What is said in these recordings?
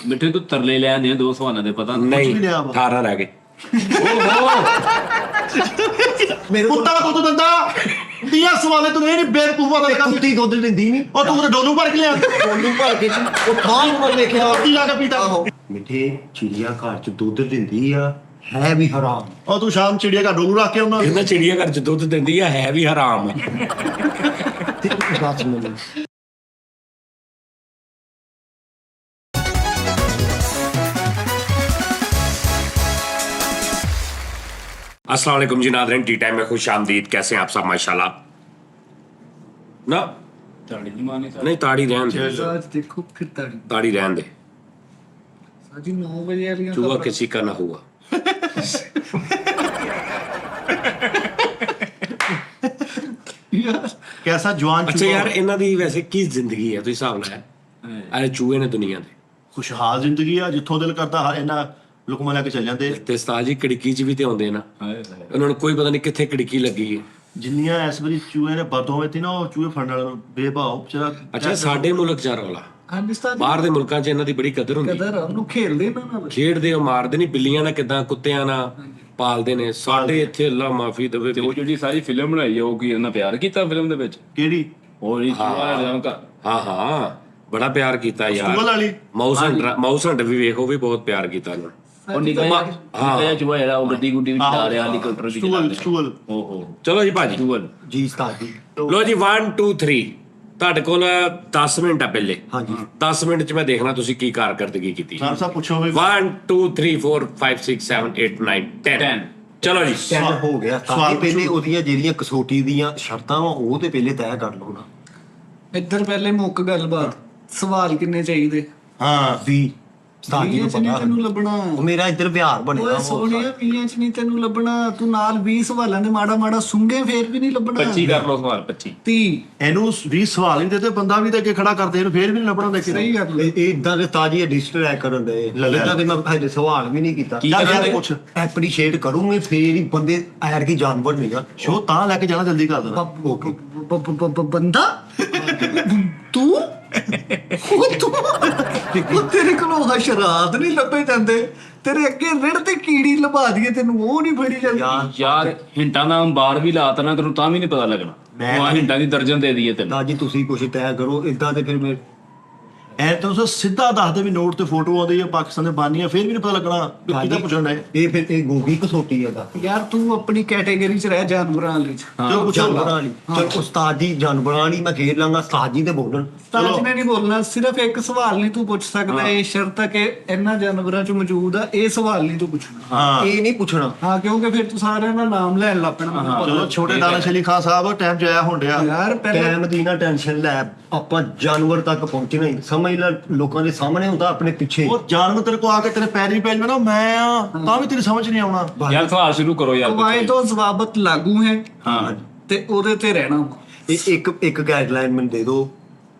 ਮਿੱਠੇ ਤੂੰ ਤਰਲੇ ਲੈ ਆਂਦੇ 2 ਸਵਾਲਾਂ ਦੇ ਪਤਾ ਨਹੀਂ ਵੀ ਲਿਆ ਵਾ। 18 ਰਹਿ ਗਏ। ਮੇਰੇ ਕੁੱਤਾ ਦਾ ਦੁੱਧ ਦਿੰਦਾ 30 ਸਵਾਲੇ ਤੂੰ ਇਹ ਨਹੀਂ ਬੇਵਕੂਫਾ ਦਾ ਕੁੱਤੀ ਦੁੱਧ ਦਿੰਦੀ ਨਹੀਂ। ਉਹ ਤੂੰ ਤੇ ਡੋਲੂ ਭਰ ਕੇ ਲਿਆ ਉਹਨੂੰ ਭਰ ਕੇ ਉਹ ਥਾਂ ਉੱਪਰ ਵੇਖਿਆ ਕੀ ਲਾ ਕੇ ਪੀਤਾ ਮਿੱਠੇ ਚਿੜੀਆ ਘਰ ਚ ਦੁੱਧ ਦਿੰਦੀ ਆ, ਹੈ ਵੀ ਹਰਾਮ। ਉਹ ਤੂੰ ਸ਼ਾਮ ਚਿੜੀਆ ਘਰ ਡੋਲੂ ਰੱਖ ਕੇ ਆਉਣਾ ਕਹਿੰਦਾ ਚਿੜੀਆ ਘਰ ਚ ਦੁੱਧ ਦਿੰਦੀ ਆ, ਹੈ ਵੀ ਹਰਾਮ। ਤੇ ਦੱਸ ਮੈਨੂੰ अस्सलाम वालेकुम जी नाज़रीन, टी टाइम में खुश आमदीद। कैसे हैं आप सब? माशाल्लाह। ना ਤਾੜੀ ਦੀ ਮਾਂ ਨੇ नहीं ताड़ी रहन दे, आज देखो फिर ताड़ी ताड़ी रहन दे, साजी 9 बजे वाली चूहा किसी का ना हुआ। ਕੈਸਾ ਜਵਾਨ अच्छा ਚੂਹਾ यार इन्हां दी वैसे की जिंदगी है, तुसीं हिसाब लाया अरे चूहे ने दुनिया दे ਖੁਸ਼ਹਾਲ ਜ਼ਿੰਦਗੀ ਆ, ਜਿੱਥੋਂ ਦਿਲ ਕਰਦਾ ਇਹਨਾਂ ਲੁਕਮਾ ਲੈ ਕੇ ਚੱਲ ਜਾਂਦੇ। ਤੇ ਉਸਤਾਦ ਜੀ ਕੜਕੀ ਚ ਵੀ ਤੇ ਆਉਂਦੇ ਨਾ, ਉਹਨਾਂ ਨੂੰ ਕੋਈ ਪਤਾ ਨਹੀਂ ਕਿੱਥੇ ਕੜਕੀ ਲੱਗੀ ਹੈ। ਜਿੰਨੀਆਂ ਇਸ ਵਾਰੀ ਚੂਹੇ ਨੇ ਬਰਦੋਵੇਂ ਤੀ ਨਾ, ਉਹ ਚੂਹੇ ਫੜਨ ਵਾਲੇ ਨੂੰ ਬੇਭਾਉ ਵਿਚਾਰਾ। ਅੱਛਾ ਸਾਡੇ ਮੁਲਕ ਚ ਰੌਲਾ, हिंदुस्तान ਬਾਹਰ ਦੇ ਮੁਲਕਾਂ ਚ ਇਹਨਾਂ ਦੀ ਬੜੀ ਕਦਰ ਹੁੰਦੀ, कदर ਉਹਨੂੰ ਖੇਲਦੇ ਨਾ ਨਾਲ ਖੇਡਦੇ ਉਹ ਮਾਰਦੇ ਨਹੀਂ, ਬਿੱਲੀਆਂ ਨਾਲ ਕਿਦਾਂ ਕੁੱਤਿਆਂ ਨਾਲ ਪਾਲਦੇ ਨੇ। ਸਾਡੇ ਇੱਥੇ ਅੱਲਾ ਮਾਫੀ ਦੇਵੇ ਤੇ ਉਹ ਜਿਹੜੀ ਸਾਰੀ ਫਿਲਮ ਬਣਾਈ ਆ, ਉਹ ਕੀ ਇਹਨਾਂ ਪਿਆਰ ਕੀਤਾ ਫਿਲਮ ਦੇ ਵਿੱਚ? ਕਿਹੜੀ ਉਹ ਜਿਹੜੀ ਚੂਹਾ ਜਾਂ ਘਰ ਹਾਂ ਹਾਂ ਬੜਾ ਪਿਆਰ ਕੀਤਾ ਯਾਰ। ਸਟੂਲ ਵਾਲੀ ਮਾਊਸ ਹੰਟਰ ਵੀ ਵੇਖੋ, ਵੀ ਬਹੁਤ ਪਿਆਰ ਕੀਤਾ ਉਹਨਾਂ ਨੇ। ਉਹ ਨਿਕਲਿਆ ਚੂਹਾ ਜਿਹੜਾ ਉਹ ਗੱਡੀ ਗੁੱਡੀ ਵਿੱਚ ਜਾ ਰਿਹਾ, ਹੈਲੀਕਾਪਟਰ ਵਿੱਚ ਸਟੂਲ ਸਟੂਲ ਓਹੋ ਚਲੋ ਜੀ ਭਾਜੀ, ਚੂਹਲ ਜੀ ਉਸਤਾਦ ਜੀ। ਲੋ ਜੀ 1 2 3 ਤੁਹਾਡੇ ਕੋਲ 10 ਮਿੰਟ ਆ ਪਹਿਲੇ। ਹਾਂਜੀ 10 ਮਿੰਟ ਚ ਮੈਂ ਦੇਖਣਾ ਤੁਸੀਂ ਕੀ ਕਾਰਕਰਦਗੀ ਕੀਤੀ। ਸਰ ਸਾਹਿਬ ਪੁੱਛੋ ਵੀ 1 2 3 4 5 6 7 8 9 10 ਚਲੋ ਜੀ। ਟੈਨ ਹੋ ਗਿਆ ਸਵਾਲ ਤਾਂ ਪਹਿਲੇ ਪੁੱਛੋ। ਉਹਦੀਆਂ ਜਿਹੜੀਆਂ ਕਸੌਟੀ ਦੀਆਂ ਸ਼ਰਤਾਂ ਵਾ ਉਹ ਤੇ ਪਹਿਲੇ ਤੈਅ ਕਰ ਲਓ ਨਾ। ਇੱਧਰ ਪਹਿਲੇ ਮੁੱਕ ਗੱਲਬਾਤ, ਸਵਾਲ ਕਿੰਨੇ ਚਾਹੀਦੇ? ਹਾਂ ਵੀ ਉਸਤਾਦ ਜੀ ਨੂੰ ਵੀਹ ਚ ਨਹੀਂ ਪਤਾ ਤੈਨੂੰ ਲੱਭਣਾ। ਉਹ ਮੇਰਾ ਇੱਧਰ ਵਿਹਾਰ ਬਣਿਆ ਓਏ ਸੋਹਣਿਆ 20 ਚ ਨਹੀਂ ਤੈਨੂੰ ਲੱਭਣਾ, ਤੂੰ ਨਾਲ 20 ਸਵਾਲਾਂ ਦੇ ਮਾੜਾ ਮਾੜਾ ਸੁੰਗੇ ਫੇਰ ਵੀ ਨਹੀਂ ਲੱਭਣਾ। 25 ਕਰ ਲਓ ਸਵਾਲ 25 30 ਇਹਨੂੰ 20 ਸਵਾਲ ਨਹੀਂ ਦਿੱਤੇ, ਬੰਦਾ ਵੀ ਤੇ ਅੱਗੇ ਖੜਾ ਕਰਦੇ, ਇਹਨੂੰ ਫੇਰ ਵੀ ਨਹੀਂ ਲੱਭਣਾ ਦੇਖੀ। ਸਹੀ ਗੱਲ ਹੈ। ਇਹ ਇਦਾਂ ਦੇ ਤਾਜੀ ਡਿਸਟਰੈਕਟ ਕਰਨ ਦੇ ਇਦਾਂ ਦੇ ਮੈਂ ਹਜੇ ਸਵਾਲ ਵੀ ਨਹੀਂ ਕੀਤਾ। ਕੀ ਚੱਲ ਕਰਦੇ? ਯਾਰ ਪੁੱਛ। ਐਪਰੀਸ਼ੀਏਟ ਕਰੂੰਗੇ ਫੇਰ ਹੀ ਬੰਦੇ ਐਰ ਕੀ ਜਾਨਵਰ ਨਹੀਂਗਾ। ਸ਼ੋ ਤਾਂ ਲੈ ਕੇ ਜਾਣਾ ਜਲਦੀ ਕਰ ਦੇਣਾ। ਓਕੇ ਬੰਦਾ ਤੂੰ ਉਹ ਤੇਰੇ ਕੋਲੋਂ ਹਸ਼ਰਾਤ ਨਹੀਂ ਲੱਭੇ ਜਾਂਦੇ, ਤੇਰੇ ਅੱਗੇ ਰਿੜ ਤੇ ਕੀੜੀ ਲਭਾ ਦਈਏ ਤੈਨੂੰ ਉਹ ਨਹੀਂ ਫੜੀ ਜਾਂਦੀ। ਯਾਰ ਹਿੰਟਾਂ ਦਾ ਅੰਬਾਰ ਵੀ ਲਾਤਾ ਨਾ, ਤੈਨੂੰ ਤਾਂ ਵੀ ਨਹੀਂ ਪਤਾ ਲੱਗਣਾ। ਉਹ ਹਿੰਟਾਂ ਦੀ ਦਰਜਨ ਦੇ ਦਈਏ ਤੈਨੂੰ। ਤਾਜੀ ਤੁਸੀਂ ਕੁਛ ਤੈਅ ਕਰੋ ਇਦਾਂ ਤੇ ਫਿਰ ਮੈਂ ਐ ਤਾਂ ਤੁਸੀਂ ਸਿੱਧਾ ਦੱਸਦੇ ਵੀ ਨੋਟ ਤੇ ਫੋਟੋ ਆਉਂਦੀ ਹੈ ਪਾਕਿਸਤਾਨ ਦੇ ਬਾਨੀਆਂ, ਫੇਰ ਵੀ ਨਹੀਂ ਪਤਾ ਲੱਗਣਾ ਵੀ ਕਿਹਦਾ ਪੁੱਛਣਾ ਹੈ। ਇਹ ਫਿਰ ਇਹ ਗੋਗੀ ਕਸੌਟੀ ਹੈਗਾ। ਯਾਰ ਤੂੰ ਆਪਣੀ ਕੈਟੇਗਰੀ 'ਚ ਰਹਿ ਜਾਨਵਰਾਂ ਵਾਲੀ 'ਚ। ਚਲੋ ਪੁੱਛੋ। ਜਾਨਵਰਾਂ ਵਾਲੀ ਚਲ ਉਸਤਾਦ ਜੀ ਜਾਨਵਰਾਂ ਵਾਲੀ ਮੈਂ ਖੇਡ ਲਾਂਗਾ, ਉਸਤਾਦ ਜੀ ਤੇ ਬੋਲਣ। ਤਾਜ ਨੇ ਨਹੀਂ ਬੋਲਣਾ, ਸਿਰਫ ਇੱਕ ਸਵਾਲ ਨਹੀਂ ਤੂੰ ਪੁੱਛ ਸਕਦਾ, ਇਹ ਸ਼ਰਤ ਹੈ ਕਿ ਇਹਨਾਂ ਜਾਨਵਰਾਂ 'ਚ ਮੌਜੂਦ ਆ, ਇਹ ਸਵਾਲ ਨਹੀਂ ਤੂੰ ਪੁੱਛਣਾ। ਹਾਂ ਇਹ ਨਹੀਂ ਪੁੱਛਣਾ। ਹਾਂ ਕਿਉਂਕਿ ਫਿਰ ਤੂੰ ਸਾਰਿਆਂ ਦਾ ਨਾਮ ਲੈਣ ਲੱਗ ਪੈਣਾ। ਮੈਨੂੰ ਪਤਾ। ਚਲੋ ਛੋਟੇ ਦਾਣਾ ਸ਼ਲੀ ਖਾਨ ਸਾਹਿਬ ਟਾਈਮ ਜਾਇਆ ਹੋਣ ਡਿਆ। ਯਾਰ ਪਹਿਲੇ ਟਾਈਮ ਦੀ ਨਾ ਟੈਨਸ਼ਨ ਲੈ, ਆਪਾਂ ਜਾਨਵਰ ਤੱਕ ਪਹੁੰਚਣਾ ਹੀ। ਸਮਝ ਲੈ ਲੋਕਾਂ ਦੇ ਸਾਹਮਣੇ ਹੁੰਦਾ ਆਪਣੇ ਪਿੱਛੇ। ਉਹ ਜਾਨਵਰ ਤੇਰੇ ਕੋ ਆ ਕੇ ਤੇਰੇ ਪੈਰੀ ਪੈ ਜਾਵੇ ਨਾ, ਮੈਂ ਆ ਤਾਂ ਵੀ ਤੇਰੀ ਸਮਝ ਨਹੀਂ ਆਉਣਾ। ਯਾਰ ਸਵਾਲ ਸ਼ੁਰੂ ਕਰੋ ਯਾਰ। ਕਵਾਏ ਤੋਂ ਜ਼ਵਾਬਤ ਲਾਗੂ ਹੈ ਹਾਂ ਤੇ ਉਹਦੇ ਤੇ ਰਹਿਣਾ। ਇਹ ਇੱਕ ਗਾਈਡਲਾਈਨ ਮੈਨੂੰ ਦੇ ਦਿਓ,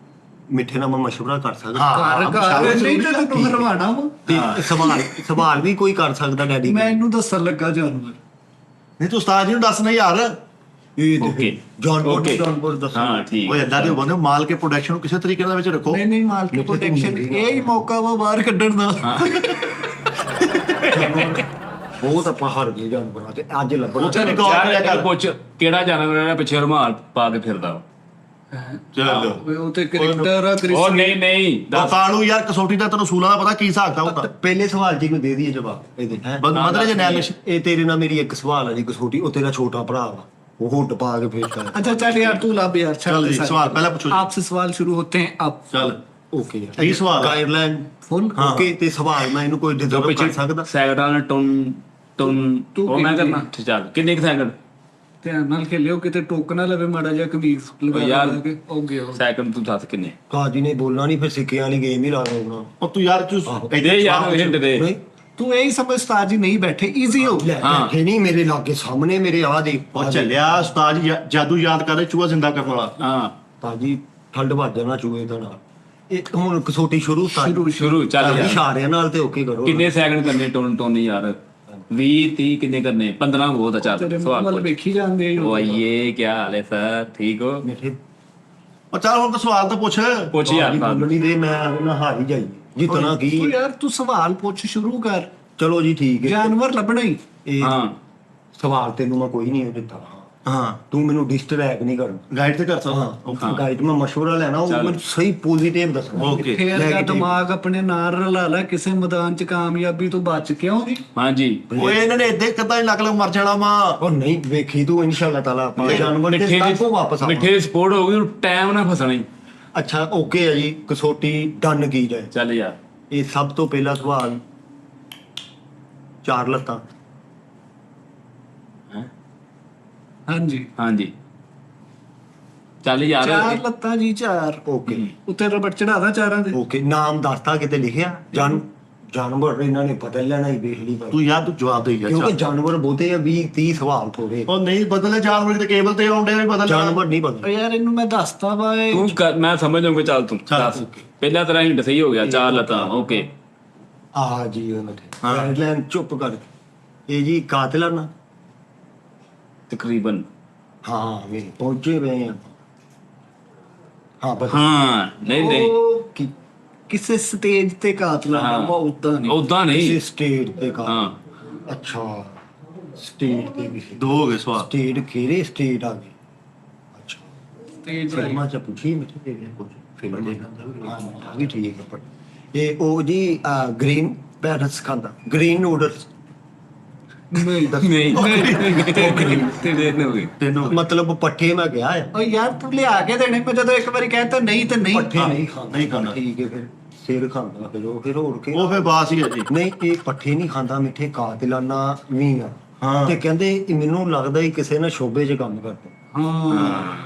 ਮਿੱਠੇ ਨਾਲ ਮੈਂ ਮਸ਼ਵਰਾ ਕਰ ਸਕਦਾ। ਘਰ ਘਰ ਨਹੀਂ ਤੇ ਤੈਨੂੰ ਹਰਵਾਣਾ ਵਾ। ਤੇ ਸਵਾਲ ਵੀ ਕੋਈ ਕਰ ਸਕਦਾ ਡੈਡੀ। ਮੈਨੂੰ ਦੱਸਣ ਲੱਗਾ ਜਾਨਵਰ। ਨਹੀਂ ਤੂੰ ਉਸਤਾਦ ਜੀ ਨੂੰ ਦੱਸਣਾ ਯਾਰ। ਇਹ ਓਕੇ ਜਾਨਵਰ ਦੱਸੋ। ਹਾਂ ਠੀਕ। ਓਏ ਅੱਲਾ ਦੇ ਬੰਦੇ ਮਾਲ ਕੇ ਪ੍ਰੋਡਕਸ਼ਨ ਨੂੰ ਕਿਸੇ ਤਰੀਕੇ ਨਾਲ ਵਿੱਚ ਰੱਖੋ। ਨਹੀਂ ਮਾਲਕ ਪ੍ਰੋਟੈਕਸ਼ਨ ਇਹ ਹੀ ਮੌਕਾ ਵਾ ਬਾਹਰ ਕੱਢਣ ਦਾ। ਬਹੁਤ ਆਪਾਂ ਹਰ ਗਏ ਜਾਨਵਰਾਂ ਤੇ ਅੱਜ ਲੱਭਣਾ। ਉੱਥੇ ਨਹੀਂ ਗੌਰ ਕਰਿਆ ਕਰ। ਪੁੱਛ ਕਿਹੜਾ ਜਾਨਵਰ ਹੈ ਪਿੱਛੇ ਰੁਮਾਲ ਪਾ ਕੇ ਫਿਰਦਾ ਵਾ? ਚਲੋ ਓਏ ਉਹ ਤੇ ਕ੍ਰਿਕਟਰ ਆ ਉਹ ਨਹੀਂ ਦੱਸ। ਕਾਲੂ ਯਾਰ ਕਸੌਟੀ ਦਾ ਤੈਨੂੰ ਸੂਲਾਂ ਦਾ ਪਤਾ ਕੀ ਹਿਸਾਬ ਦਾ ਹੁੰਦਾ। ਪਹਿਲੇ ਸਵਾਲ ਜੀ ਨੂੰ ਦੇ ਦਈਏ ਜਵਾਬ ਇਹਦੇ ਹੈ। ਮਤਲਬ ਜੇ ਨੈਲ ਇਹ ਤੇਰੇ ਨਾਲ ਮੇਰੀ ਇੱਕ ਸਵਾਲ ਹੈ ਜੀ ਕਸੌਟੀ, ਉਹ ਤੇਰਾ ਛੋਟਾ ਭਰਾ ਵਾ, ਉਹ ਹੁੱਟ ਪਾ ਕੇ ਫੇਰ ਕਰ। अच्छा चल यार तू लब यार चल जी, सवाल पहला पूछो जी। आपसे सवाल शुरू होते हैं अब। ਚੱਲ ਓਕੇ ਇਹੀ ਸਵਾਲ ਆ। ਗਾਈਡਲਾइन फुल ਓਕੇ ਤੇ ਸਵਾਲ ਮੈਂ ਇਹਨੂੰ ਕੋਈ ਜੋ ਡਿਜ਼ਰਵ ਪਿੱਛੇ ਕਰ ਸਕਦਾ। ਸੈਕਟਾਂ ਨਾਲ ਟੁਨ ਤੂੰ ਉਹ ਮੈਂ ਕਿੰਨੀ? ਕਰਨਾ ਚੱਲ ਕਿੰਨੇ ਕੁ ਸੈਕਿੰਡ? ध्यान नाल खेलियो किते टोक ना लवे माड़ा जा कमीज लगा यार। के हो गया ਸੈਕਿੰਡ ਤੂੰ ਦੱਸ ਕਿੰਨੇ? ਕਾਜੀ ਨੇ ਬੋਲਣਾ ਨਹੀਂ, ਫਿਰ ਸਿੱਕਿਆਂ ਵਾਲੀ ਗੇਮ ਹੀ ਲਾ ਦੇਣਾ। ਉਹ ਤੂੰ ਯਾਰ ਤੂੰ ਦੇ ਯਾਰ ਹਿੰਟ ਦੇ। ਨਹੀਂ तू यही समझ ताजी नहीं बैठे इजी हो ਲੈ ਬੈਠੇ ਨਹੀਂ ਮੇਰੇ ਲਾਗੇ ਸਾਹਮਣੇ ਮੇਰੇ ਆ ਦੇ ਉਹ ਚੱਲਿਆ ਉਸਤਾਦ ਜੀ ਜਾਦੂ ਯਾਦ ਕਰਦੇ ਚੂਹਾ ਜ਼ਿੰਦਾ ਕਰਨ ਵਾਲਾ। ਹਾਂ ਤਾਜੀ ਠੰਡ ਵੱਜ ਜਾਣਾ ਚੂਹੇ ਦਾ ਨਾਲ। ਇਹ ਹੁਣ ਕਸੌਟੀ ਸ਼ੁਰੂ ਸ਼ੁਰੂ ਚੱਲ ਯਾਰ। ਇਸ਼ਾਰਿਆਂ ਨਾਲ ਤੇ ਓਕੇ ਕਰੋ। ਕਿੰਨੇ ਸੈਕਿੰਡ ਕਰਨੇ ਟੁਨ ਯਾਰ? 20 30 ਕਿੰਨੇ ਕਰਨੇ? 15 ਬਹੁਤ ਆ। ਚੱਲ तेरे ਸਵਾਲ वाल ਪੁੱਛ। देखी जांदे ਉਹ ਆਈਏ ਕੀ ਹਾਲ ਹੈ ਸਰ? ਠੀਕ ਹੋ? ਮਿੱਠੇ ਉਹ ਚੱਲ ਹੁਣ ਤਾਂ ਸਵਾਲ ਤਾਂ ਪੁੱਛ। ਪੁੱਛ ਯਾਰ ਬੋਲਣੀ ਦੇ ਮੈਂ ਉਹਨਾਂ ਹਾਰ ਹੀ ਜਾਈ। ਜਿੱਤਣਾ ਕੀ ਤੂੰ ਯਾਰ ਤੂੰ ਸਵਾਲ ਪੁੱਛ ਸ਼ੁਰੂ ਕਰ। ਚਲੋ ਜੀ ਠੀਕ ਹੈ ਜਾਨਵਰ ਲੱਭਣਾ ਹੀ। ਇਹ ਹਾਂ ਸਵਾਲ ਤੈਨੂੰ ਮੈਂ ਕੋਈ ਨਹੀਂ ਦਿੱਤਾ ਹਾਂ ਤੂੰ ਮੈਨੂੰ ਡਿਸਟਰੈਕਟ ਨਹੀਂ ਕਰਨਾ ਗਾਈਡ ਤੇ ਕਰ ਸਕਦਾ ਹਾਂ ਗਾਈਡ ਮੈਂ ਮਸ਼ਵਰਾ ਲੈਣਾ ਉਹ ਚੱਲ। ਮੈਨੂੰ ਸਹੀ ਪੋਜ਼ਿਟਿਵ ਦੱਸਣਾ ਓਕੇ ਫੇਰ ਦਾ Negative। ਦਿਮਾਗ ਆਪਣੇ ਨਾਲ ਰਲਾ ਲੈ, ਕਿਸੇ ਮੈਦਾਨ 'ਚ ਕਾਮਯਾਬੀ ਤੋਂ ਬਚ ਕਿਉਂ ਜੀ? ਹਾਂਜੀ ਓਏ ਇਹਨਾਂ ਨੇ ਇੱਥੇ ਕਿੱਦਾਂ ਹੀ ਲੱਕ ਲੱਕ ਮਰ ਜਾਣਾ ਵਾ। ਉਹ ਨਹੀਂ ਵੇਖੀ ਤੂੰ ਇਨਸ਼ਾਅੱਲਾ ਤਾਲਾ ਆਪਾਂ ਜਾਨਵਰ ਮਿੱਠੇ ਦੇ ਦੀ ਸਾਥੋਂ ਵਾਪਸ ਆਵਾਂਗੇ ਮਿੱਠੇ ਦੀ ਸਪੋਰਟ ਹੋ ਗਈ ਟਾਈਮ ਨਾ ਫਸਣਾ ਹੀ। ਅੱਛਾ ਓਕੇ ਹੈ ਜੀ ਕਸੌਟੀ ਡਨ ਕੀ ਜਾਏ ਚੱਲ ਯਾਰ ਇਹ ਸਭ ਤੋਂ ਪਹਿਲਾ ਸਵਾਲ 4 ਲੱਤਾਂ ਹਾਂਜੀ ਹਾਂਜੀ ਚੱਲ ਯਾਰ 4 ਲੱਤਾਂ ਜੀ 4। ਓਕੇ ਉੱਤੇ ਰਬੜ ਚੜਾਦਾ ਚਾਰਾਂ ਦੇ। ਓਕੇ ਨਾਮ ਦੱਸਤਾ ਕਿਤੇ ਲਿਖਿਆ ਜਾਨਵਰ ਇਹਨਾਂ ਨੇ ਬਦਲ ਲੈਣਾ ਹੀ ਵੇਖ ਲਈ ਪਰ ਤੂੰ ਯਾਰ ਤੂੰ ਜਵਾਬ ਦੇ ਕਿਉਂਕਿ ਯਾਰ ਜਾਨਵਰ ਬਹੁਤੇ ਆ 20 30 ਸਵਾਲ ਥੋੜੇ ਉਹ ਨਹੀਂ ਬਦਲੇ ਜਾਨਵਰ ਤੇ ਕੇਬਲ ਤੇ ਆਉਂਦੇ ਵੀ ਬਦਲ ਜਾਨਵਰ ਨਹੀਂ ਓ ਬਦਲ ਯਾਰ ਇਹਨੂੰ ਮੈਂ ਦੱਸਤਾ ਵਾ ਇਹ ਤੂੰ ਮੈਂ ਸਮਝ ਲਊਂਗਾ। ਚੱਲ ਤੂੰ ਚੱਲ, ਦੱਸ okay। ਪਹਿਲਾ ਤੇਰਾ ਹਿੰਟ ਸਹੀ ਹੋ ਗਿਆ 4 ਲੱਤਾਂ ਓਕੇ। ਆ ਜੀ ਉਹਨਾਂ ਤੇ ਹਾਂ। ਗਾਈਡਲਾਈਨ ਚੁੱਪ ਕਰ ਇਹ ਜੀ ਕਾਤਲਾਨਾ ਤਕਰੀਬਨ ਹਾਂ ਵੀ ਪਹੁੰਚੇ ਪਏ ਆ ਹਾਂ ਬਸ ਹਾਂ ਨਹੀਂ ਨਹੀਂ ਉਹ ਕਿਸੇ ਸਟੇਜ ਤੇ ਕਾਤਲਾਂ ਹਾਂ। ਦਾ ਉਦਾਂ ਨਹੀਂ। ਉਦਾਂ ਕਿਸੇ ਨਹੀਂ ਸਟੇਟ ਤੇ ਕਾ ਹਾਂ ਅੱਛਾ ਸਟੇਟ ਤੇ ਵੀ ਦੋ ਹੋ ਗਏ ਸਵਾਲ ਸਟੇਟ ਖੇਰੇ ਸਟੇਟ ਆ ਗਈ ਅੱਛਾ ਸਟੇਜ ਫਿਲਮਾਂ ਚ ਪੁੱਛੀ ਮੈਂ ਤੇ ਕੁਝ ਫਿਲਮ ਦੇਖਦਾ ਹਾਂ ਵੀ ਠੀਕ ਹੈ ਪਰ ਇਹ ਉਹ ਜੀ ਗ੍ਰੀਨ ਪੈਰਟਸ ਖਾਂਦਾ ਗ੍ਰੀਨ ਨੂਡਲਸ ਨਹੀਂ ਨਹੀਂ ਤੇਰੇ ਨੇ ਹੋ ਗਏ ਤਿੰਨ ਹੋ ਗਏ ਮਤਲਬ ਪੱਠੇ ਮੈਂ ਗਿਆ ਆ ਓ ਯਾਰ ਤੂੰ ਲਿਆ ਕੇ ਦੇਣੇ, ਮੈਂ ਜਦੋਂ ਇੱਕ ਵਾਰੀ ਕਹਿਤਾ ਨਹੀਂ ਤੇ ਨਹੀਂ। ਪੱਠੇ ਨਹੀਂ ਖਾਂਦਾ ਨਹੀਂ ਖਾਂਦਾ। ਠੀਕ ਹੈ ਫਿਰ ਸਿਰ ਖਾਂਦਾ ਫਿਰ ਹੋਰ ਕੇ ਉਹ ਫੇ ਬਾਸ ਹੀ ਹੈ ਜੀ ਨਹੀਂ ਇਹ ਪੱਠੇ ਨਹੀਂ ਖਾਂਦਾ ਮਿੱਠੇ ਕਾਤਲਾਨਾ ਵੀ ਆ ਹਾਂ। ਤੇ ਕਹਿੰਦੇ ਇਹ ਮੈਨੂੰ ਲੱਗਦਾ ਹੀ ਕਿਸੇ ਨੇ ਸ਼ੋਬੇ 'ਚ ਕੰਮ ਕਰਦਾ ਹਾਂ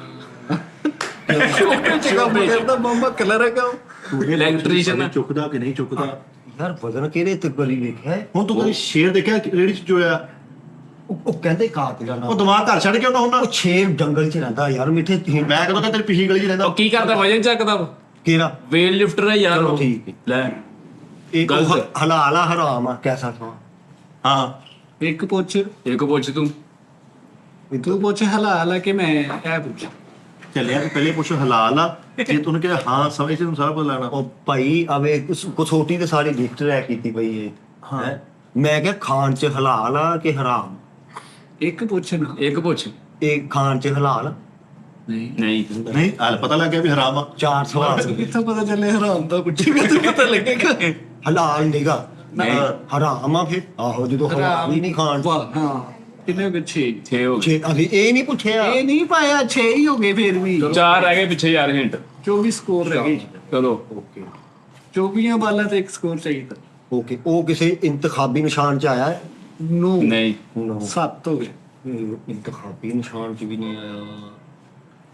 ਸ਼ੋਭੇ ਕਰਦਾ ਬੰਬਾ ਕਲਰ ਹੈਗਾ ਉਹ। ਇਲੈਕਟ੍ਰੀਸ਼ੀਅਨ ਚੁੱਕਦਾ ਕਿ ਨਹੀਂ ਚੁੱਕਦਾ। ਯਾਰ ਵਜ਼ਨ ਕਿਹੜੇ ਤੇ ਗਲੀ ਵੇਖਿਆ ਹੈ? ਹੁਣ ਤੂੰ ਕਦੀ ਸ਼ੇਰ ਦੇਖਿਆ ਰੇੜੀ ਚ ਚੋਇਆ? ਉਹ ਕਹਿੰਦੇ ਕਾਤਲਾਨਾ ਉਹ ਦਿਮਾਗ ਘਰ ਛੱਡ ਕੇ ਉਹਨਾਂ ਹੁਣ ਉਹ ਛੇਰ ਜੰਗਲ 'ਚ ਰਹਿੰਦਾ ਯਾਰ ਮਿੱਠੇ ਮੈਂ ਕਦੋਂ ਕਿ ਤੇਰੀ ਪਿਛਲੀ ਗਲੀ ਚ ਰਹਿੰਦਾ। ਉਹ ਕੀ ਕਰਦਾ ਵਜਨ ਚੱਕਦਾ ਕਿਹੜਾ ਵੇਟ ਲਿਫਟਰ ਹੈ ਯਾਰ ਚਲੋ ਉਹ। ਠੀਕ ਹੈ। ਲੈ ਇਹ ਗਲਤ। ਹਲਾਲ ਆ ਹਰਾਮ ਆ ਕੈਸਾ ਥਾ ਹਾਂ ਇੱਕ ਪੁੱਛ, ਇੱਕ ਪੁੱਛ ਤੂੰ ਤੂੰ ਪੁੱਛ ਹਲਾਲ ਆ ਕਿ ਮੈਂ ਇਹ ਪੁੱਛ। ਚੱਲਿਆ ਤੂੰ ਪਹਿਲੇ ਪੁੱਛ ਹਲਾਲ ਆ ਜੇ ਤੂੰ ਕਿਹਾ ਹਾਂ ਸਮਝ ਤੈਨੂੰ ਸਾਰਾ ਕੁਝ ਲੈਣਾ। ਉਹ ਭਾਈ ਆਵੇ ਕਸੋਟੀ ਤੇ ਸਾਰੀ ਲਿਸਟ ਰਹਿ ਕੀਤੀ ਪਈ ਇਹ ਹਾਂ। ਹੈਂ? ਮੈਂ ਕਿਹਾ ਖਾਣ 'ਚ ਹਲਾਲ ਆ ਕਿ ਹਰਾਮ ਇੱਕ ਪੁੱਛ ਨਾ। ਇੱਕ ਪੁੱਛ ਇਹ ਖਾਣ 'ਚ ਹਲਾਲ ਆ? ਨਹੀਂ ਨਹੀਂ ਨਹੀਂ ਹਾਲ ਪਤਾ ਲੱਗ ਗਿਆ ਵੀ ਹਰਾਮ ਆ। 4 ਸਵਾਲ ਕਿੱਥੋਂ ਪਤਾ ਚੱਲੇ ਹਰਾਮ ਦਾ ਪੁੱਛੇਗਾ ਤੇ ਪਤਾ ਲੱਗੇਗਾ। ਹਲਾਲ ਨਿਗਾ ਨਹੀਂ। ਹਰਾਮ ਆ ਫਿਰ ਆਹੋ ਜਦੋਂ ਹਰਾਮ ਹੀ ਨਹੀਂ ਖਾਣ ਵਾਹ ਹਾਂ ਕਿੰਨੇ ਹੋ ਗਏ 6? 6 ਹੋ ਗਏ ਛੇ ਅਸੀਂ ਇਹ ਨਹੀਂ ਪੁੱਛਿਆ ਇਹ ਨਹੀਂ ਪਾਇਆ 6 ਹੀ ਹੋ ਗਏ ਫਿਰ ਵੀ। 4 ਰਹਿ ਗਏ ਪਿੱਛੇ ਯਾਰ ਹਿੰਟ 24 ਸਕੋਰ ਰਹਿ ਗਏ। ਚਲੋ ਓਕੇ 24 ਬਾਲਾਂ ਤੇ ਇੱਕ ਸਕੋਰ ਚਾਹੀਦਾ। ਓਕੇ ਉਹ ਕਿਸੇ ਇੰਤਖਾਬੀ ਨਿਸ਼ਾਨ 'ਚ ਆਇਆ ਹੈ? ਨੋ ਨਹੀਂ ਨੋ 7 ਹੋ ਗਏ। ਇੰਤਖਾਬੀ ਨਿਸ਼ਾਨ 'ਚ ਵੀ ਨਹੀਂ ਆਇਆ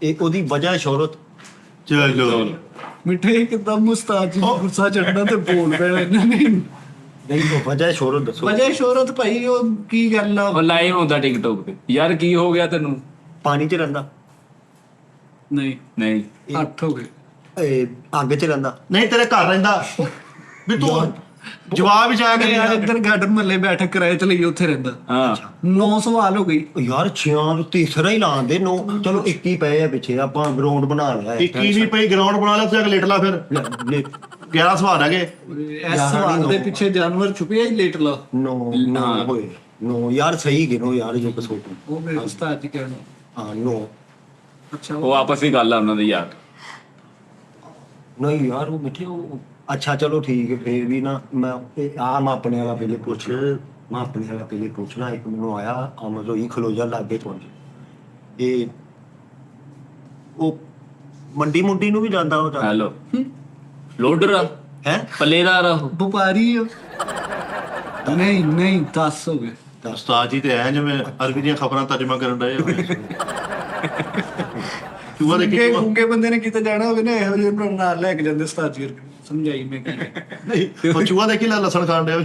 ਇਹ ਉਹਦੀ ਵਜ੍ਹਾ ਸ਼ੋਹਰਤ ਚਲੋ ਮਿੱਠੇ ਕਿਦਾਂ ਮੁਸਤਾਦ ਜੀ ਨੂੰ ਗੁੱਸਾ ਚੜਨਾ ਤੇ ਬੋਲ ਪੈਣਾ ਇਹਨਾਂ ਨੇ। ਨਹੀਂ ਉਹ ਵਜ੍ਹਾ ਸ਼ੋਹਰਤ ਦੱਸੋ ਵਜ੍ਹਾ ਸ਼ੋਹਰਤ ਭਾਈ ਉਹ ਕੀ ਗੱਲ ਆ? ਉਹ ਲਾਈਵ ਹੁੰਦਾ ਟਿਕਟੋਕ ਤੇ ਯਾਰ ਕੀ ਹੋ ਗਿਆ ਤੈਨੂੰ? ਪਾਣੀ 'ਚ ਰਹਿੰਦਾ ਨਹੀਂ ਨਹੀਂ 8 ਹੋ ਗਏ। ਇਹ ਅੱਗ 'ਚ ਰਹਿੰਦਾ ਨਹੀਂ ਤੇਰੇ ਘਰ ਰਹਿੰਦਾ ਵੀ ਤੂੰ ਜਵਾਬ ਹੀ ਜਾਇਆ ਯਾਰ ਕਰੀ ਇੱਧਰ ਗਾਰਡਨ ਮਹੱਲੇ ਬੈਠਕ ਕਿਰਾਏ ਤੇ ਲਈ ਉੱਥੇ ਰਹਿੰਦਾ। ਹਾਂ 9 ਸਵਾਲ ਹੋ ਗਈ। ਉਹ ਯਾਰ ਛਿਆਂ ਨੂੰ ਤੀਸਰਾ ਹੀ ਲਾਉਂਦੇ ਨੋ ਚਲੋ 21 ਪਏ ਆ ਪਿੱਛੇ ਆਪਾਂ ਗਰਾਊਂਡ ਬਣਾ ਲਿਆ ਹੈ। 21 ਵੀ ਪਈ ਗਰਾਊਂਡ ਬਣਾ ਲਿਆ ਤੂੰ ਲੇਟ ਲਾ ਫਿਰ 11 ਸਵਾਲ ਹੈਗੇ। ਇਸ ਸਵਾਲ ਦੇ ਪਿੱਛੇ ਜਾਨਵਰ ਛੁਪਿਆ ਹੀ ਲੇਟ ਲਾ। ਨੋ ਨੋ ਹਾਂ। ਹੋਏ ਨੋ ਯਾਰ ਸਹੀ ਗਿਣੋ ਯਾਰ ਜੋ ਕਸੋਟੀ ਉਹ ਮੇਰੇ ਉਸਤਾਦ ਜੀ ਕਹਿਣਾ। ਹਾਂ ਨੋ ਅੱਛਾ ਉਹ ਆਪਸ ਵਿੱਚ ਗੱਲ ਆ ਉਹਨਾਂ ਦੀ ਯਾਰ। ਨਹੀਂ ਯਾਰ ਉਹ ਮਿੱਠੇ ਉਹ ਅੱਛਾ ਚਲੋ ਠੀਕ ਹੈ ਫੇਰ ਵੀ ਨਾ ਮੈਂ ਮੈਂ ਆਪਣੇ ਵਾਲਾ ਪਹਿਲੇ ਪੁੱਛ ਮੈਂ ਆਪਣੇ ਵਾਲਾ ਪਹਿਲੇ ਪੁੱਛਣਾ ਇੱਕ ਮੈਨੂੰ ਆਇਆ ਆਮਜ਼ੋ ਹੀ ਖਲੋਜਾ ਲਾਗੇ ਪਹੁੰਚ ਇਹ ਉਹ ਮੰਡੀ ਮੁੰਡੀ ਨੂੰ ਵੀ ਜਾਂਦਾ ਉਹ ਜਾਂਦਾ ਹੈਲੋ ਲੋਡਰ ਆ ਹੈ ਪੱਲੇਦਾਰ ਆ ਉਹ। ਵਪਾਰੀ ਆ। ਨਹੀਂ ਨਹੀਂ 10 ਹੋ ਗਏ। ਉਸਤਾਦ ਜੀ ਤੇ ਐ ਜਿਵੇਂ ਅਰਬੀ ਦੀਆਂ ਖਬਰਾਂ ਤਰਜਮਾ ਕਰਨ ਡਏ ਹੋਏ। ਤੂੰ ਦੇਖੀ ਗੁੰਗੇ ਗੁੰਗੇ ਬੰਦੇ ਨੇ ਕਿਤੇ ਜਾਣਾ ਹੋਵੇ ਨਾ ਇਹੋ ਜਿਹੇ ਨਾਲ ਲੈ ਕੇ ਜਾਂਦੇ ਉਸਤਾਦ ਜੀ ਵਰਗੇ। ਸਮਝਾਈ ਮੈਂ ਕੀ ਨਹੀਂ ਉਹ ਚੂਹਾ ਦੇਖੀ ਲੈ ਲਸਣ ਖਾਣ ਡਿਆ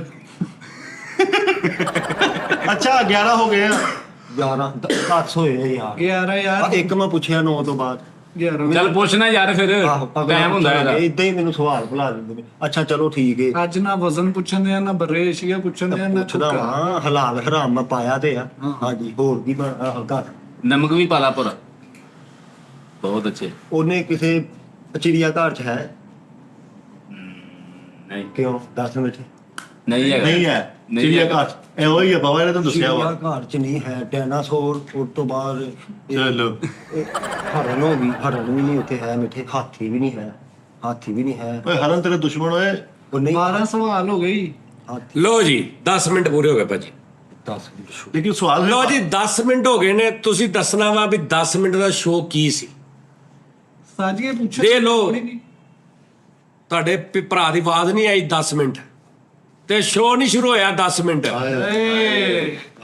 ਅੱਛਾ 11 ਹੋ ਗਏ ਆ 11 10 ਹੋਏ ਯਾਰ 11 ਯਾਰ ਇੱਕ ਮੈਂ ਪੁੱਛਿਆ 9 ਤੋਂ ਬਾਅਦ 11 ਚੱਲ ਪੁੱਛਣਾ ਯਾਰ ਫਿਰ ਟਾਈਮ ਹੁੰਦਾ ਇਹਦਾ। ਇਦਾਂ ਹੀ ਮੈਨੂੰ ਸਵਾਲ ਭੁਲਾ ਦਿੰਦੇ ਨੇ ਅੱਛਾ ਚਲੋ ਠੀਕ ਹੈ ਅੱਜ ਨਾ ਵਜ਼ਨ ਪੁੱਛਣ ਦੇ ਨਾ ਬਰੇ ਏਸ਼ੀਆ ਪੁੱਛਣ ਦੇ ਨਾ ਪੁੱਛਦਾ ਵਾਂ ਹਲਾਲ ਹਰਾਮ ਮੈਂ ਪਾਇਆ ਤੇ ਆ ਹਾਂਜੀ ਹੋਰ ਕੀ ਮੈਂ ਹਲਕਾ ਨਮਕ ਵੀ ਪਾ ਲਾ ਪੂਰਾ ਬਹੁਤ ਅੱਛੇ। ਉਹਨੇ ਕਿਸੇ ਚਿੜੀਆ ਘਰ ਚ ਹੈ ਨਹੀਂ ਕਿਉਂ 10 ਮਿੰਟ ਨਹੀਂ ਹੈਗਾ ਨਹੀਂ ਹੈ ਚਿੜੀਆ ਘਰ ਇਹ ਉਹੀ ਹੈ ਬਾਬਾ ਨੇ ਤੁਹਾਨੂੰ ਦੱਸਿਆ ਵਾ ਚਿੜੀਆ ਘਰ ਚ ਨਹੀਂ ਹੈ ਡਾਇਨਾਸੌਰ ਉਸ ਤੋਂ ਬਾਅਦ ਚਲੋ ਹਰਨ ਹੋ ਗਈ ਹਰਨ ਵੀ ਨਹੀਂ ਉੱਥੇ ਹੈ ਮਿੱਠੇ ਹਾਥੀ ਵੀ ਨਹੀਂ ਹੈ ਹਾਥੀ ਵੀ ਨਹੀਂ ਹੈ ਓਏ ਹਰਨ ਤੇਰੇ ਦੁਸ਼ਮਣ ਹੋਏ ਉਹ ਨਹੀਂ 12 ਸਵਾਲ ਹੋ ਗਈ ਹਾਥੀ ਲੋ ਜੀ 10 ਮਿੰਟ ਪੂਰੇ ਹੋ ਗਏ ਭਾਜੀ 10 ਮਿੰਟ ਲੇਕਿਨ ਸਵਾਲ ਲੋ ਜੀ 10 ਮਿੰਟ ਹੋ ਗਏ ਨੇ ਤੁਸੀਂ ਦੱਸਣਾ ਵਾ ਵੀ 10 ਮਿੰਟ ਦਾ ਸ਼ੋਅ ਕੀ ਸੀ ਸਾਜੀਏ ਪੁੱਛੋ ਦੇ ਲੋ ਤੁਹਾਡੇ ਭਰਾ ਦੀ ਆਵਾਜ਼ ਨਹੀਂ ਆਈ 10 ਮਿੰਟ ਤੇ ਸ਼ੋਅ ਨਹੀਂ ਸ਼ੁਰੂ ਹੋਇਆ 10 ਮਿੰਟ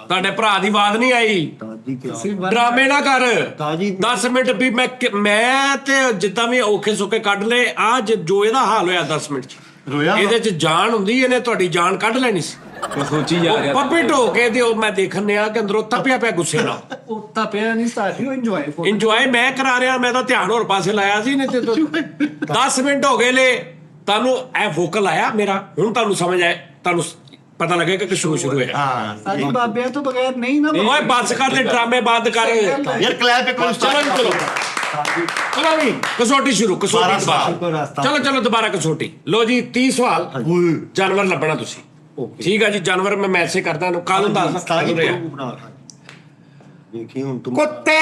ਤੁਹਾਡੇ ਭਰਾ ਦੀ ਆਵਾਜ਼ ਨਹੀਂ ਆਈ ਤਾਜੀ ਕੇ ਡਰਾਮੇ ਨਾ ਕਰ ਤਾਜੀ 10 ਮਿੰਟ ਵੀ ਮੈਂ ਤੇ ਜਿੱਦਾਂ ਵੀ ਔਖੇ ਸੁੱਕੇ ਕੱਢ ਲਏ ਆ ਜੋ ਇਹਦਾ ਹਾਲ ਹੋਇਆ 10 ਮਿੰਟ ਚ ਰੋਇਆ ਇਹਦੇ ਚ ਜਾਨ ਹੁੰਦੀ ਇਹਨੇ ਤੁਹਾਡੀ ਜਾਨ ਕੱਢ ਲੈਣੀ ਸੀ ਉਹ ਸੋਚੀ ਜਾ ਰਿਹਾ ਪੱਪੀ ਢੋ ਕੇ ਤੇ ਉਹ ਮੈਂ ਦੇਖਣ ਆ ਕਿ ਅੰਦਰੋਂ ਤਪਿਆ ਪਿਆ ਗੁੱਸੇ ਨਾਲ ਉਹ ਤਾਂ ਪਿਆ ਨਹੀਂ ਸਾਜੀਓ ਇੰਜੋਏ ਇੰਜੋਏ ਮੈਂ ਕਰਾ ਰਿਹਾ ਮੈਂ ਤਾਂ ਧਿਆਨ ਹੋਰ ਪਾਸੇ ਲਾਇਆ ਸੀ ਨਹੀਂ ਤੇ 10 ਮਿੰਟ ਹੋ ਗਏ ਨੇ ਤੁਹਾਨੂੰ ਇਹ ਵੋਕਲ ਆਇਆ ਮੇਰਾ ਹੁਣ ਤੁਹਾਨੂੰ ਸਮਝ ਆਏ ਤੁਹਾਨੂੰ ਪਤਾ ਲੱਗੇਗਾ ਕਿ ਸ਼ੋਅ ਸ਼ੁਰੂ ਹੋਇਆ ਹਾਂ ਸਾਜੀ ਬਾਬਿਆਂ ਤੋਂ ਬਗੈਰ ਨਹੀਂ ਨਾ ਓਏ ਬੱਸ ਕਰ ਤੇ ਡਰਾਮੇ ਬੰਦ ਕਰ ਯਾਰ ਕਲੈਪ ਇੱਕ ਵਾਰ ਚਲੋ start ਚਲੋ ਚਲੋ ਵੀ ਕਸੌਟੀ ਸ਼ੁਰੂ ਕਸੌਟੀ 12 ਸਵਾਲ। ਦੁਬਾਰਾ ਚਲੋ ਚਲੋ ਦੁਬਾਰਾ ਕਸੌਟੀ ਲੋ ਜੀ 30 ਸਵਾਲ ਓਏ ਜਾਨਵਰ ਲੱਭਣਾ ਤੁਸੀਂ ਓਕੇ ਠੀਕ ਹੈ ਜੀ ਜਾਨਵਰ ਮੈਂ ਮੈਸੇਜ ਕਰਦਾ ਨੂੰ ਕੱਲ ਨੂੰ ਦੱਸ ਤਾਜੀ ਰਿਹਾ। ਬਣਾ ਦੇਖੀ ਹੁਣ ਤੁਮ ਕੁੱਤੇ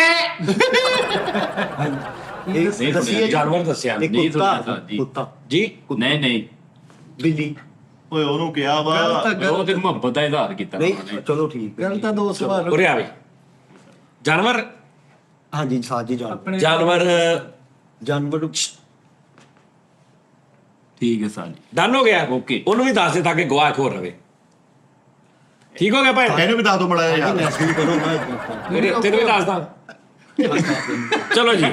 ਇਹ ਦੱਸੀਏ ਜਾਨਵਰ ਦੱਸਿਆ ਇੱਕ ਨਹੀਂ ਕੁੱਤਾ ਦੱਸਿਆ ਜੀ। ਕੁੱਤਾ ਜੀ ਨਹੀਂ ਨਹੀਂ ਬਿੱਲੀ ਓਏ ਉਹਨੂੰ ਕਿਹਾ ਵਾ ਉਹ ਤੇ ਮੁਹੱਬਤ ਦਾ ਇਜ਼ਹਾਰ ਕੀਤਾ ਨਹੀਂ ਉਹਨਾਂ ਨੇ। ਚਲੋ ਠੀਕ ਹੈ ਗੱਲ ਤਾਂ 2 ਸਵਾਲ ਉਰੇ ਆਵੇ ਜਾਨਵਰ ਹਾਂਜੀ ਸਾਜੀ ਜਾਨ ਆਪਣੇ ਜਾਨਵਰ ਜਾਨਵਰ ਠੀਕ ਹੈ ਸਾਜੀ ਡਨ ਹੋ ਗਿਆ Okay। ਉਹਨੂੰ ਵੀ ਦੱਸ ਦੇ ਤਾਂ ਕਿ ਗਵਾਹ ਇੱਕ ਹੋਰ ਰਵੇ ਠੀਕ ਹੋ ਗਿਆ ਭਾਈ ਇਹਨੂੰ ਵੀ ਦੱਸ ਦੋ ਮੜਾ ਯਾਰ ਮੈਸੇਜ ਕਰੋ ਮੈਂ ਤੈਨੂੰ ਵੀ ਦੱਸਦਾ ਚਲੋ ਜੀ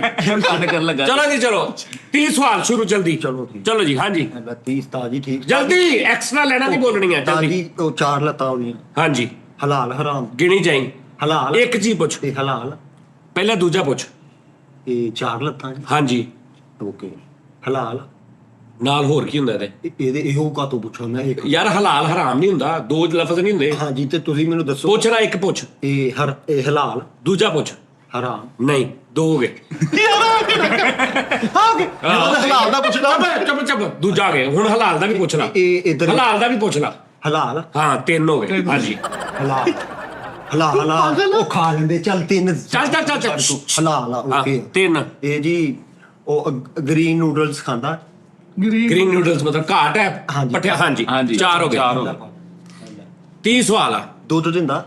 ਕੱਢ ਕਰ ਲੱਗਾ ਚਲੋ ਜੀ ਚਲੋ 30 ਸਵਾਲ ਸ਼ੁਰੂ ਜਲਦੀ ਚਲੋ ਠੀਕ। ਚਲੋ ਜੀ ਹਾਂਜੀ 30 ਤਾਜੀ ਠੀਕ ਜਲਦੀ ਐਕਸਟਰਾ ਲੈਣਾ ਨਹੀਂ ਬੋਲਣੀ ਹੈ ਜਲਦੀ ਤਾਜੀ ਉਹ 4 ਲੱਤਾਂ ਉਹਦੀਆਂ ਹਾਂਜੀ ਹਲਾਲ ਹਰਾਮ ਗਿਣੀ ਜਾਈ ਹਲਾਲ ਇੱਕ ਚੀਜ਼ ਪੁੱਛ ਤੇ ਹਲਾਲ ਪਹਿਲਾਂ ਦੂਜਾ ਪੁੱਛ ਇਹ 4 ਲੱਤਾਂ ਜੀ ਹਾਂਜੀ ਓਕੇ ਹਲਾਲ ਨਾਲ ਹੋਰ ਕੀ ਹੁੰਦਾ ਇਹਦੇ ਇਹਦੇ ਇਹੋ ਕਾ ਤੋਂ ਪੁੱਛੋ ਮੈਂ ਇੱਕ ਯਾਰ ਹਲਾਲ ਹਰਾਮ ਨਹੀਂ ਹੁੰਦਾ ਦੋ ਲਫ਼ਜ਼ ਨਹੀਂ ਹੁੰਦੇ ਹਾਂਜੀ ਤੇ ਤੁਸੀਂ ਮੈਨੂੰ ਦੱਸੋ ਪੁੱਛਣਾ ਇੱਕ ਪੁੱਛ ਇਹ ਹਲਾਲ ਦੂਜਾ ਪੁੱਛ ਹਰਾਮ ਨਹੀਂ ਦੋ ਹੋ ਗਏ ਜਦੋਂ ਤੇ ਹਲਾਲ ਦਾ ਪੁੱਛਣਾ ਚੁੱਪ ਚੁੱਪ ਦੂਜਾ ਆ ਗਿਆ ਹੁਣ ਹਲਾਲ ਦਾ ਵੀ ਪੁੱਛ ਲਾ ਇਹ ਇਧਰ ਹਲਾਲ ਦਾ ਵੀ ਪੁੱਛ ਲਾ ਹਲਾਲ ਹਾਂ ਤਿੰਨ ਹੋ ਗਏ ਹਾਂਜੀ ਹਲਾਲ ਹਲਾਲ ਉਹ ਖਾ ਲੈਂਦੇ ਚੱਲ ਤਿੰਨ ਚੱਲ। ਹਲਾਲ ਆ ਹਾਂ ਓਕੇ ਤਿੰਨ ਇਹ ਜੀ ਉਹ ਗ੍ਰੀਨ ਨੂਡਲਸ ਖਾਂਦਾ ਗਰੀਬ ਗ੍ਰੀਨ ਨੂਡਲਸ ਮਤਲਬ ਘਾਟ ਹੈ ਹਾਂਜੀ। ਪੱਠਿਆ ਹਾਂਜੀ ਹਾਂਜੀ ਚਾਰ ਹੋ ਗਏ 30 ਸਵਾਲ ਆ ਦੁੱਧ ਦਿੰਦਾ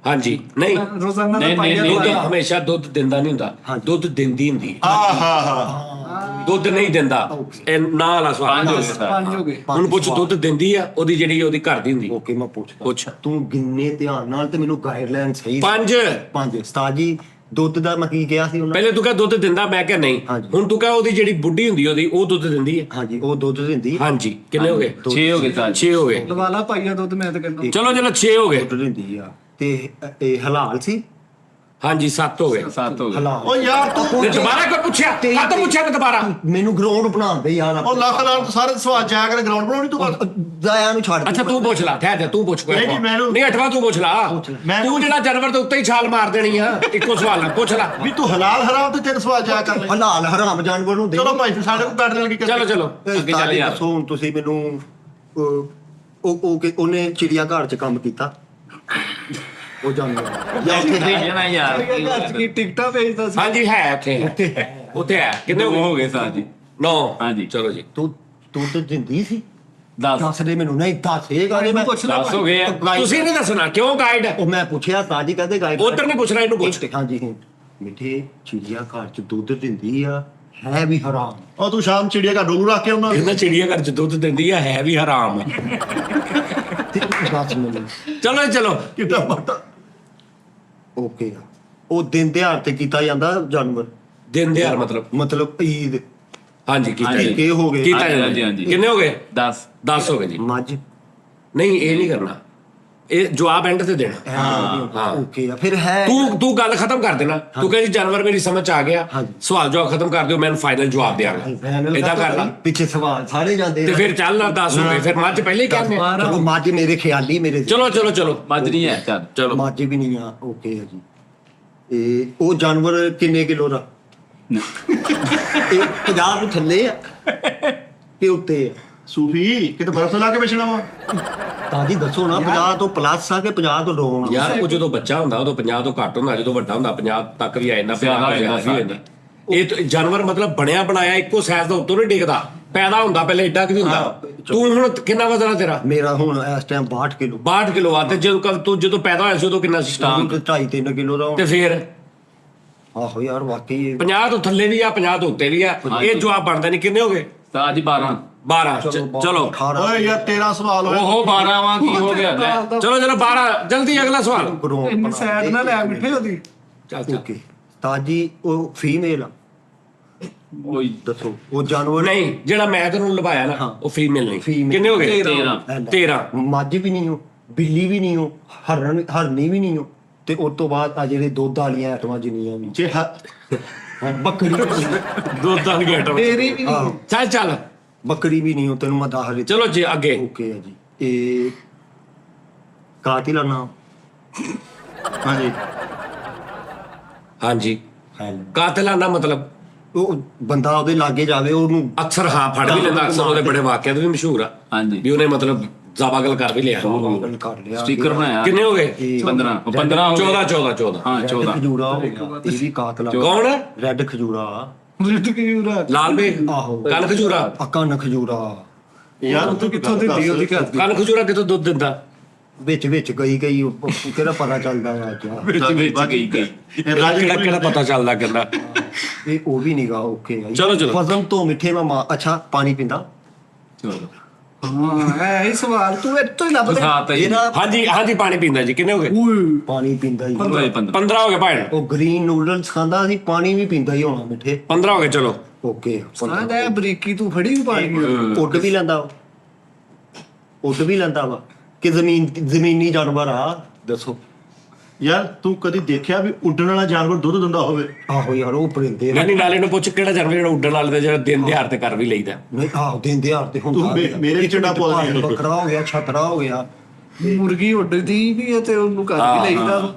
ਹਾਂਜੀ ਨਹੀਂ ਰੋਜ਼ਾਨਾ ਦਾ ਨਹੀਂ, ਪਾਈਆ ਨਹੀਂ, ਦੁੱਧ ਦਵਾਈ। ਹਮੇਸ਼ਾ ਦੁੱਧ ਦਿੰਦਾ ਨਹੀਂ ਹੁੰਦਾ ਹਾਂਜੀ। ਦੁੱਧ ਦਿੰਦੀ ਹੁੰਦੀ ਹੈ। ਆ ਹਾ ਹਾ ਦੁੱਧ ਨਹੀਂ ਦਿੰਦਾ ਇਹ ਨਾ ਵਾਲਾ ਸਵਾਲ ਪੰਜ ਹੋ ਗਏ ਸਰ 5 ਹੋ ਗਏ ਹੁਣ ਪੁੱਛ ਦੁੱਧ ਦਿੰਦੀ ਆ ਉਹਦੀ ਜਿਹੜੀ ਉਹਦੀ ਘਰ ਦੀ ਹੁੰਦੀ ਓਕੇ ਮੈਂ ਪੁੱਛਦਾ ਪੁੱਛ ਤੂੰ ਗਿੰਨੇ ਧਿਆਨ ਨਾਲ ਤੇ ਮੈਨੂੰ ਗਾਈਡਲਾਈਨ ਸਹੀ ਪੰਜ ਪੰਜ ਉਸਤਾਦ ਜੀ ਦੁੱਧ ਦਾ ਮੈਂ ਕੀ ਕਿਹਾ ਸੀ ਉਹਨਾਂ ਪਹਿਲੇ ਤੂੰ ਕਹ ਦੁੱਧ ਦਿੰਦਾ ਮੈਂ ਕਿਹਾ ਨਹੀਂ ਹਾਂਜੀ। ਹੁਣ ਤੂੰ ਕਹ ਉਹਦੀ ਜਿਹੜੀ ਬੁੱਢੀ ਹੁੰਦੀ ਉਹਦੀ ਉਹ ਦੁੱਧ ਦਿੰਦੀ ਹੈ ਹਾਂਜੀ ਉਹ ਦੁੱਧ ਦਿੰਦੀ ਹਾਂਜੀ ਕਿੰਨੇ ਹੋ ਗਏ 6 ਹੋ ਗਏ ਸਾਜੀ 6 ਹੋ ਗਏ ਦਵਾਲਾ ਪਾਈਆ ਦੁੱਧ ਮੈਂ ਤਾਂ ਕਹਿੰਦਾ ਚਲੋ ਚਲੋ 6 ਹੋ ਗਏ ਦੁੱਧ ਦਿੰਦੀ ਆ ਤੇ ਇਹ ਹਲਾਲ ਸੀ ਹਾਂਜੀ 7 ਹੋ ਗਏ 7 ਹੋ ਗਏ ਹਲਾਲ ਓ ਯਾਰ ਤੂੰ ਤੇ ਦੁਬਾਰਾ ਕੋਈ ਪੁੱਛਿਆ ਆ ਤਾਂ ਪੁੱਛਿਆ ਮੈਂ ਦੁਬਾਰਾ ਮੈਨੂੰ ਗਰਾਊਂਡ ਬਣਾਉਣ ਦੇ ਯਾਰ ਉਹ ਲੱਖ ਨਾਲ ਸਾਰੇ ਸਵਾਲ ਜਾਇਆ ਕਰ ਗਰਾਊਂਡ ਬਣਾਉਣੀ ਤੂੰ ਕਰ ਦਾਇਆ ਨੂੰ ਛੱਡ ਅੱਛਾ ਤੂੰ ਪੁੱਛ ਲਾ ਠਹਿਰ ਜਾ ਤੂੰ ਪੁੱਛ ਕੋਈ ਨਹੀਂ ਜੀ, ਮੈਨੂੰ- ਨਹੀਂ ਅਠਵਾ ਤੂੰ ਪੁੱਛ ਲਾ ਮੈਂ- ਤੂੰ ਜਿਹੜਾ ਜਾਨਵਰ ਦੇ ਉੱਤੇ ਹੀ ਛਾਲ ਮਾਰ ਦੇਣੀ ਆ ਇੱਕੋ ਸਵਾਲ ਨਾਲ ਪੁੱਛ ਲਾ ਵੀ ਤੂੰ ਹਲਾਲ ਹਰਾਮ ਤੇ ਤਿੰਨ ਸਵਾਲ ਜਾਇਆ ਕਰ ਲੈ ਹਲਾਲ ਹਰਾਮ ਜਾਨਵਰ ਨੂੰ ਦੇ ਚਲੋ ਭਾਈ ਫਿਰ ਸਾਡੇ ਕੋਲ ਕੱਢ ਲੈਣ ਕੀ ਚਲੋ ਚਲੋ ਅੱਗੇ ਚੱਲ ਯਾਰ ਦੱਸੋ ਹੁਣ ਤੁਸੀਂ ਮੈਨੂੰ ਉਹਨੇ ਚਿੜੀਆ ਘਰ 'ਚ ਕੰਮ ਕੀਤਾ ਉਹ ਜਾਨਵਰ ਜਾਂ ਉੱਥੇ ਹੈ ਭੇਜਣਾ ਯਾਰ ਘਰ ਚ ਕੀ ਟਿਕਟਾਂ ਭੇਜਦਾ ਸੀ ਹਾਂਜੀ ਹੈ ਉੱਥੇ ਉੱਥੇ ਹੈ ਕਿੰਨੇ ਕਿੰਨੇ ਹੋ ਹੋ ਗਏ ਗਏ ਸਾਜੀ 9 ਹਾਂਜੀ। ਚਲੋ ਜੀ ਤੂੰ ਤੇ ਦਿੰਦੀ ਸੀ 10 ਦੱਸ ਦੇ ਮੈਨੂੰ ਨਹੀਂ ਦੱਸ ਇਹ ਗੱਲ ਮੈਂ ਪੁੱਛ ਲੈ 10 ਹੋ ਗਏ ਆ। ਤੁਸੀਂ ਨਹੀਂ ਦੱਸਣਾ ਕਿਉਂ ਗਾਈਡ ਉਹ ਮੈਂ ਪੁੱਛਿਆ ਸਾਜੀ ਕਹਿੰਦੇ ਗਾਇਬ ਉਧਰ ਨਹੀਂ ਪੁੱਛਣਾ ਇਹਨੂੰ ਪੁੱਛ ਹਾਂਜੀ ਮਿੱਠੇ ਚਿੜੀਆ ਘਰ 'ਚ ਦੁੱਧ ਦਿੰਦੀ ਆ ਹੈ ਵੀ ਹਰਾਮ ਉਹ ਤੂੰ ਸ਼ਾਮ ਚਿੜੀਆ ਘਰ ਡੋਲੂ ਰੱਖ ਕੇ ਆਉਣਾ ਇਹਨਾਂ ਚਿੜੀਆ ਘਰ ਚ ਦੁੱਧ ਦਿੰਦੀ ਆ ਹੈ ਵੀ ਹਰਾਮ ਤੇ ਦੱਸ ਮੈਨੂੰ ਚਲੋ ਚਲੋ ਕਿੱਦਾਂ ਪਤਾ ਓਕੇ ਆ ਉਹ ਦਿਨ ਦਿਹਾੜ ਤੇ ਕੀਤਾ ਜਾਂਦਾ ਜਾਨਵਰ ਦਿਨ ਦਿਹਾੜ ਮਤਲਬ ਈਦ ਹਾਂਜੀ ਕੀਤਾ ਹਾਂਜੀ। ਜੀ ਇਹ ਹੋ ਗਏ ਕੀਤਾ ਹਾਂਜੀ, ਜੀ ਹਾਂਜੀ। ਕਿੰਨੇ ਹੋ ਗਏ 10 10 ਹੋ ਗਏ ਜੀ ਮੱਝ ਨਹੀਂ ਇਹ ਨਹੀਂ ਕਰਨਾ ਇਹ ਜਵਾਬ ਐਂਡ ਤੇ ਦੇਣਾ ਹਾਂ ਓਕੇ ਆ ਫਿਰ ਹੈ ਤੂੰ ਗੱਲ ਖਤਮ ਕਰ ਦੇਣਾ ਤੂੰ ਕਹਿੰਦੀ ਜਾਨਵਰ ਮੇਰੀ ਸਮਝ ਚ ਆ ਗਿਆ ਹਾਂਜੀ। ਸਵਾਲ ਜਵਾਬ ਖਤਮ ਕਰ ਦਿਓ ਮੈਨੂੰ ਫਾਈਨਲ ਜਵਾਬ ਦਿਆਂਗਾ ਇਦਾਂ ਕਰ ਲਾ ਪਿੱਛੇ ਸਵਾਲ ਸਾਰੇ ਜਾਂਦੇ ਤੇ ਫਿਰ ਚੱਲ ਨਾ 10 ਹੋ ਗਏ ਫਿਰ ਮੱਝ ਪਹਿਲੇ ਹੀ ਕਹਿੰਦੇ ਆ। ਚਲੋ ਮੱਝ ਮੇਰੇ ਖਿਆਲੀ ਮੇਰੇ ਚਲੋ ਚਲੋ ਚਲੋ ਮੱਝ ਨਹੀਂ ਹੈ ਚੱਲ ਚਲੋ ਮੱਝ ਵੀ ਨਹੀਂ ਆ ਓਕੇ ਆ ਜੀ ਇਹ ਉਹ ਜਾਨਵਰ ਕਿੰਨੇ ਕਿਲੋ ਦਾ ਇਹ 50 ਤੋਂ ਥੱਲੇ ਆ ਕਿ ਉੱਤੇ ਆ ਸੂਫੀ ਕਿਤੇ ਬਰਫ਼ ਲਾ ਕੇ ਵੇਚਣਾ ਵਾ ਤਾਂ ਜੀ ਦੱਸੋ ਨਾ 50 ਤੋਂ ਪਲੱਸ ਆ ਕਿ 50 ਤੋਂ ਡਾਊਨ? ਯਾਰ ਉਹ ਜਦੋਂ ਬੱਚਾ ਹੁੰਦਾ ਉਦੋਂ 50 ਤੋਂ ਘੱਟ ਹੁੰਦਾ, ਜਦੋਂ ਵੱਡਾ ਹੁੰਦਾ 50 ਤੱਕ ਵੀ ਆ ਜਾਂਦਾ, 50 ਹੋ ਜਾਂਦਾ। ਇਹ ਤਾਂ ਜਾਨਵਰ ਮਤਲਬ ਬਣਿਆ ਬਣਾਇਆ ਇੱਕੋ ਸਾਈਜ਼ ਦਾ ਉੱਤੋਂ ਨਹੀਂ ਡਿੱਗਦਾ, ਪੈਦਾ ਹੁੰਦਾ ਪਹਿਲੇ ਏਡਾ ਕਿ ਹੁੰਦਾ। ਤੂੰ ਹੁਣ ਕਿੰਨਾ ਵਜ਼ਨ ਆ ਤੇਰਾ? ਮੇਰਾ ਹੁਣ ਇਸ ਟਾਈਮ 62 ਕਿਲੋ। 62 ਕਿਲੋ ਆ। ਤੇ ਜਦੋਂ ਪੈਦਾ ਹੋਇਆ ਸੀ ਉਦੋਂ ਕਿੰਨਾ ਸੀ? 2.5-3 ਕਿਲੋ ਦਾ। ਤੇ ਫਿਰ ਆਹੋ ਯਾਰ ਵਾਕਈ 50 ਤੋਂ ਥੱਲੇ ਵੀ ਆ, 50 ਤੋਂ ਉੱਤੇ ਵੀ ਆ। ਇਹ ਜਵਾਬ ਬਣਦਾ ਨਹੀਂ। ਕਿੰਨੇ ਹੋ ਗਏ? ਤਾਂ ਜੀ 12 ਚਲੋ 18 ਓਏ ਯਾਰ 13 ਸਵਾਲ ਹੋਇਆ ਉਹ 12 ਵਾਂ ਕੀ ਹੋ ਗਿਆ ਲੈ ਚਲੋ 12 ਜਲਦੀ ਅਗਲਾ ਸਵਾਲ। ਇੰਨੀ ਸੈਡ ਨਾ ਲੈ ਮਿੱਠੇ ਉਹਦੀ। ਓਕੇ ਤਾਂ ਜੀ ਉਹ ਫੀਮੇਲ ਆ, ਓਏ ਦੱਸੋ ਉਹ ਜਾਨਵਰ ਨਹੀਂ, ਜਿਹੜਾ ਮੈਂ ਤੈਨੂੰ ਲਵਾਇਆ ਨਾ ਉਹ ਫੀਮੇਲ ਨਹੀਂ। Female। ਕਿੰਨੇ ਹੋ ਗਏ? 13 ਮੱਝ ਵੀ ਨਹੀਂ ਹੋ, ਬਿੱਲੀ ਵੀ ਨਹੀਂ ਹੋ, ਹਰਨੀ ਵੀ ਨਹੀਂ ਹੋ, ਤੇ ਉਸ ਤੋਂ ਬਾਅਦ ਆ ਜਿਹੜੇ ਦੁੱਧ ਵਾਲੀਆਂ ਆਈਟਮਾਂ ਜਿੰਨੀਆਂ ਵੀ ਜੇ ਬੱਕਰੀ ਦੁੱਧ ਵਾਲੀ ਆਈਟਮ। ਤੇਰੀ ਵੀ ਨਹੀਂ। ਚੱਲ ਬੱਕਰੀ ਵੀ ਨਹੀਂ ਹੋ, ਤੈਨੂੰ ਮੈਂ ਦੱਸ ਦਿੱਤਾ। ਚਲੋ ਜੀ ਅੱਗੇ। ਓਕੇ ਹੈ ਜੀ। ਇਹ ਕਾਤਿਲਾਨਾ ਹਾਂਜੀ ਹਾਂਜੀ, ਹੈ ਕਾਤਲਾਨਾ ਮਤਲਬ ਉਹ ਬੰਦਾ ਉਹਦੇ ਲਾਗੇ ਜਾਵੇ ਉਹਨੂੰ ਅਕਸਰ ਫੜ ਵੀ ਲੈਂਦਾ। ਅਕਸਰ ਉਹਦੇ ਬੜੇ ਵਾਕਿਆ ਵੀ ਮਸ਼ਹੂਰ ਆ ਹਾਂਜੀ ਵੀ ਉਹਨੇ ਮਤਲਬ ਜ਼ਾਬਾਗਲ ਕਰ ਵੀ ਲਿਆ। ਪਾਗਲ ਕਰ ਲਿਆ। ਸਟicker ਬਣਾਇਆ ਕਿੰਨੇ ਹੋ ਗਏ? 15 15 ਹੋ ਗਏ 14 ਹਾਂ ਰੈੱਡ 14 ਖਜੂਰਾ ਹੋ ਗਿਆ, ਇਹ ਵੀ ਕਾਤਲਾ। ਕੌਣ? ਰੈੱਡ ਖਜੂਰਾ, ਰਿੱਟ ਕਿਉਂ ਲਾਲ ਬੇਗ, ਆਹੋ। ਕੰਨ ਖਜੂਰਾ। ਕੰਨ ਖਜੂਰਾ ਯਾਰ ਤੂੰ ਕਿੱਥੋਂ ਦਿੰਦੀ ਉਹਦੀ ਘਰ ਦੀ? ਕੰਨ ਖਜੂਰਾ ਕਿੱਥੋਂ ਦੁੱਧ ਦਿੰਦਾ? ਵਿੱਚ ਗਈ ਉਹ ਕਿਹੜਾ ਪਤਾ ਚੱਲਦਾ ਆ ਕਿਆ ਵਿੱਚ ਗਈ ਇਹ ਰਾਜ ਕਿਹੜਾ ਪਤਾ ਚੱਲਦਾ ਕਹਿੰਦਾ। ਇਹ ਉਹ ਵੀ ਨਿਗਾ। ਓਕੇ ਆ ਜੀ। ਚਲੋ। ਫਜ਼ਲ ਤੋਂ ਮਿੱਠੇ ਮੈਂ ਅੱਛਾ ਪਾਣੀ ਪੀਂਦਾ। ਚਲੋ ਹਾਂ ਇਹ ਸਵਾਲ ਤੂੰ ਇੱਥੋਂ ਹੀ ਲੱਭ ਲੈ। ਸਾਤ ਹੈ ਜੀ ਇਹਦਾ ਹਾਂਜੀ ਪਾਣੀ ਪੀਂਦਾ ਜੀ। ਕਿੰਨੇ ਹੋ ਗਏ? ਪਾਣੀ ਪੀਂਦਾ ਹੀ। ਓਏ 15 15 ਹੋ ਗਏ ਭਾਈ। ਉਹ ਗ੍ਰੀਨ ਨੂਡਲਸ ਖਾਂਦਾ ਸੀ, ਪਾਣੀ ਵੀ ਪੀਂਦਾ ਹੀ ਹੋਣਾ ਮਿੱਠੇ। 15 ਹੋ ਗਏ। ਚਲੋ ਓਕੇ। ਸਾਂ ਦਾ ਬਰੀਕੀ ਤੂੰ ਫੜੀ ਵੀ ਪਾਣੀ। ਉੱਡ ਵੀ ਲੈਂਦਾ ਵਾ ਕਿ ਜ਼ਮੀਨੀ ਜਾਨਵਰ ਆ? ਦੱਸੋ ਯਾਰ ਤੂੰ ਕਦੀ ਦੇਖਿਆ ਵੀ ਉੱਡਣ ਵਾਲਾ ਜਾਨਵਰ ਦੁੱਧ ਦਿੰਦਾ ਹੋਵੇ? ਆਹੋ ਯਾਰ ਉਹ ਪਰਿੰਦੇ ਨਹੀਂ ਨਾਲੇ ਨੂੰ ਪੁੱਛ ਕਿਹੜਾ ਜਾਨਵਰ ਜਿਹੜਾ ਉੱਡਣ ਵਾਲੇ ਦਾ ਜਿਹੜਾ ਦਿਨ ਦਿਹਾੜ ਤੇ ਕਰ ਵੀ ਲਈਦਾ। ਨਹੀਂ ਆਹੋ ਦਿੰਦੇ ਯਾਰ ਤੇ ਤੂੰ ਮੇਰੇ ਵੀ ਝੰਡਾ ਪਾ ਦੇ। ਬੱਕਰਾ ਹੋ ਗਿਆ, ਛਤਰਾ ਹੋ ਗਿਆ। ਮੁਰਗੀ ਉੱਡਦੀ ਵੀ ਹੈ ਤੇ ਉਹਨੂੰ ਕਰ ਵੀ ਲਈਦਾ।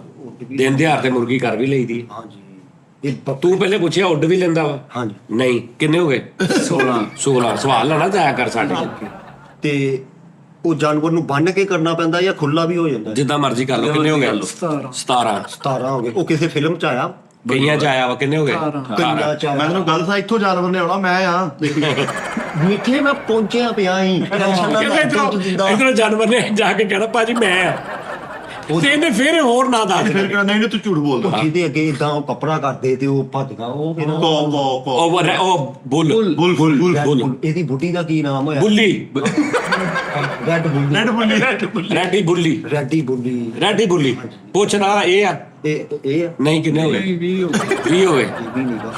ਦਿਨ ਦਿਹਾੜ ਤੇ ਮੁਰਗੀ ਕਰ ਵੀ ਲਈਦੀ। ਹਾਂਜੀ ਇਹ ਤੂੰ ਪਹਿਲੇ ਪੁੱਛਿਆ ਉੱਡ ਵੀ ਲੈਂਦਾ ਵਾ? ਹਾਂਜੀ। ਨਹੀਂ ਕਿੰਨੇ ਹੋ ਗਏ? 16 ਸਵਾਲ ਨਾ ਜਾਇਆ ਕਰ ਸਾਡੇ। ਤੇ ਉਹ ਜਾਨਵਰ ਨੂੰ ਬੰਨ ਕੇ ਕਰਨਾ ਪੈਂਦਾ ਜਾਂ ਖੁੱਲਾ ਵੀ ਹੋ ਜਾਂਦਾ? ਜਿੱਦਾਂ ਮਰਜ਼ੀ ਕਰ ਲਓ। ਕਿੰਨੇ ਹੋ ਗਏ? 17 17 ਹੋ ਗਏ। ਉਹ ਕਿਸੇ ਫਿਲਮ ਚ ਆਇਆ? ਕਈਆਂ ਚ ਆਇਆ ਵਾ। ਕਿੰਨੇ ਹੋ ਗਏ? ਕਈਆਂ ਚ ਮੈਂ ਆਇਆ। ਤੈਨੂੰ ਗੱਲ ਸਾਂ ਇੱਥੋਂ ਜਾਨਵਰ ਨੇ ਆਉਣਾ, ਮੈਂ ਆ ਦੇਖੀ ਮਿੱਠੇ ਮੈਂ ਪਹੁੰਚਿਆ ਪਿਆ ਹੀ ਟੈਨਸ਼ਨ ਨਾ ਲੈ ਦੁੱਧ ਦਿੰਦਾ। ਇਧਰੋਂ ਜਾਨਵਰ ਨੇ ਜਾ ਕੇ ਕਹਿਣਾ ਭਾਜੀ ਮੈਂ ਆ। ਤੇ ਇਹਨੇ ਫਿਰ ਹੋਰ ਨਾ ਦੱਸ। ਫਿਰ ਕਹਿੰਦਾ ਨਹੀਂ ਤੂੰ ਝੂਠ ਬੋਲਦਾ। ਜਿਹਦੇ ਅੱਗੇ ਇਦਾਂ ਉਹ ਕੱਪੜਾ ਕਰਦੇ ਤੇ ਉਹ ਭੱਜਦਾ ਉਹ ਕਿਹਨਾਂ ਉਹ ਬੁੱਲ ਬੁੱਲ ਇਹਦੀ ਬੁੱਢੀ ਦਾ ਕੀ ਨਾਮ ਹੋਇਆ? ਬੁੱਲੀ ਰੈੱਡ ਬੁੱਲੀ। ਰੈਡੀ ਬੁੱਲੀ। ਰੈਡੀ ਬੁੱਲੀ। ਪੁੱਛਣਾ ਇਹ ਆ। ਇਹ ਆ? ਨਹੀਂ ਕਿੰਨੇ ਹੋ ਗਏ? 20 ਹੋ ਗਏ। ਇਹ ਵੀ ਨੀਗਾ।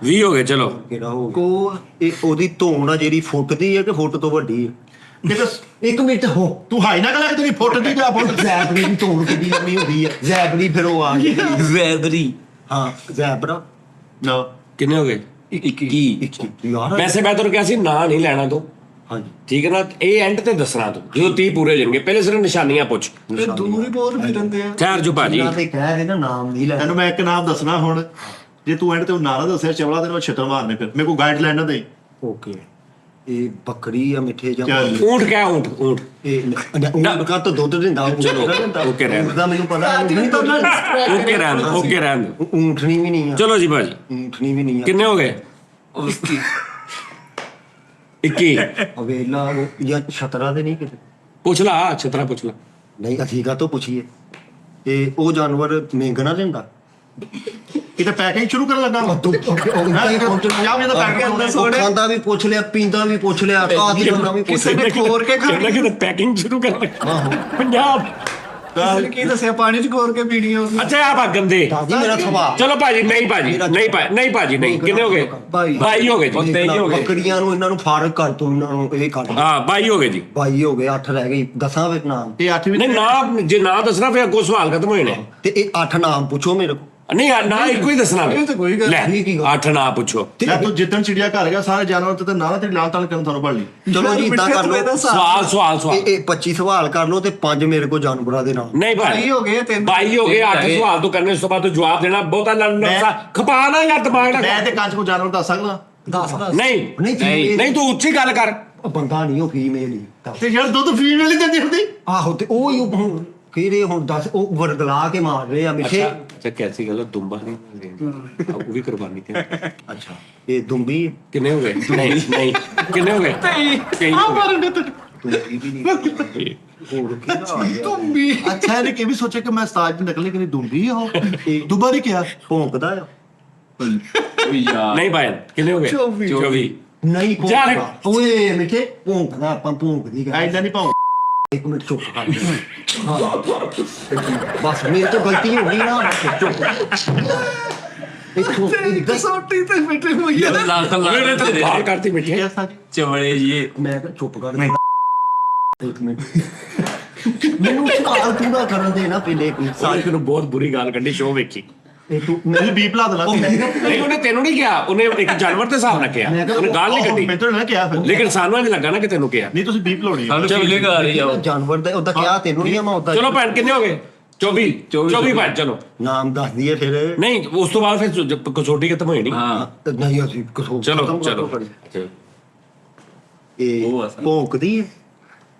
20 ਹੋ ਗਏ। ਚਲੋ ਕਿਹੜਾ ਹੋ ਗਿਆ? ਇਹ ਉਹਦੀ ਧੌਣ ਆ ਜਿਹੜੀ ਫੁੱਟ ਦੀ ਹੈ ਕਿ ਫੁੱਟ ਤੋਂ ਵੱਡੀ ਹੈ? ਕਿਤੇ ਇੱਕ ਮਿੰਟ ਹੋ। ਤੂੰ ਹਾਈ ਨਾ ਕਰ ਤੇਰੀ ਫੁੱਟ ਦੀ ਜਾਂ ਫੁੱਟ ਜ਼ੈਬਰੀ ਦੀ ਧੌਣ ਕਿੰਨੀ ਲੰਮੀ ਹੁੰਦੀ ਹੈ? ਜ਼ੈਬਰੀ ਫਿਰ ਉਹ ਆ ਗਈ। ਹਾਂ ਜ਼ੈਬਰਾ। ਨਾ ਕਿੰਨੇ ਹੋ ਗਏ? 21 ਯਾਰ ਵੈਸੇ ਮੈਂ ਤੁਹਾਨੂੰ ਕਿਹਾ ਸੀ ਨਾ ਨਹੀਂ ਲੈਣਾ ਤੂੰ। ਹਾਂਜੀ ਠੀਕ ਹੈ ਨਾ? ਇਹ ਐਂਡ ਤੇ ਦੱਸਣਾ ਤੂੰ ਜਦੋਂ 30 ਪੂਰੇ ਹੋ ਜਾਣਗੇ। ਪਹਿਲੇ ਸਿਰਫ ਨਿਸ਼ਾਨੀਆਂ ਪੁੱਛ। ਤੇ ਦੂਰ ਹੀ ਬਹੁਤ ਫਿਰਦੇ ਆ। ਠਹਿਰ ਜੋ ਭਾਜੀ। ਇਹਨਾਂ ਤੇ ਕਹਿ ਰਹੇ ਨਾ ਨਾਮ ਨਹੀਂ ਲੈਣਾ। ਤੈਨੂੰ ਮੈਂ ਇੱਕ ਨਾਮ ਦੱਸਣਾ ਹੁਣ, ਜੇ ਤੂੰ ਐਂਡ ਤੇ ਉਹ ਨਾਂ ਨਾ ਦੱਸਿਆ ਚਵਲਾ ਤੈਨੂੰ ਮੈਂ ਛਿੱਤਰ ਮਾਰਨੇ। ਫਿਰ ਮੇਰੇ ਕੋਲ ਗਾਈਡਲਾਈਨ ਨਾ ਦੇ। ਓਕੇ ਇਹ ਬੱਕਰੀ ਆ ਮਿੱਠੇ ਜਾਂ ਚੱਲ। ਊਂਠ ਕਿਆ? ਊਂਠ ਇਹ ਊਂਟ ਕਾ ਤਾਂ ਦੁੱਧ ਦਿੰਦਾ। ਚਲੋ, ਓਕੇ ਰਹਿਣ ਦਿਓ। ਦਾ ਮੈਨੂੰ ਪਤਾ ਨਹੀਂ ਓਕੇ ਰਹਿਣ ਦਿਓ। ਊਂਠਣੀ ਵੀ ਨਹੀਂ ਆ। ਚਲੋ ਜੀ ਭਾਜੀ ਊਂਠਣੀ ਵੀ ਨਹੀਂ ਆ। ਕਿੰਨੇ ਹੋ ਗਏ? 21 ਅਵੇਲਾ ਉਹ ਜਾਂ ਛਤਰਾ ਦੇ ਨਹੀਂ ਕਿਤੇ? ਪੁੱਛ ਲਾ। ਛਤਰਾ ਪੁੱਛ ਲਾ। ਨਹੀਂ ਅਸੀਂ ਕਾ ਤੋਂ ਪੁੱਛੀਏ? ਇਹ ਉਹ ਜਾਨਵਰ ਮਹਿੰਗਣਾ ਲੈਂਦਾ? ਕਿਤੇ ਪੈਕਿੰਗ ਸ਼ੁਰੂ ਕਰਨ ਲੱਗਾ ਮੈਂ ਤੂੰ ਪੰਜਾਬ ਦਾ ਪੈਕਿੰਗ ਖਾਂਦਾ ਵੀ ਪੁੱਛ ਲਿਆ, ਪੀਂਦਾ ਵੀ ਪੁੱਛ ਲਿਆ, ਕਾਹਦੀ ਕਰਨਾ ਵੀ ਪੁੱਛ ਲਿਆ। ਖੋਰ ਕੇ ਖਾ ਕਹਿੰਦਾ ਕਿ ਪੈਕਿੰਗ ਸ਼ੁਰੂ ਕਰ ਲੱਗਾ। ਪੰਜਾਬ ਕੀ ਦੱਸਿਆ ਪਾਣੀ ਚ ਖੋਰ ਕੇ ਪੀਣੀ ਆ ਉਹਨੂੰ। ਅੱਛਾ ਆ ਗੰਦੇ। ਦਾਦੀ ਮੇਰਾ ਸੁਭਾਅ ਚਲੋ ਭਾਜੀ ਨਹੀਂ ਭਾਜੀ ਨਹੀਂ ਭਾਜੀ ਨਹੀਂ। ਕਿੰਨੇ ਹੋ ਗਏ? 22 ਹੋ ਗਏ ਜੀ। 23 ਹੋ ਗਏ। ਬੱਕਰੀਆਂ ਨੂੰ ਇਹਨਾਂ ਨੂੰ ਫਾਰਕ ਕਰ ਤੂੰ, ਇਹਨਾਂ ਨੂੰ ਇਹ ਕਰ। ਹਾਂ 22 ਹੋ ਗਏ ਜੀ। 22 ਹੋ ਗਏ, 8 ਰਹਿ ਗਏ। ਦਸਾਂ ਵਿੱਚ ਨਾਮ ਇਹ 8ਵੀਂ ਨਹੀਂ ਨਾ ਜੇ ਨਾ ਦੱਸਣਾ ਫਿਰ ਅੱਗੋਂ ਸਵਾਲ ਖਤਮ ਹੋਏ ਨੇ। ਤੇ ਇਹ 8 ਨਾਮ ਪੁੱਛੋ ਮੇਰੇ ਕੋਲ। ਨਹੀਂ ਨਾ ਇੱਕੋ ਹੀ ਦੱਸਣਾ ਇਹ ਤਾਂ ਕੋਈ ਗੱਲ ਲੈ ਨਹੀਂ ਕੀ ਗੱਲ। 8 ਨਾ ਪੁੱਛੋ। ਯਾਰ ਤੂੰ ਜਿੱਦਣ ਚਿੜੀਆ ਘਰ ਗਿਆ ਸਾਰੇ ਜਾਨਵਰ ਤੇ ਨਾ ਤੇਰੀ ਲਾਲ ਤਾਲ ਕਰਨ ਤੁਹਾਨੂੰ ਪੜ ਲਈ। ਚਲੋ ਜੀ ਇਦਾਂ ਕਰ ਲਓ। ਸਵਾਲ ਇਹ 25 ਸਵਾਲ ਕਰ ਲਓ ਤੇ 5 ਮੇਰੇ ਕੋਲ ਜਾਨਵਰਾਂ ਦੇ ਨਾਮ। ਨਹੀਂ ਭਾਈ 22 ਹੋ ਗਏ, 22 ਹੋ ਗਏ। 8 ਸਵਾਲ ਤੋਂ ਕਰਨੇ ਉਸ ਤੋਂ ਬਾਅਦ ਤੂੰ ਜਵਾਬ ਦੇਣਾ। ਬਹੁਤਾ ਲੰਬਾ ਖਪਾ ਨਾ ਯਾਰ ਦਿਮਾਗ ਮੈਂ ਨਾ। ਤੇ ਕੰਚ ਕੋ ਜਾਨਵਰ ਦੱਸ ਸਕਦਾ? ਦੱਸ ਨਹੀਂ ਨਹੀਂ ਨਹੀਂ ਤੂੰ ਉੱਚੀ ਗੱਲ ਕਰ। ਬੰਦਾ ਨਹੀਂ ਉਹ ਫੀਮੇਲ ਹੀ ਤੇ ਯਾਰ ਦੁੱਧ ਫੀਮੇਲ ਹੀ ਦਿੰਦੀ ਹੁੰਦੀ। ਆਹੋ ਤੇ ਉਹ ਹੀ ਹੁਣ ਕਿਹੜੇ ਹੁਣ ਦੱਸ ਉਹ ਵਰਗਲਾ ਕੇ ਮਾਰ ਰਹੇ ਆ ਮਿੱਠੇ। ਅੱਛਾ ਕੈਸੀ ਗੱਲ ਦੁੰਬਾ ਨਹੀਂ ਉਹ ਵੀ ਕੁਰਬਾਨੀ ਤੇ ਅੱਛਾ ਇਹ ਦੁੰਬੀ ਕਿੰਨੇ ਹੋ ਗਏ ਨਹੀਂ ਕਿੰਨੇ ਹੋ ਗਏ ਕਈ ਆ ਮਾਰਨ ਤੇ ਦੁੰਬੀ ਵੀ ਨਹੀਂ ਹੋਰ ਕੀ ਆ ਗਿਆ? ਤੁੰਬੀ ਅੱਛਾ ਇਹਨੇ ਕਿ ਵੀ ਸੋਚਿਆ ਕਿ ਮੈਂ ਸਤਾਜ ਨਿਕਲੇ ਕਿ ਦੁੰਬੀ ਆ ਉਹ ਦੁਬਾਰਾ ਹੀ ਕਿਹਾ ਭੌਂਕਦਾ ਆ ਓ ਯਾਰ ਨਹੀਂ ਭਾਈ ਕਿੰਨੇ ਹੋ ਗਏ 24 ਨਹੀਂ ਯਾਰ। ਭੌਂਕਦਾ ਓਏ ਮਿੱਠੇ ਭੌਂਕਦਾ ਆਪਾਂ ਭੌਂਕਦੀ ਗੱਲ ਐਦਾਂ ਨਹੀਂ ਪਾਉ। ਇੱਕ ਮਿੰਟ ਚੁੱਪ ਕਰ ਹਾਂ ਬਸ ਮੇਰੇ ਤੋਂ ਗਲਤੀ ਹੋ ਗਈ ਨਾ ਬਸ ਚੁੱਪ ਤੇਰੀ ਕਸੌਟੀ ਤੇ ਮਿੱਠੇ ਹੋਈਆ ਲੱਖ ਮੇਰੇ ਤਾਂ ਲੱਖ ਬਾਲ ਕਰਤੀ ਮਿੱਠੇ ਕਿਹਾ ਸੱਚ ਚਵੜੇ ਜੀ ਮੈਂ ਕਿਹਾ ਚੁੱਪ ਕਰ ਇੱਕ ਮਿੰਟ ਮੈਨੂੰ ਸਵਾਲ ਪੂਰਾ ਕਰਨ ਦੇ ਨਾ ਪਹਿਲੇ ਇੱਕ ਮਿੰਟ। ਸਾਜ ਨੂੰ ਬਹੁਤ ਬੁਰੀ ਗਾਲ ਕੱਢੀ ਸ਼ੋਅ ਵੇਖੀ ਇਹ ਤੂੰ ਮੈਨੂੰ ਬੀਪ ਲਾ ਦੇਣਾ ਉਹ ਮੈਂ ਕਿਹਾ ਨਹੀਂ ਉਹਨੇ ਤੈਨੂੰ ਨਹੀਂ ਕਿਹਾ ਉਹਨੇ ਇੱਕ ਜਾਨਵਰ ਦੇ ਹਿਸਾਬ ਨਾਲ ਕਿਹਾ ਮੈਂ ਕਿਹਾ ਉਹਨੇ ਗਾਲ ਨਹੀਂ ਕੱਢੀ ਮੈਂ ਤਾਂ ਨਾ ਕਿਹਾ ਫਿਰ ਲੇਕਿਨ ਸਾਨੂੰ ਇਹ ਲੱਗਾ ਨਾ ਕਿ ਤੈਨੂੰ ਕਿਹਾ ਨਹੀਂ ਤੁਸੀਂ ਬੀਪ ਲਾਉਣੀ ਆ। ਸਾਨੂੰ ਫੀਲਿੰਗ ਆ ਰਹੀ ਆ ਉਹ। ਜਾਨਵਰ ਦਾ ਉਹਦਾ ਕਿਹਾ ਤੈਨੂੰ ਨਹੀਂ ਮੈਂ ਉਹਦਾ ਚਲੋ ਭੈਣ ਕਿੰਨੇ ਹੋ ਗਏ 24 24 ਭੈਣ ਚਲੋ ਨਾਮ ਦੱਸ ਦਈਏ ਫਿਰ ਨਹੀਂ ਉਸ ਤੋਂ ਬਾਅਦ ਫਿਰ ਕਸੋਟੀ ਖਤਮ ਹੋਈ ਨਹੀਂ ਹਾਂ ਨਹੀਂ ਅਸੀਂ ਕਸੋ ਚਲੋ ਚਲੋ ਇਹ ਉਹ ਅਸਲ। ਭੌਂਕਦੀ ਹੈ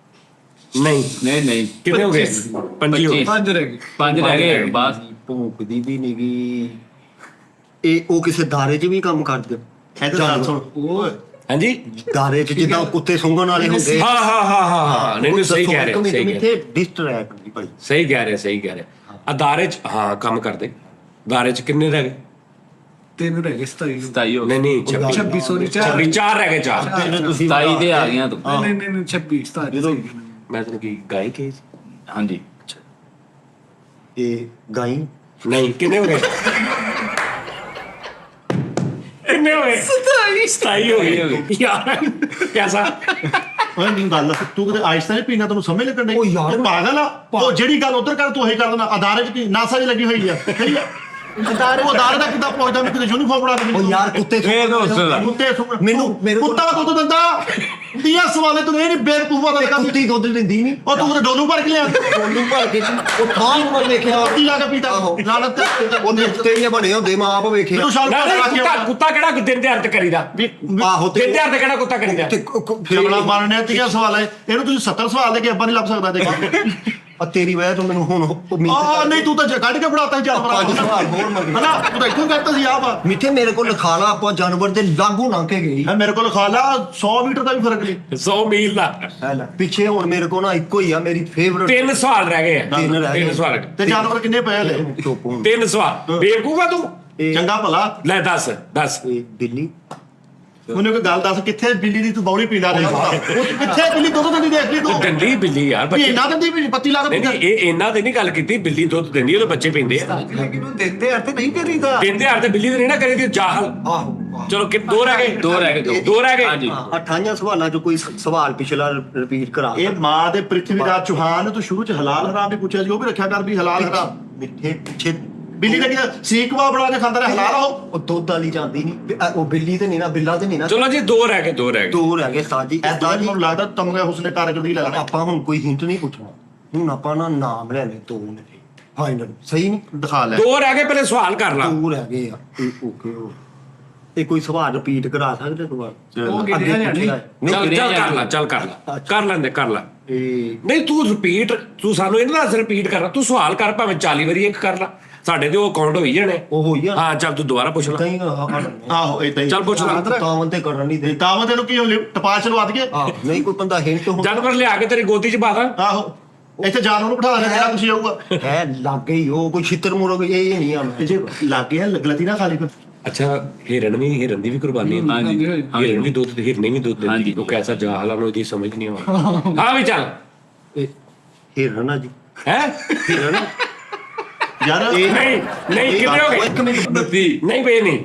ਨਹੀਂ ਨਹੀਂ ਕਿੰਨੇ ਹੋ ਗਏ 25 ਹੋ ਗਏ 5 ਰਹਿ ਗਏ 5 ਰਹਿ ਗਏ ਬਸ ਭੌਂਕਦੀ ਵੀ ਨਹੀਂਗੀ ਇਹ ਉਹ ਕਿਸੇ ਦਾਰੇ 'ਚ ਵੀ ਕੰਮ ਕਰਦੇ ਇਹਦੇ ਨਾਲ ਸੁਣ ਉਹ ਹਾਂਜੀ ਦਾਰੇ 'ਚ ਜਿੱਦਾਂ ਕੁੱਤੇ ਸੁੰਘਣ ਵਾਲੇ ਹੁੰਦੇ ਹਾਂ ਨਹੀਂ ਨਹੀਂ ਸਹੀ ਕਹਿ ਰਹੇ ਸਹੀ ਕਹਿ ਰਹੇ ਡਿਸਟਰੈਕਟ ਨਹੀਂ ਭਾਈ ਸਹੀ ਕਹਿ ਰਹੇ ਅਦਾਰੇ ਚ ਹਾਂ ਕੰਮ ਕਰਦੇ ਦਾਰੇ ਚ ਕਿੰਨੇ ਰਹਿ ਗਏ 3 ਰਹਿ ਗਏ 27 27 ਹੋ ਗਏ ਨਹੀਂ 26 26 ਸੌਰੀ 4 26 ਚਾਰ ਰਹਿ ਗਏ ਚਾਰ ਤੁਸੀਂ 27 ਤੇ ਆ ਗਈਆਂ ਤੂੰ ਨਹੀਂ 26 27 ਮੈਂ ਤੈਨੂੰ ਕੀ ਗਾਈ ਕੇ ਹਾਂਜੀ ਇਹ ਗਾਈ ਨਹੀਂ ਕਿੰਨੇ ਹੋ ਗਏ ਕਿੰਨੇ ਹੋ ਗਏ 27 ਹੋ ਗਏ ਯਾਰ ਕਿਹਦਾ ਓਏ ਨਹੀਂ ਗੱਲ ਤੂੰ ਕਿਤੇ ਆਇਸਤਾ ਨਹੀਂ ਪੀਣਾ ਤੈਨੂੰ ਸਮਝ ਲੱਗਣ ਡਈ ਓ ਯਾਰ। ਤੂੰ ਪਾਗਲ ਆ ਉਹ ਜਿਹੜੀ ਗੱਲ ਉਧਰ ਕਰ ਤੂੰ ਉਹੀ ਕਰ ਦੇਣਾ ਅਦਾਰੇ 'ਚ ਕੀ ਨਾਸਾ 'ਚ ਲੱਗੀ ਹੋਈ ਆ ਸਹੀ ਆ ਉਹ ਅਦਾਰੇ ਦਾ ਕਿੱਦਾਂ ਪਹੁੰਚਦਾ ਮੈਂ ਕਿਤੇ ਯੂਨੀਫਾਰਮ ਬਣਾ ਕੇ ਉਹ ਯਾਰ ਕੁੱਤੇ ਫੇਰ ਦੋਸਤ ਦਾ। ਕੁੱਤੇ ਸੁਣ ਮੇਰੇ ਕੋਲ- ਕੁੱਤਾ ਦੁੱਧ ਦਿੰਦਾ ਦੀਆਂ ਸਵਾਲੇ ਤੂੰ ਇਹ ਨਹੀਂ ਬੇਵਕੂਫਾ ਦਾ ਕੰਮ ਕੁੱਤੀ ਦੁੱਧ ਦਿੰਦੀ ਨਹੀਂ ਉਹ ਤੂੰ ਤੇ ਡੋਲੂ ਭਰ ਕੇ ਲਿਆ ਉਹਨੂੰ ਭਰ ਕੇ ਉਹ ਥਾਂ ਨੂੰ ਵੇਖਿਆ ਕੀ ਲਾ ਕੇ ਪੀਤਾ ਆਹੋ। ਲਾਨਤ ਉਹਦੇ ਤੇਰੀਆਂ ਬਣੇ ਹੁੰਦੇ ਮੈਂ ਆਪ ਵੇਖਿਆ ਤੂੰ ਸ਼ਾਲ ਨਾ ਨਹੀਂ ਕੁੱਤਾ ਕਿਹੜਾ ਦਿਨ ਦੇ ਅੰਤ ਕਰੀਦਾ ਆਹੋ ਦਿਨ ਦੇ ਅੰਤ ਕਿਹੜਾ ਕੁੱਤਾ ਕਰੀਦਾ ਤੇ ਜਮਲਾ ਮਾਰਨੇ ਤੀਆ ਸਵਾਲ ਹੈ ਇਹਨੂੰ ਤੁਸੀਂ 70 ਸਵਾਲ ਦੇ ਕੇ ਅੱਬਾ ਨਹੀਂ ਲੱਭ ਸਕਦਾ ਦੇਖ ਆ ਤੇਰੀ ਵਜ੍ਹਾ ਤੋਂ ਮੈਨੂੰ ਹੁਣ ਉਮੀਦ ਆ ਨਹੀਂ ਤੂੰ ਤਾਂ ਕੱਢ ਕੇ ਫੜਾਤਾ ਸੀ ਪੰਜ ਸਵਾਲ ਹੋਰ ਮੰਗ ਜਾਨਵਰ ਹਨਾ ਤੂੰ ਤਾਂ ਇੱਥੋਂ ਕਰਤਾ ਸੀ ਆਪ ਮਿੱਠੇ ਮੇਰੇ ਕੋਲ ਲਿਖਾ ਲਾ ਆਪਾਂ ਜਾਨਵਰ ਦੇ ਲਾਗੂ ਲੰਘ ਕੇ ਗਈ ਹੈ ਮੇਰੇ ਕੋਲ ਖਾ ਲਾ 100 ਮੀਟਰ ਦਾ ਵੀ ਫਰਕ ਨਹੀਂ 100 ਮੀਲ ਦਾ ਹੈ ਲੈ ਪਿੱਛੇ ਹੁਣ ਮੇਰੇ ਕੋਲ ਨਾ ਇੱਕੋ ਹੀ ਆ ਮੇਰੀ ਫੇਵਰਟ ਤਿੰਨ ਸਵਾਲ ਰਹਿ ਗਏ ਆ ਤਿੰਨ ਰਹਿ ਗਏ। ਤਿੰਨ ਸਵਾਲ ਤੇ ਜਾਨਵਰ ਕਿੰਨੇ ਪਏ ਹਲੇ ਚੁੱਪ ਹੁਣ ਤਿੰਨ ਸਵਾਲ ਬੇਵਕੂਫਾ ਤੂੰ ਇਹ ਚੰਗਾ ਭਲਾ ਲੈ ਦੱਸ ਇਹ ਬਿੱਲੀ ਮੈਨੂੰ ਕੋਈ ਗੱਲ ਦੱਸ ਕਿੱਥੇ ਬਿੱਲੀ ਦੀ ਤੂੰ ਬੌਲੀ ਪੀਂਦਾ ਰਿਹਾ ਉਹ ਕਿੱਥੇ ਬਿੱਲੀ ਦੁੱਧ ਦਿੰਦੀ ਦੇਖ ਲਈ ਤੂੰ ਗੰਦੀ ਬਿੱਲੀ ਯਾਰ ਵੀ ਬੱਚੇ ਇੰਨਾ ਦਿੰਦੀ ਵੀ ਪੱਤੀ ਲਾ ਕੇ ਨਹੀਂ ਨਹੀਂ, ਇਹ ਇਹਨਾਂ ਦੇ ਨਹੀਂ ਗੱਲ ਕੀਤੀ ਬਿੱਲੀ ਦੁੱਧ ਦਿੰਦੀ ਉਹਦੇ ਬੱਚੇ ਪੀਂਦੇ ਆ ਲੇਕਿਨ ਉਹ ਦਿੰਦੇ ਹਰ ਤੇ ਨਹੀਂ ਕਰੀਦਾ ਦਿੰਦੇ ਹਰ ਤੇ ਬਿੱਲੀ ਦੇ ਨਹੀਂ ਨਾ ਕਰੀਦੀ ਜਾਹਲ ਆਹੋ ਚਲੋ ਕਿ ਦੋ ਰਹਿ ਗਏ ਦੋ ਰਹਿ ਗਏ ਦੋ ਰਹਿ ਗਏ ਹਾਂਜੀ 28 ਸਵਾਲਾਂ ਚੋਂ ਕੋਈ ਸਵਾਲ ਪਿਛਲਾ ਰਿਪੀਟ ਕਰਾ ਇਹ ਮਾਂ ਦੇ ਪ੍ਰਿਥਵੀ ਰਾਜ ਚੌਹਾਨ ਤੂੰ ਸ਼ੁਰੂ ਚ ਹਲਾਲ ਹਰਾਮ ਵੀ ਪੁੱਛਿਆ ਸੀ ਉਹ ਵੀ ਰੱਖਿਆ ਕਰ ਵੀ ਹਲਾਲ ਹਰਾਮ ਮਿੱਠੇ ਪਿੱਛੇ ਬਿੱਲੀ ਦਾ ਕੀ ਸੀਕਵਾ ਬਣਾ ਕੇ ਖਾਂਦਾ ਰਿਹਾ ਹਲਾਲ ਉਹ ਉਹ ਦੁੱਧ ਵਾਲੀ ਜਾਂਦੀ ਨਹੀਂ ਉਹ ਬਿੱਲੀ ਤੇ ਨਹੀਂ ਨਾ ਬਿੱਲਾ ਤੇ ਨਹੀਂ ਨਾ ਚਲੋ ਜੀ ਦੋ ਰਹਿ ਗਏ ਦੋ ਰਹਿ ਗਏ ਸਾਜੀ ਐਦਾਂ ਮੈਨੂੰ ਲੱਗਦਾ ਤਮਗਾ ਹੁਸਨੇ ਕਾਰਜ ਦੀ ਲੱਗਦਾ ਆਪਾਂ ਹੁਣ ਕੋਈ ਹਿੰਟ ਨਹੀਂ ਪੁੱਛਣਾ ਹੁਣ ਆਪਾਂ ਨਾ ਨਾਮ ਲੈਣੇ ਦੋ ਨੇ ਫਾਈਨਲ ਸਹੀ ਨਹੀਂ ਦਿਖਾ ਲੈ ਦੋ ਰਹਿ ਗਏ ਪਹਿਲੇ ਸਵਾਲ ਕਰ ਲਾ ਦੋ ਰਹਿ ਗਏ ਆ ਓਕੇ ਇਹ ਕੋਈ ਸਵਾਲ ਰਿਪੀਟ ਕਰਾ ਸਕਦੇ ਦੁਬਾਰਾ ਉਹ ਗਿਣਿਆ ਜਾਣੀ ਚੱਲ ਕਰ ਲੈਂਦੇ ਕਰ ਲੈ ਇਹ ਨਹੀਂ ਤੂੰ ਰਿਪੀਟ ਤੂੰ ਸਾਨੂੰ ਇਹਨਾਂ ਦਾ ਰਿਪੀਟ ਕਰਨਾ ਤੂੰ ਸਵਾਲ ਕਰ ਭਾਵੇਂ 40 ਵਾਰੀ ਇੱਕ ਕਰ ਲੈ ਸਾਡੇ ਤੇ ਉਹ ਕਾਊਂਟ ਹੋਈ ਜਾਣੇ ਉਹ ਹੋਈ ਆ ਹਾਂ ਚੱਲ ਤੂੰ ਦੁਬਾਰਾ ਪੁੱਛ ਲੈ ਕਈ ਆਹੋ ਇਦਾਂ ਹੀ ਚੱਲ ਪੁੱਛ ਲੈ ਤਾਵਨ ਤੇ ਕਰਨ ਨਹੀਂ ਦੇ ਤਾਵ ਤੈਨੂੰ ਕੀ ਹੋ ਲਿਆ ਟਪਾ ਚਲਵਾ ਦਈਏ ਨਹੀਂ ਕੋਈ ਬੰਦਾ ਹਿੰਟ ਹੋ ਜਾਨਵਰ ਲਿਆ ਕੇ ਤੇਰੀ ਗੋਦੀ 'ਚ ਪਾ ਦਾਂ ਆਹੋ ਇੱਥੇ ਜਾਨਵਰ ਨੂੰ ਬਿਠਾ ਲੈ ਜਿਹੜਾ ਕੁਛ ਆਊਗਾ ਹੈ ਲੱਗੇ ਹੀ ਉਹ ਕੋਈ ਛਿੱਤਰ ਮੁਰਗ ਇਹ ਨਹੀਂ ਆ ਜੇ ਲੱਗ ਗਿਆ ਗਲਤੀ ਨਾ ਖਾਲੀ ਫਿਰ ਅੱਛਾ ਹਿਰਨ ਦੀ ਵੀ ਕੁਰਬਾਨੀ ਹੁੰਦੀ ਹਾਂਜੀ ਹਿਰਨ ਵੀ ਦੁੱਧ ਹਿਰਨੇ ਵੀ ਦੁੱਧ ਦਿੰਦੀ ਉਹ ਕੈਸਾ ਜਾਹਲ ਆ ਨੂੰ ਇਹਦੀ ਸਮਝ ਨਹੀਂ ਆਉਂਦੀ ਹਾਂ ਵੀ ਚੱਲ ਇਹ ਹਿਰਨ ਆ ਜੀ ਹੈ ਹਿਰਨ ਯਾਰ ਨਹੀਂ ਕਿੰਨੇ ਹੋ ਗਏ ਇੱਕ ਮਿੰਟ ਨਹੀਂ ਬਈ ਨਹੀਂ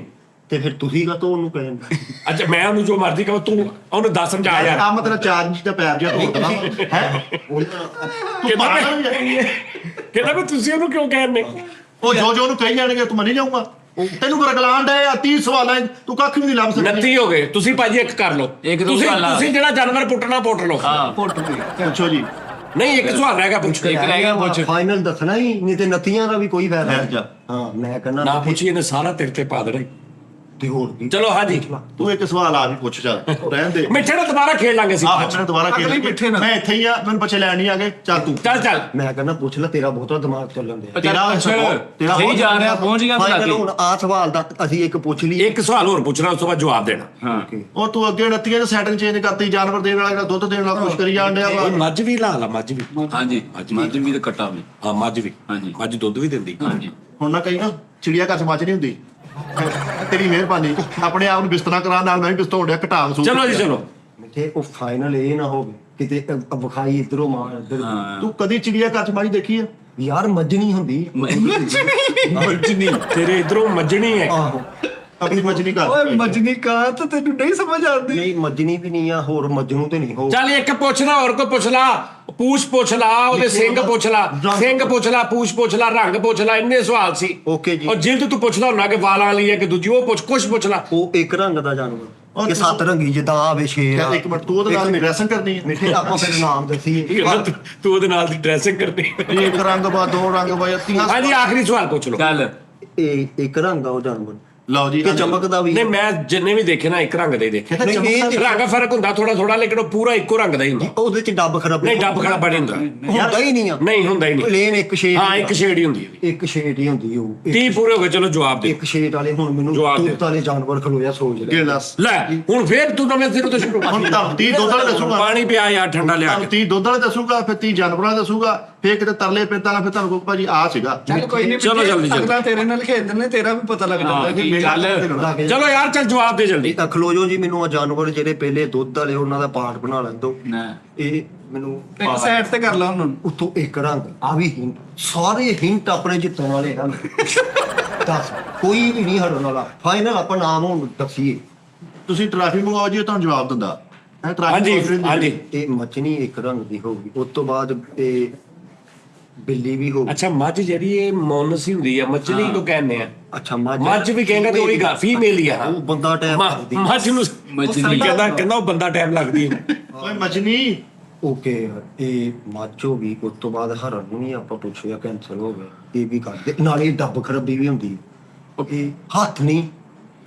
ਤੇ ਫਿਰ ਤੁਸੀਂ ਕਾ ਉਹਨੂੰ ਕਹਿੰਦੇ ਅੱਛਾ ਮੈਂ ਉਹਨੂੰ ਜੋ ਮਰਜ਼ੀ ਕਹਾਂ ਤੂੰ ਉਹਨੂੰ ਦੱਸ ਸਮਝਾ ਯਾਰ ਆ ਮਤਲਬ 4 ਇੰਚ ਦਾ ਪੈਰ ਜਿਹਾ ਧੋਤਾ ਹੈ ਕਹਿੰਦਾ ਵੀ ਤੁਸੀਂ ਉਹਨੂੰ ਕਿਉਂ ਕਹਿੰਦੇ ਉਹ ਜੋ ਉਹਨੂੰ ਕਹੀ ਜਾਣਗੇ ਤੂੰ ਮੰਨੀ ਜਾਊਗਾ ਤੈਨੂੰ ਗਰਗਲਾਂਡ ਹੈ 30 ਸਵਾਲਾਂ ਤੂੰ ਕੱਖ ਵੀ ਨਹੀਂ ਲੱਭ ਸਕਦਾ 29 ਹੋ ਗਏ ਤੁਸੀਂ ਭਾਜੀ ਇੱਕ ਕਰ ਲਓ ਇੱਕ ਦੋ ਤੁਸੀਂ ਸਵਾਲ ਤੁਸੀਂ ਜਿਹੜਾ ਜਾਨਵਰ ਪੁੱਟਣਾ ਪੁੱਟ ਲਓ ਹਾਂ ਪੁੱਛੋ ਜੀ ਨਹੀਂ ਇੱਕ ਸਵਾਲ ਰਹਿ ਗਿਆ ਪੁੱਛ ਇੱਕ ਰਹਿ ਗਿਆ ਪੁੱਛ ਫਾਈਨਲ ਦੱਸਣਾ ਹੀ ਨਹੀਂ ਤੇ ਨਤੀਆਂ ਦਾ ਵੀ ਕੋਈ ਫਾਇਦਾ ਜਾ ਹਾਂ ਮੈਂ ਕਹਿੰਦਾ ਨਾ ਪੁੱਛੀ ਇਹਨੇ ਸਾਰਾ ਤੇਰੇ ਤੇ ਪਾ ਦੇਣਾ ਤੇ ਹੋਰ ਕੀ ਚਲੋ ਹਾਂਜੀ ਤੂੰ ਇੱਕ ਸਵਾਲ ਆ ਵੀ ਪੁੱਛ ਚੱਲ ਰਹਿਣ ਦੇ ਮਿੱਠੇ ਨਾਲ ਦੁਬਾਰਾ ਖੇਡ ਲਾਂਗੇ ਸੀ ਆਹ ਮੈਂ ਦੁਬਾਰਾ ਅਗਲੀ ਮਿੱਠੇ ਨਾਲ। ਮੈਂ ਇੱਥੇ ਹੀ ਆ ਮੈਨੂੰ ਬੱਚੇ ਲੈਣ ਨਹੀਂ ਆ ਗਏ ਚੱਲ ਤੂੰ ਚੱਲ ਮੈਂ ਕਹਿੰਦਾ ਪੁੱਛ ਲੈ ਤੇਰਾ ਬਹੁਤਾ ਦਿਮਾਗ ਚੱਲਣ ਦੇ ਤੇਰਾ ਨਹੀਂ ਜਾ ਰਿਹਾ ਪਹੁੰਚ ਗਿਆ ਬੁਲਾ ਕੇ ਹੁਣ ਆ ਸਵਾਲ ਦਾ ਅਸੀਂ ਇੱਕ ਪੁੱਛ ਲਈ ਇੱਕ ਸਵਾਲ ਹੋਰ ਪੁੱਛਣਾ ਉਸ ਤੋਂ ਬਾਅਦ ਜਵਾਬ ਦੇਣਾ ਹਾਂ ਉਹ ਤੂੰ ਅੱਗੇ 29 ਦੇ ਸੈਟਿੰਗ ਚੇਂਜ ਕਰਤੀ ਜਾਨਵਰ ਦੇਣ ਵਾਲਾ ਜਿਹੜਾ ਦੁੱਧ ਦੇਣ ਵਾਲਾ ਕੁਛ ਕਰੀ ਜਾਣ ਡਿਆ ਵਾ ਇਹ ਮੱਝ ਵੀ ਲਾ ਮੱਝ ਵੀ ਹਾਂਜੀ ਮੱਝ ਵੀ ਤੇ ਕੱਟਾ ਵੀ ਹਾਂ ਮੱਝ ਵੀ ਹਾਂਜੀ। ਮੱਝ ਦੁੱਧ ਵੀ ਦਿੰਦੀ ਹਾਂਜੀ ਹੁਣ ਨਾ ਕਹੀ ਨਾ ਚਿੜੀਆ ਘਰ ਚ ਮੱਝ ਨਹੀਂ ਹੁੰਦੀ ਤੇਰੀ ਮਿਹਰਬਾਨੀ ਆਪਣੇ ਆਪ ਨੂੰ ਬਿਸਤਰਾ ਕਰਾਉਣ ਨਾਲ ਮੈਂ ਵੀ ਬਿਸਤਰਾ ਹੋ ਰਿਹਾ ਘਟਾ ਮਸੂਦ ਚਲੋ ਜੀ ਚਲੋ ਮਿੱਠੇ ਉਹ ਫਾਈਨਲ ਇਹ ਨਾ ਹੋਵੇ ਕਿਤੇ ਵਿਖਾਈ ਇਧਰੋਂ ਮਾਰ ਇੱਧਰ ਹਾਂ ਤੂੰ ਕਦੀ ਚਿੜੀਆ ਘਰ ਚ ਮੱਝ ਦੇਖੀ ਆ ਯਾਰ ਮੱਝਣੀ ਹੁੰਦੀ ਮੱਝਣੀ ਤੇਰੇ ਇਧਰੋਂ ਮੱਝਣੀ ਹੈ ਆਹੋ ਆਪਣੀ ਮੱਝ ਨਹੀਂ ਓਏ ਕਰ ਮਜਨੀਕਾਂਤ ਤੈਨੂੰ ਨਹੀਂ ਸਮਝ ਆਉਂਦੀ। ਨਹੀਂ ਮੱਝਣੀ ਵੀ ਨਹੀਂ ਆ ਹੋਰ ਮੱਝਣੂ ਤੇ ਨਹੀਂ ਹੋ ਚੱਲ ਇੱਕ ਪੁੱਛਣਾ ਹੋਰ ਕੋਈ ਪੁੱਛ ਲਾ ਪੂਛ ਪੁੱਛ ਲਾ ਉਹਦੇ ਸਿੰਘ ਪੁੱਛ ਲਾ ਸਿੰਘ ਪੁੱਛ ਲਾ ਪੂਛ ਪੁੱਛ ਲਾ ਰੰਗ ਪੁੱਛ ਲਾ ਇੰਨੇ ਸਵਾਲ ਸੀ ਓਕੇ ਜੀ ਔਰ ਜਿਲਦ ਤੂੰ ਪੁੱਛਦਾ ਹੁੰਨਾ ਕਿ ਵਾਲਾਂ ਵਾਲੀ ਹੈ ਕਿ ਦੂਜੀ ਉਹ ਕੁਛ ਪੁੱਛ ਲਾ ਉਹ ਇੱਕ ਰੰਗ ਦਾ ਜਾਨਵਰ ਕਿ ਸੱਤ ਰੰਗੀ ਜਿੱਦਾਂ ਆਵੇ ਸ਼ੇਰ ਆ। ਇੱਕ ਮਿੰਟ ਤੂੰ ਉਹਦੇ ਨਾਲ ਡਰੈਸਿੰਗ ਕਰਨੀ ਹੈ ਮਿੱਠੇ ਆਪਾਂ ਫਿਰ ਨਾਮ ਦੱਸੀਏ ਤੂੰ ਉਹਦੇ ਨਾਲ ਦੀ ਡਰੈਸਿੰਗ ਕਰਨੀ ਇੱਕ ਰੰਗ ਬਾ ਦੋ ਰੰਗ ਬਾ ਜਾਂ ਤੀਆਂ ਹਾਂਜੀ ਆਖਰੀ ਸਵਾਲ ਪੁੱਛ ਲਓ ਚੱਲ ਇਹ ਇੱਕ ਰੰਗ ਆ ਉਹ ਜਾਨਵਰ ਲਓ ਜੀ ਕਿ ਚਮਕਦਾ ਵੀ ਨਹੀਂ ਮੈਂ ਜਿੰਨੇ ਵੀ ਦੇਖੇ ਨਾ ਇੱਕ ਰੰਗ ਦੇ ਹੀ ਦੇਖੇ ਨਹੀਂ, ਇਹ ਤੇ- ਰੰਗ ਫਰਕ ਹੁੰਦਾ ਥੋੜਾ ਲੇਕਿਨ ਉਹ ਪੂਰਾ ਇੱਕੋ ਰੰਗ ਦਾ ਹੀ ਹੁੰਦਾ ਉਹਦੇ ਚ ਡੱਬ ਖਰਾਬ ਨਹੀਂ ਡੱਬ ਖੜਾ ਬਣੀ ਹੁੰਦਾ ਹੁੰਦਾ ਹੀ ਨਹੀਂ ਆ ਨਹੀਂ ਹੁੰਦਾ ਹੀ ਨਹੀਂ ਪਲੇਨ ਇੱਕ ਸ਼ੇਡ ਹਾਂ ਇੱਕ ਸ਼ੇਡ ਹੀ ਹੁੰਦੀ ਹੈ ਇੱਕ ਸ਼ੇਡ ਹੀ ਹੁੰਦੀ ਉਹ 30 ਪੂਰੇ ਹੋ ਗਏ ਚਲੋ ਜਵਾਬ ਦੇ ਇੱਕ ਸ਼ੇਡ ਵਾਲੇ ਹੁਣ ਮੈਨੂੰ ਜਵਾਬ ਦੇ। ਤੂਤ ਵਾਲੇ ਜਾਨਵਰ ਖਲੋਇਆ ਸੋਚ ਲੈ ਕੇ ਦੱਸ ਲੈ ਹੁਣ ਫੇਰ ਤੂੰ ਨਵੇਂ ਸਿਰ ਤੋਂ ਸ਼ੁਰੂ ਹੁਣ ਤਾਂ 30 ਦੁੱਧ ਵਾਲੇ ਦੱਸੂਗਾ ਪਾਣੀ ਪਿਆ ਯਾਰ ਠੰਡਾ ਲਿਆ ਤੁਹਾਨੂੰ ਕੇ 30 ਦੁੱਧ ਵਾਲੇ ਦੱਸੂਗਾ ਫਿਰ 30 ਜਾਨਵਰਾਂ ਦਾ ਦੱਸੂਗਾ ਫਿਰ ਕਿਤੇ ਤਰਲੇ ਪੈਂਦਾ ਨਾ ਫਿਰ ਤੁਹਾਨੂੰ ਕਹੂੰ ਭਾਜੀ ਆ ਸੀਗਾ ਚੱਲ ਕੋਈ ਨਹੀਂ ਚਲੋ ਜਲਦੀ, ਜਲਦੀ। ਅਗਲਾ ਤੇਰੇ ਨਾਲ ਖੇਡ ਦਿੰਦੇ ਤੇਰਾ ਵੀ ਪਤਾ ਲੱਗ ਜਾਂਦਾ ਕਿ ਮੇਰਾ ਚੱਲ ਚਲੋ ਯਾਰ ਚੱਲ ਜਵਾਬ ਦੇ ਜਲਦੀ ਤਾਂ ਖਲੋ ਜੋ ਜੀ ਮੈਨੂੰ ਆ ਜਾਨਵਰ ਜਿਹੜੇ ਪਹਿਲੇ ਦੁੱਧ ਵਾਲੇ ਉਹਨਾਂ ਦਾ ਪਾਰਟ ਬਣਾ ਲੈਣ ਦੋ ਨਾ ਇਹ ਮੈਨੂੰ ਇੱਕ ਸਾਈਡ ਤੇ ਕਰ ਲਾ ਉਹਨਾਂ ਨੂੰ। ਉੱਤੋਂ ਇੱਕ ਰੰਗ ਆ ਵੀ ਹਿੰਟ ਸਾਰੇ ਹਿੰਟ ਆਪਣੇ ਜਿੱਤਣ ਵਾਲੇ ਹਨ ਦੱਸ ਕੋਈ ਵੀ ਨਹੀਂ ਹਰਨ ਵਾਲਾ ਫਾਈਨਲ ਆਪਾਂ ਨਾਮ ਹੁਣ ਦੱਸੀਏ ਤੁਸੀਂ ਟਰਾਫੀ ਮੰਗਵਾਓ ਜੀ ਉਹ ਤੁਹਾਨੂੰ ਜਵਾਬ ਦਿੰਦਾ ਹੈ ਹਾਂਜੀ ਟਰਾਫੀ ਹਾਂਜੀ ਇਹ ਮੱਛਣੀ ਇੱਕ ਰੰਗ ਦੀ ਹੋਊਗੀ ਉਸ ਤੋਂ ਬਾਅਦ ਇਹ ਬਿੱਲੀ ਵੀ ਹੋਊਗੀ ਅੱਛਾ ਮੱਝ ਜਿਹੜੀ ਇਹ ਮੌਨਸੀ ਹੁੰਦੀ ਆ ਮੱਝਣੀ ਕੋ ਕਹਿੰਦੇ ਆ ਅੱਛਾ ਮੱਝ ਵੀ ਕਹਿੰਗਾ ਤੇ ਉਹੀ ਫੀਮੇਲ ਹੀ ਆ ਉਹ ਬੰਦਾ ਟਾਈਮ ਕਰਦੀ ਮੱਝ ਨੂੰ ਮੱਝਣੀ ਕਹਿੰਦਾ ਉਹ ਬੰਦਾ ਟਾਈਮ ਲੱਗਦੀ ਹੈ ਓਏ ਮਜਨੀ ਓਕੇ ਇਹ ਮੱਝ ਹੋ ਗਈ ਉਸ ਤੋਂ ਬਾਅਦ ਹਰਨ ਨੂੰ ਨਹੀਂ ਆਪਾਂ ਪੁੱਛਿਆ ਕੈਂਸਲ ਹੋ ਗਿਆ ਇਹ ਵੀ ਕਰਦੇ ਨਾਲੇ ਡੱਬ ਖਰਾਬੀ ਵੀ ਹੁੰਦੀ ਓਕੇ ਹੱਥ ਨਹੀਂ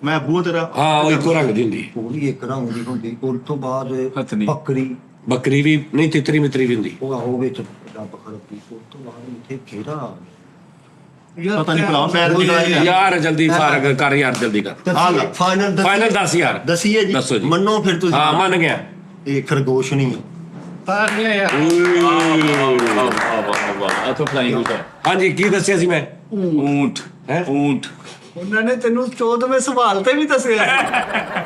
ਮੈਂ ਬੂਹ ਤੇਰਾ ਹਾਂ ਉਹ ਇੱਕੋ ਰੰਗ ਦੀ ਹੁੰਦੀ ਉਹ ਵੀ ਇੱਕ ਰੰਗ ਦੀ ਹੁੰਦੀ ਉਸ ਤੋਂ ਬਾਅਦ ਹੱਥ ਨਹੀਂ। ਬੱਕਰੀ ਬੱਕਰੀ ਵੀ ਨਹੀਂ ਤਿੱਤਰੀ ਮਿੱਤਰੀ ਵੀ ਹੁੰਦੀ ਉਹ ਆਹੋ ਵਿੱਚ ਡੱਬ ਖਰਾਬੀ ਉਸ ਤੋਂ ਬਾਅਦ ਇੱਥੇ ਘੇਰਾ ਆ ਗਿਆ ਪਤਾ ਨਹੀਂ ਭਲਾ ਮੈਂ ਨਹੀਂ ਯਾਰ ਜਲਦੀ ਫਾਰਗ ਕਰ ਯਾਰ ਜਲਦੀ ਕਰ ਆ ਲੈ। ਫਾਈਨਲ ਫਾਈਨਲ ਦੱਸ ਯਾਰ ਦਸੀਏ ਜੀ ਦੱਸੋ ਜੀ। ਮੰਨੋ ਫਿਰ ਤੁਸੀਂ ਹਾਂ ਮੰਨ ਗਿਆ ਇਹ ਖਰਗੋਸ਼ ਨਹੀਂ ਹੈ। ਤਾਰ ਲਿਆ ਯਾਰ ਆ ਤਾਂ ਫਲਾਈਂਗ ਹੋ ਗਿਆ ਹਾਂਜੀ ਕੀ ਦੱਸਿਆ ਸੀ ਮੈਂ ਊਂਟ ਹੈਂ? ਊਂਟ ਉਹਨਾਂ ਨੇ ਤੈਨੂੰ 14ਵੇਂ ਸਵਾਲ ਤੇ ਵੀ ਦੱਸਿਆ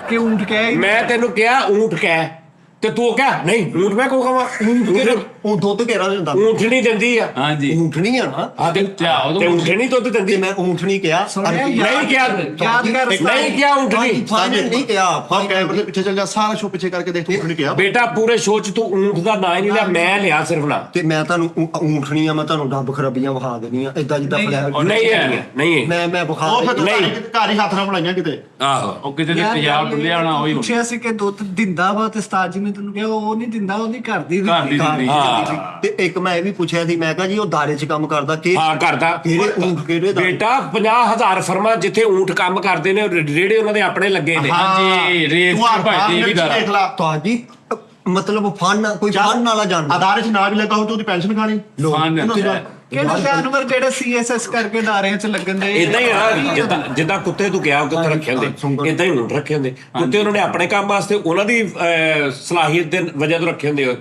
ਕਿ ਊਂਟ ਕਹਿ ਮੈਂ ਤੈਨੂੰ ਕਿਹਾ ਊਂਟ ਕਹਿ ਤੇ ਤੂੰ ਕਹਿ ਨਹੀਂ ਊਂਟ ਮੈਂ ਕੋ ਕਹਾਂ ਉਹ ਦੁੱਧ ਘੇਰਾ ਦਿੰਦਾ ਊਂਠਣੀ ਦਿੰਦੀ ਆ ਹਾਂਜੀ ਊਂਠਣੀ ਆ ਨਾ ਆ ਤੇ ਊਂਠਣੀ ਦੁੱਧ ਦਿੰਦੀ ਤੇ ਮੈਂ ਊਂਠਣੀ ਕਿਹਾ ਸੁਣਿਆ ਨਹੀਂ ਕਿਹਾ ਯਾਦ ਕਰ ਨਹੀਂ ਕਿਹਾ ਊਂਠਣੀ ਫਾਈਨਲ ਨਹੀਂ ਕਿਹਾ ਹਾਂ ਕੈਮਰੇ ਦੇ ਪਿੱਛੇ ਚੱਲ ਜਾ ਸਾਰਾ ਸ਼ੋ ਪਿੱਛੇ ਕਰਕੇ ਦੇਖ ਤੂੰ ਨਹੀਂ ਕਿਹਾ ਬੇਟਾ ਪੂਰੇ ਸ਼ੋਅ ਚ ਤੂੰ ਊਂਟ ਦਾ ਨਾਂ ਹੀ ਨਹੀਂ ਲਿਆ ਮੈਂ ਲਿਆ ਸਿਰਫ ਨਾ ਤੇ ਮੈਂ ਤੁਹਾਨੂੰ ਊਂਠਣੀ ਆ ਮੈਂ ਤੁਹਾਨੂੰ ਡੱਬ ਖਰਾਬੀਆਂ ਵਿਖਾ ਦੇਣੀਆਂ ਇਦਾਂ ਜਿੱਦਾਂ ਫਲੈਗ ਨਹੀਂ ਹੈ ਨਹੀਂ ਹੈ ਮੈਂ ਵਿਖਾ ਉਹ ਫਿਰ ਤੂੰ ਨਹੀਂ। ਘਰ ਹੀ ਹੱਥ ਨਾਲ ਬਣਾਈਆਂ ਕਿਤੇ ਆਹੋ ਉਹ ਕਿਤੇ ਤੇ ਪੰਜਾਬ ਡੁੱਲਿਆ ਹੋਣਾ ਉਹੀ ਪੁੱਛਿਆ ਸੀ ਕਿ ਦੁੱਧ ਦਿੰਦਾ ਵਾ ਤੇ ਉਸਤਾਦ ਜੀ ਨੇ ਤੈਨੂੰ ਕਿਹਾ ਉਹ ਨਹੀਂ ਦਿੰਦਾ ਉਹਦੀ ਘਰ ਦੀ ਘਰ ਦੀ ਦਿੰਦੀ ਹਾਂ ਤੇ ਇੱਕ ਮੈਂ ਇਹ ਵੀ ਪੁੱਛਿਆ ਸੀ ਮੈਂ ਕਿਹਾ ਜੀ ਉਹ ਦਾਰੇ 'ਚ ਕੰਮ ਕਰਦਾ ਕਿ ਹਾਂ ਕਰਦਾ ਕਿਹੜੇ ਊਂਠ ਕਿਹੜੇ ਦਾ ਬੇਟਾ 50000 ਫਰਮਾਂ ਜਿੱਥੇ ਊਂਟ ਕੰਮ ਕਰਦੇ ਨੇ ਰੇੜੇ ਉਹਨਾਂ ਦੇ ਆਪਣੇ ਲੱਗੇ ਨੇ ਹਾਂਜੀ ਰੇਸ ਤੂੰ ਆ ਭਾਈ ਇਹ ਵੀ ਕਰ ਦੇਖ ਲਾ ਤੁਹਾਡੀ ਮਤਲਬ ਫਨ ਵਾਲਾ ਜਾਨਵਰ ਅਦਾਰੇ 'ਚ ਨਾ ਵੀ ਲੱਗਾ ਹੋ ਤੂੰ ਉਹਦੀ ਪੈਨਸ਼ਨ ਖਾਣੀ ਫਨ ਕਿਹੜੇ ਜਾਨਵਰ ਜਿਹੜੇ ਸੀਐਸਐਸ ਕਰਕੇ ਦਾਰਿਆਂ 'ਚ ਲੱਗਣ ਦੇ ਇਦਾਂ ਹੀ ਆ ਜਿੱਦਾਂ ਕੁੱਤੇ ਤੂੰ ਕਿਹਾ ਕੁੱਤੇ ਰੱਖੇ ਹੁੰਦੇ ਇਦਾਂ ਹੀ ਊਂਟ ਰੱਖੇ ਹੁੰਦੇ ਕੁੱਤੇ ਉਹਨਾਂ ਨੇ ਆਪਣੇ ਕੰਮ ਵਾਸਤੇ ਉਹਨਾਂ ਦੀ ਸਲਾਹੀਅਤ ਦੇ ਵਜ੍ਹਾ ਤੋਂ ਰੱਖੇ ਹੁੰਦੇ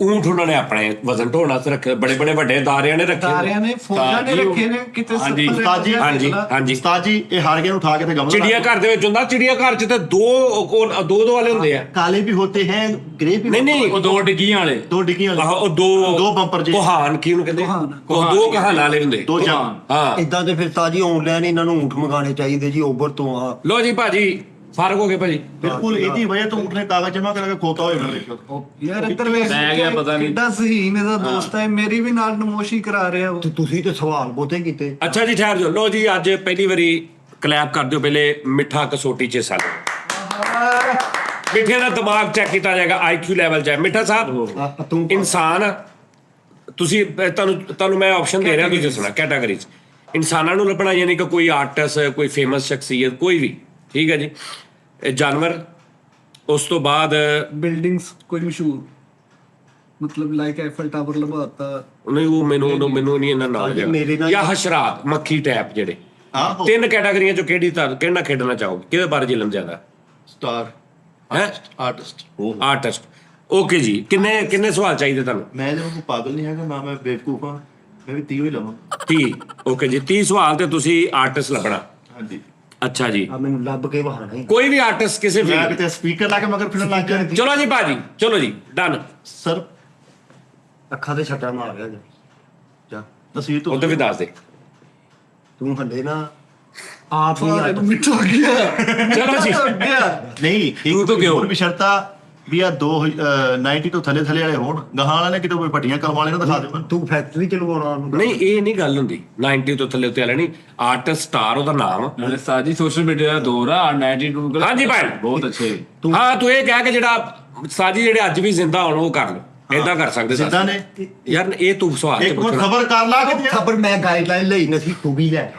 ਊਂਠ ਉਹਨਾਂ ਨੇ ਆਪਣੇ ਵਜ਼ਨ ਢੋਣ ਵਾਸਤੇ ਰੱਖੇ ਬੜੇ ਬੜੇ ਦਾਰਿਆਂ ਨੇ ਰੱਖੇ ਦਾਰਿਆਂ ਨੇ ਫੌਜਾਂ ਨੇ ਰੱਖੇ ਨੇ ਕਿਤੇ ਹਾਂਜੀ, ਉਸਤਾਦ ਜੀ, ਹਾਂਜੀ ਉਸਤਾਦ ਜੀ ਇਹ ਹਾਰ ਗਏ ਨੂੰ ਉਠਾ ਕੇ ਤੇ ਗਮਲਾ ਚਿੜੀਆ ਘਰ ਦੇ ਵਿੱਚ ਹੁੰਦਾ ਚਿੜੀਆ ਘਰ ਚ ਤੇ ਦੋ ਵਾਲੇ ਹੁੰਦੇ ਆ ਕਾਲੇ ਵੀ ਹੋਤੇ ਹੈ ਗ੍ਰੇ ਵੀ ਨਹੀਂ ਉਹ ਦੋ ਡਿੱਗੀਆਂ ਵਾਲੇ ਦੋ ਡਿੱਗੀਆਂ ਆਹੋ ਉਹ ਦੋ ਬੰਪਰ ਜੀ ਕੋਹਾਨ ਕੀ ਉਹਨੂੰ ਕਹਿੰਦੇ ਉਹ ਦੋ ਕਹਾਨ ਵਾਲੇ ਹੁੰਦੇ ਦੋ ਜਾਨ ਹਾਂ ਇਦਾਂ ਤੇ ਫਿਰ ਤਾਜੀ ਆਨਲਾਈਨ ਇਹਨਾਂ ਨੂੰ ਊਂਠ ਮੰਗਾਣੇ ਚਾਹੀਦੇ ਜੀ ਓਬਰ ਤੋਂ ਆ ਲੋ ਜੀ ਭਾਜੀ ਫਾਰਗ ਹੋ ਗਏ ਭਾਜੀ ਬਿਲਕੁਲ ਇਹਦੀ ਵਜ੍ਹਾ ਤੋਂ ਉਠਨੇ ਕਾਗਜ਼ ਜਮਾ ਕਰਕੇ ਖੋਤਾ ਹੋਏਗਾ ਦੇਖੋ ਯਾਰ ਇੱਧਰ ਵੇਖ ਮੈਂ ਗਿਆ ਪਤਾ ਨਹੀਂ। ਕਿੱਡਾ ਸਹੀ ਮੇਰਾ ਦੋਸਤ ਹੈ ਮੇਰੀ ਵੀ ਨਾਲ ਨਮੋਸ਼ੀ ਕਰਾ ਰਿਹਾ ਉਹ ਤੇ ਤੁਸੀਂ ਤੇ ਸਵਾਲ ਬਹੁਤੇ ਕੀਤੇ ਅੱਛਾ ਜੀ ਠਹਿਰ ਜਾਓ ਲੋ ਜੀ ਅੱਜ ਪਹਿਲੀ ਵਾਰੀ ਕਲੈਪ ਕਰ ਦਿਓ ਪਹਿਲੇ ਮਿੱਠਾ ਕਸੋਟੀ ਚ ਸਾਲ ਮਿੱਠੇ ਦਾ ਦਿਮਾਗ ਚੈੱਕ ਕੀਤਾ ਜਾਏਗਾ ਆਈਕਿਊ ਲੈਵਲ ਚ ਮਿੱਠਾ ਸਾਹਿਬ ਤੂੰ ਇਨਸਾਨ ਤੁਸੀਂ ਤੁਹਾਨੂੰ ਮੈਂ ਆਪਸ਼ਨ ਦੇ ਰਿਹਾ ਤੁਸੀਂ ਦੱਸਣਾ ਕੈਟਾਗਰੀ ਚ ਇਨਸਾਨਾਂ ਨੂੰ ਲੱਭਣਾ ਯਾਨੀ ਕਿ ਕੋਈ ਆਰਟਿਸਟ ਕੋਈ ਫੇਮਸ ਸ਼ਖਸੀਅਤ ਕੋਈ ਵੀ ਠੀਕ ਹੈ ਜੀ। ਇਹ ਜਾਨਵਰ, ਉਸ ਤੋਂ ਬਾਅਦ ਬਿਲਡਿੰਗਸ ਕੋਈ ਮਸ਼ਹੂਰ, ਮਤਲਬ ਲਾਈਕ ਐਫਲ ਟਾਵਰ ਲਵਾਤਾ। ਨਹੀਂ ਉਹ ਮੈਨੂੰ ਨਹੀਂ ਇਹਨਾਂ ਹਾਂਜੀ, ਮੇਰੇ ਨੌਲੇਜ ਨਾਲ- ਜਾਂ ਹਸ਼ਰਾਤ, ਮੱਖੀ ਟੈਪ ਜਿਹੜੇ ਆਹੋ 3 ਕੈਟਾਗਰੀਆਂ ਚੋਂ ਕਿਹੜਾ ਖੇਡਣਾ ਚਾਹੋਗੇ, ਕਿਹਦੇ ਬਾਰੇ ਜਿਲਮ ਜ਼ਿਆਦਾ ਸਟਾਰ ਹੈ? ਆਰਟਿਸਟ। ਆਰਟਿਸਟ। ਓਕੇ ਜੀ, ਕਿੰਨੇ ਸਵਾਲ ਚਾਹੀਦੇ ਤੁਹਾਨੂੰ? ਮੈਂ ਜਦੋਂ ਕੋਈ ਪਾਗਲ ਨਹੀਂ ਹੈਗਾ ਨਾ, ਮੈਂ ਬੇਵਕੂਫ ਹਾਂ, ਮੈਂ ਵੀ 30 ਹੀ ਲਵਾਂ। 30। ਓਕੇ ਜੀ, 30 ਸਵਾਲ ਤੇ ਤੁਸੀਂ ਆਰਟਿਸਟ ਲੱਭਣਾ। ਹਾਂਜੀ ਅੱਛਾ ਜੀ, ਆ ਮੈਨੂੰ ਲੱਭ ਕੇ ਵਹਾਣਾ ਹੀ। ਕੋਈ ਵੀ ਆਰਟਿਸਟ ਕਿਸੇ ਮੈਂ ਫੀਲਡ। ਕਿਤੇ ਸਪੀਕਰ ਲਾ ਕੇ ਮਗਰ ਫਿਰਨ ਲੱਗ ਗਿਆ। ਚਲੋ ਜੀ ਭਾਜੀ, ਚਲੋ ਜੀ, ਡਨ। ਸਰ ਅੱਖਾਂ ਤੇ ਛੱਟਾ ਮਾਰ ਗਿਆ ਜਾ। ਤਸਵੀਰ ਤੋਂ ਉਧਰ ਵੀ ਦੱਸ ਦੇ। ਤੂੰ ਹੱਲੇ ਨਾ ਆਪ ਹੀ ਸਾਰੇ ਨੂੰ ਮਿੱਠਾ ਗਿਆ ਚਲੋ ਜੀ, ਨਹੀਂ, ਤੂੰ ਤਾਂ ਕਿਉਂ? ਹੋਰ ਵੀ ਸ਼ਰਤਾਂ ਵੀ ਆ 90 ਤੋਂ ਥੱਲੇ ਵਾਲੇ ਹੋਣ, ਗਾਹਾਂ ਵਾਲਿਆਂ ਨੇ ਕਿਤੇ ਕੋਈ ਪੱਟੀਆਂ ਕਰਵਾ ਵਾਲੇ ਨਾ ਦਿਖਾ ਦੇ ਮੈਨੂੰ। ਤੂੰ ਫੈਕਟਰੀ ਚ ਲਗਾਉਣਾ ਉਹਨੂੰ। ਨਹੀਂ ਇਹ ਨਹੀਂ ਗੱਲ ਹੁੰਦੀ 90 ਤੋਂ ਥੱਲੇ ਉੱਤੇ ਵਾਲੇ ਨਹੀਂ, ਆਰਟਿਸਟ ਸਟਾਰ ਉਹਦਾ ਨਾਮ। ਨਾਲੇ ਸਾਜੀ ਸੋਸ਼ਲ ਮੀਡੀਆ ਦਾ ਦੌਰ ਆ 92 ਹਾਂਜੀ ਭਾਈ। ਬਹੁਤ ਅੱਛੇ। ਹਾਂ ਤੂੰ ਇਹ ਕਹਿ ਕੇ ਜਿਹੜਾ ਸਾਜੀ ਜਿਹੜੇ ਅੱਜ ਵੀ ਜ਼ਿੰਦਾ ਹੋਣ ਉਹ ਕਰ ਲਓ, ਏਦਾਂ ਕਰ ਸਕਦੇ ਜਿੱਦਾਂ ਨੇ ਯਾਰ। ਇਹ ਤੂੰ ਸਵਾਲ ਇੱਕ ਮਿੰਟ ਖਬਰ ਕਰ ਲਾ ਕੇ ਖਬਰ ਮੈਂ ਗਾਈਡਲਾਈਨ ਲਈ ਨਹੀਂ, ਤੂੰ ਵੀ ਲੈ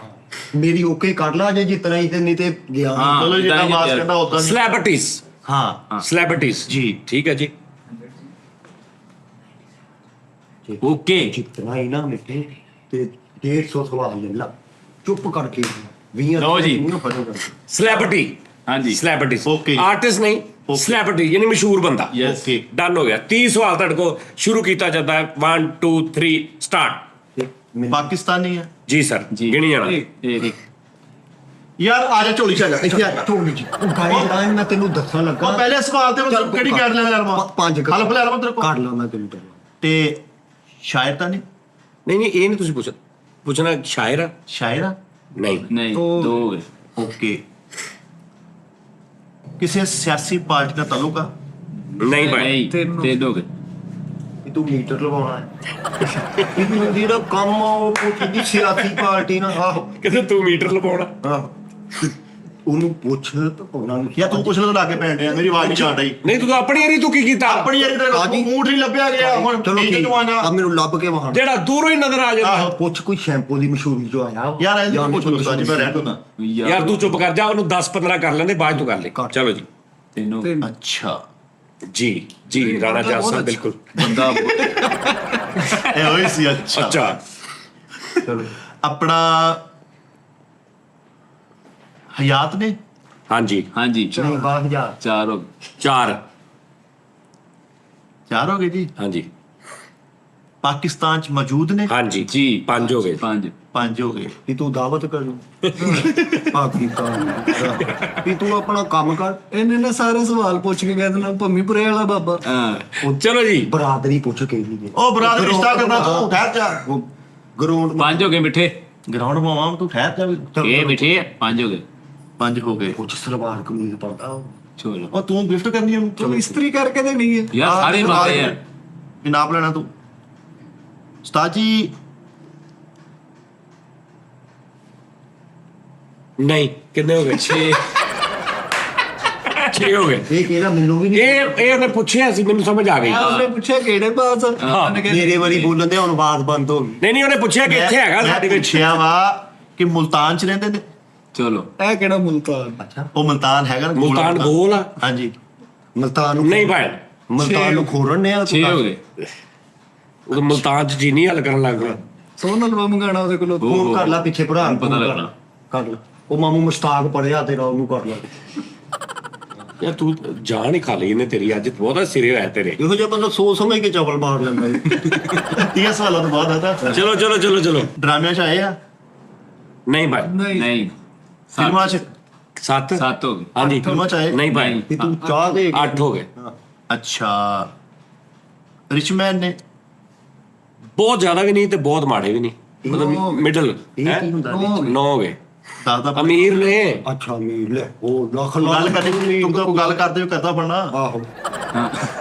ਮੇਰੀ ਓਕੇ ਕਰ ਲਾ ਜੇ ਜਿਤਨਾ ਹੀ ਤੇ ਨਹੀਂ ਤੇ ਗਿਆ। ਹਾਂ, ਚਲੋ ਜਿੱਦਾਂ ਏਦਾਂ ਹੀ ਬਾਤ ਯਾਰ। ਕਰਦਾ ਉਦਾਂ ਨਹੀਂ। ਸੈਲੇਬ੍ਰਿਟੀਜ਼। ਹਾਂ ਸੈਲੇਬ੍ਰਿਟੀਜ਼ ਜੀ। ਠੀਕ ਹੈ ਜੀ। ਓਕੇ ਜਿਤਨਾ ਹੀ ਨਾ ਮਿੱਟੇ ਤੇ 150 ਸਵਾਲ ਲੈ ਲਾ ਚੁੱਪ ਕਰਕੇ 20 ਲਓ ਜੀ। ਸੈਲੇਬ੍ਰਿਟੀ। ਹਾਂਜੀ ਸੈਲੇਬ੍ਰਿਟੀਜ਼। Okay। ਆਰਟਿਸਟ ਨਹੀਂ, ਸੈਲੇਬ੍ਰਿਟੀ ਯਾਨੀ ਮਸ਼ਹੂਰ ਬੰਦਾ। ਯੈਸ ਓਕੇ ਡਨ ਹੋ ਗਿਆ। 30 ਸਵਾਲ ਤੁਹਾਡੇ ਕੋਲ ਸ਼ੁਰੂ ਕੀਤਾ ਜਾਂਦਾ ਹੈ। 1 2 3 ਸਟਾਰਟ। ਪਾਕਿਸਤਾਨੀ ਹੈ ਜੀ ਸਰ, ਜੀ। ਗਿਣੀ ਜਾਣਾ। ਇੱਕ ਯਾਰ, ਆ ਜਾ ਝੋਲੀ ਚ ਆ ਜਾ ਇੱਥੇ ਆ ਜਾ। ਢੋਲੀ ਜੀ ਗਾਈਡਲਾਈਨ ਮੈਂ ਤੈਨੂੰ ਦੱਸਣ ਲੱਗਾ। ਉਹ ਪਹਿਲੇ ਸਵਾਲ ਤੇ ਚੱਲ ਮੈਂ ਕਿਹੜੀ ਗਾਈਡ ਲੈ ਲਵਾਂ? ਪੰਜ ਹਲਫ ਲੈ ਲਵਾਂ ਤੇਰੇ ਕੋਲ? ਕਰ ਲਾ ਮੈਂ ਤੈਨੂੰ ਦੱਸਾਂ। ਤੇ ਸ਼ਾਇਰ ਤਾਂ ਨਹੀਂ? ਨਹੀਂ ਇਹ ਨਹੀਂ ਤੁਸੀਂ ਪੁੱਛਣਾ ਸ਼ਾਇਰ ਆ? ਸ਼ਾਇਰ ਆ? ਨਹੀਂ। ਨਹੀਂ ਦੋ ਹੋ ਗਏ। ਓਕੇ। ਕਿਸੇ ਸਿਆਸੀ ਪਾਰਟੀ ਦਾ ਤਾਲੁਕ ਆ? ਨਹੀਂ ਭਾਈ। ਨਹੀਂ ਤਿੰਨ ਹੋ ਗਏ। ਕਿ ਤੂੰ ਮੀਟਰ ਲਵਾਉਣਾ ਹੈ ਇਹ ਜਿਹੜਾ ਕੰਮ ਆ ਉਹ ਕਿਹਦੀ ਸਿਆਸੀ ਪਾਰਟੀ ਨਾਲ। ਆਹੋ ਕਿਤੇ ਤੂੰ ਮੀਟਰ ਲਵਾਉਣਾ। ਆਹੋ ਉਹਨੂੰ ਪੁੱਛ ਤਾਂ ਉਹਨਾਂ ਨੂੰ ਜਾਂ ਤੂੰ ਪੁੱਛ ਲੈ ਤਾਂ ਲਾਗੇ ਪੈਣ ਡਿਆ, ਮੇਰੀ ਆਵਾਜ਼ ਨਹੀਂ ਛਾੜ ਰਹੀ। ਨਹੀਂ ਤੂੰ ਆਪਣੀ ਯਾਰੀ ਤੂੰ ਕੀ ਕੀਤਾ? ਆਪਣੀ ਯਾਰੀ ਤੇ ਹਾਂਜੀ। ਊਂਠ ਨਹੀਂ ਲੱਭਿਆ ਗਿਆ ਹੁਣ। ਚਲੋ ਠੀਕ ਠੀਕ ਜਵਾਨਾ। ਆ ਮੈਨੂੰ ਲੱਭ ਕੇ ਵਹਾਣਾ। ਜਿਹੜਾ ਦੂਰੋਂ ਹੀ ਨਜ਼ਰ ਆ ਜਾਂਦਾ। ਆਹੋ। ਪੁੱਛ ਕੋਈ ਸ਼ੈਂਪੂ ਦੀ ਮਸ਼ਹੂਰੀ ਜੋ ਆਇਆ ਯਾਰ ਇਹ ਪੁੱਛ ਲੋ ਸਾਜੀ, ਮੈਂ ਰਹਿ ਦੂੰਗਾ। ਯਾਰ ਤੂੰ ਚੁੱਪ ਕਰ ਜਾ, ਉਹਨੂੰ 10 15 ਕਰ ਲੈਂਦੇ, ਬਾਅਦ ਤੂੰ ਕਰ ਲੈ। ਚਲੋ ਜੀ। ਤਿੰਨ ਹੋ ਗਏ। ਅੱਛਾ, ਜੀ ਰਾਣਾ ਚਾਹ ਸਾਹਿਬ ਬਿਲਕੁਲ। ਬੰਦਾ ਇਹ ਹੋਈ ਸੀ। ਅੱਛਾ ਅੱਛਾ ਆਪਣਾ ਹਯਾਤ ਨੇ? ਹਾਂਜੀ। ਹਾਂਜੀ ਨਹੀਂ 12000 ਚਾਰ ਹੋ ਗਏ। 4। 4 ਹੋ ਗਏ ਜੀ। ਹਾਂਜੀ ਪਾਕਿਸਤਾਨ ਚ ਮੌਜੂਦ ਨੇ? ਹਾਂਜੀ ਜੀ 5 ਹੋ ਗਏ। 5 5 ਹੋ ਗਏ। ਕਿ ਤੂੰ ਦਾਵਤ ਕਰ ਪਾਕਿਸਤਾਨ ਕਿ ਤੂੰ ਆਪਣਾ ਕੰਮ ਕਰ। ਇਹਨੇ ਨਾ ਸਾਰੇ ਸਵਾਲ ਪੁੱਛ ਕੇ ਕਹਿੰਦੇ ਨਾ ਭੰਮੀਪੁਰੇ ਵਾਲਾ ਬਾਬਾ। ਹਾਂ ਚਲੋ ਜੀ। ਬਰਾਦਰੀ ਪੁੱਛ ਕੇ ਨਹੀਂ ਉਹ ਬਰਾਦਰ ਰਿਸ਼ਤਾ ਕਰਨਾ, ਤੂੰ ਠਹਿਰ ਜਾ। ਗਰਾਊਂਡ 5 ਹੋ ਗਏ ਮਿੱਠੇ। ਗਰਾਊਂਡ ਮਾਵਾਂ ਤੂੰ ਠਹਿਰ ਜਾ ਵੀ। ਇਹ ਮਿੱਠੇ 5 ਹੋ ਗਏ। 5 ਹੋ ਗਏ। ਪੁੱਛ ਸਲਵਾਰ ਕਮੀਜ਼ ਪਾਉਂਦਾ ਚਲੋ ਉਹ ਤੂੰ ਗਿਫਟ ਕਰਨੀ ਹੈ ਤੂੰ ਇਸਤਰੀ ਕਰਕੇ ਦੇਣੀ ਹੈ। ਯਾਰ ਸਾਰੇ ਮਾਰੇ ਆ। ਵੀ ਨਾਪ ਲੈਣਾ ਤੂੰ। ਉਸਤਾਦ ਜੀ ਨਹੀਂ ਕਿੰਨੇ ਹੋ ਗਏ? 6 ਹੋ ਗਏ। ਇਹ ਕਿਹੜਾ ਮੈਨੂੰ ਵੀ ਨਹੀਂ ਇਹ ਉਹਨੇ ਪੁੱਛਿਆ ਸੀ, ਮੈਨੂੰ ਸਮਝ ਆ ਗਈ। ਉਹਨੇ ਪੁੱਛਿਆ ਕਿਹੜੇ ਪਾਸ ਆ? ਉਹਨੇ ਕਿਹਾ ਮੇਰੇ ਵਾਰੀ ਬੋਲਣ ਦੇ ਹੁਣ ਬਾਤ ਬੰਦ ਹੋ ਗਈ। ਨਹੀਂ ਉਹਨੇ ਪੁੱਛਿਆ ਕਿ ਇੱਥੇ ਹੈਗਾ ਸਾਡੇ ਵਿੱਚ। ਪੁੱਛਿਆ ਵਾ ਕਿ ਮੁਲਤਾਨ ਚ ਰਹਿੰਦੇ ਨੇ? ਚਲੋ ਇਹ ਕਿਹੜਾ ਮੁਲਤਾਨ? ਅੱਛਾ ਉਹ ਮੁਲਤਾਨ ਹੈਗਾ ਨਾ? ਮੁਲਤਾਨ ਗੋਲ ਆ? ਹਾਂਜੀ। ਮਲਤਾਨ ਨੂੰ ਨਹੀਂ ਭਾਈ, ਮਲਤਾਨ ਨੂੰ ਖੋਰਨ ਨੇ 6 ਹੋ ਗਏ। ਉਹ ਮੁਲਤਾਨ ਚ ਚੀਨੀ ਹੱਲ ਕਰਨ ਲੱਗ ਪਿਆ। ਸੋਨਲ ਬੰਮ ਗਾਣਾ ਉਹਦੇ ਕੋਲੋਂ। ਫੋਨ ਕਰ ਲਾ ਪਿੱਛੇ ਭਰਾ ਨੂੰ ਪਤਾ phone ਕਰ ਲੱਗਣਾ। ਲਾ, ਕਰ ਲਾ। ਉਹ ਮਾਮੂ ਮੁਸ਼ਤਾਕ ਪੜਿਆ ਤੇਰਾ, ਉਹਨੂੰ ਕਰ ਲਾ। ਯਾਰ ਤੂੰ ਜਾਨ ਹੀ ਖਾ ਲਈ ਇਹਨੇ ਤੇਰੀ, ਅੱਜ ਬਹੁਤਾ ਸਿਰੇ ਹੋਇਆ ਤੇਰੇ। ਇਹੋ ਜਿਹਾ ਬੰਦਾ ਸੋਚ ਸਮਝ ਕੇ ਚਵਲ ਮਾਰ ਲੈਂਦਾ ਹੈ। 30 ਸਾਲਾਂ ਤੋਂ ਬਾਅਦ ਆਦਾ ਚਲੋ ਡਰਾਮਿਆਂ ਚ ਆਏ ਆ? ਨਹੀਂ ਭਾਈ। ਨਹੀਂ ਨਹੀਂ ਫਿਲਮਾਂ ਚ? 7 7 ਹੋ ਗਏ। ਹਾਂਜੀ ਫਿਲਮਾਂ ਚ ਆਏ? ਨਹੀਂ ਭਾਈ। ਕਿ ਤੂੰ ਚਾਹ ਦੇ 8 ਹੋ ਗਏ। ਅੱਛਾ। ਰਿਚਮੈਨ ਨੇ? ਬਹੁਤ ਜ਼ਿਆਦਾ ਵੀ ਨਹੀਂ ਤੇ ਬਹੁਤ ਮਾੜੇ ਵੀ ਨਹੀਂ, ਮਤਲਬ ਮਿਡਲ। ਇਹ ਕੀ ਹੁੰਦਾ ਵਿੱਚ? 9 ਹੋ ਗਏ। ਦੱਸਦਾ ਅਮੀਰ ਨੇ। ਅੱਛਾ ਮੀਰ ਲੈ ਉਹ ਲੱਖ ਗੱਲ ਕਰਨੀ, ਤੂੰ ਤਾਂ ਗੱਲ ਕਰਦੇ ਹੋ ਕਰਦਾ ਬਣਨਾ। ਆਹੋ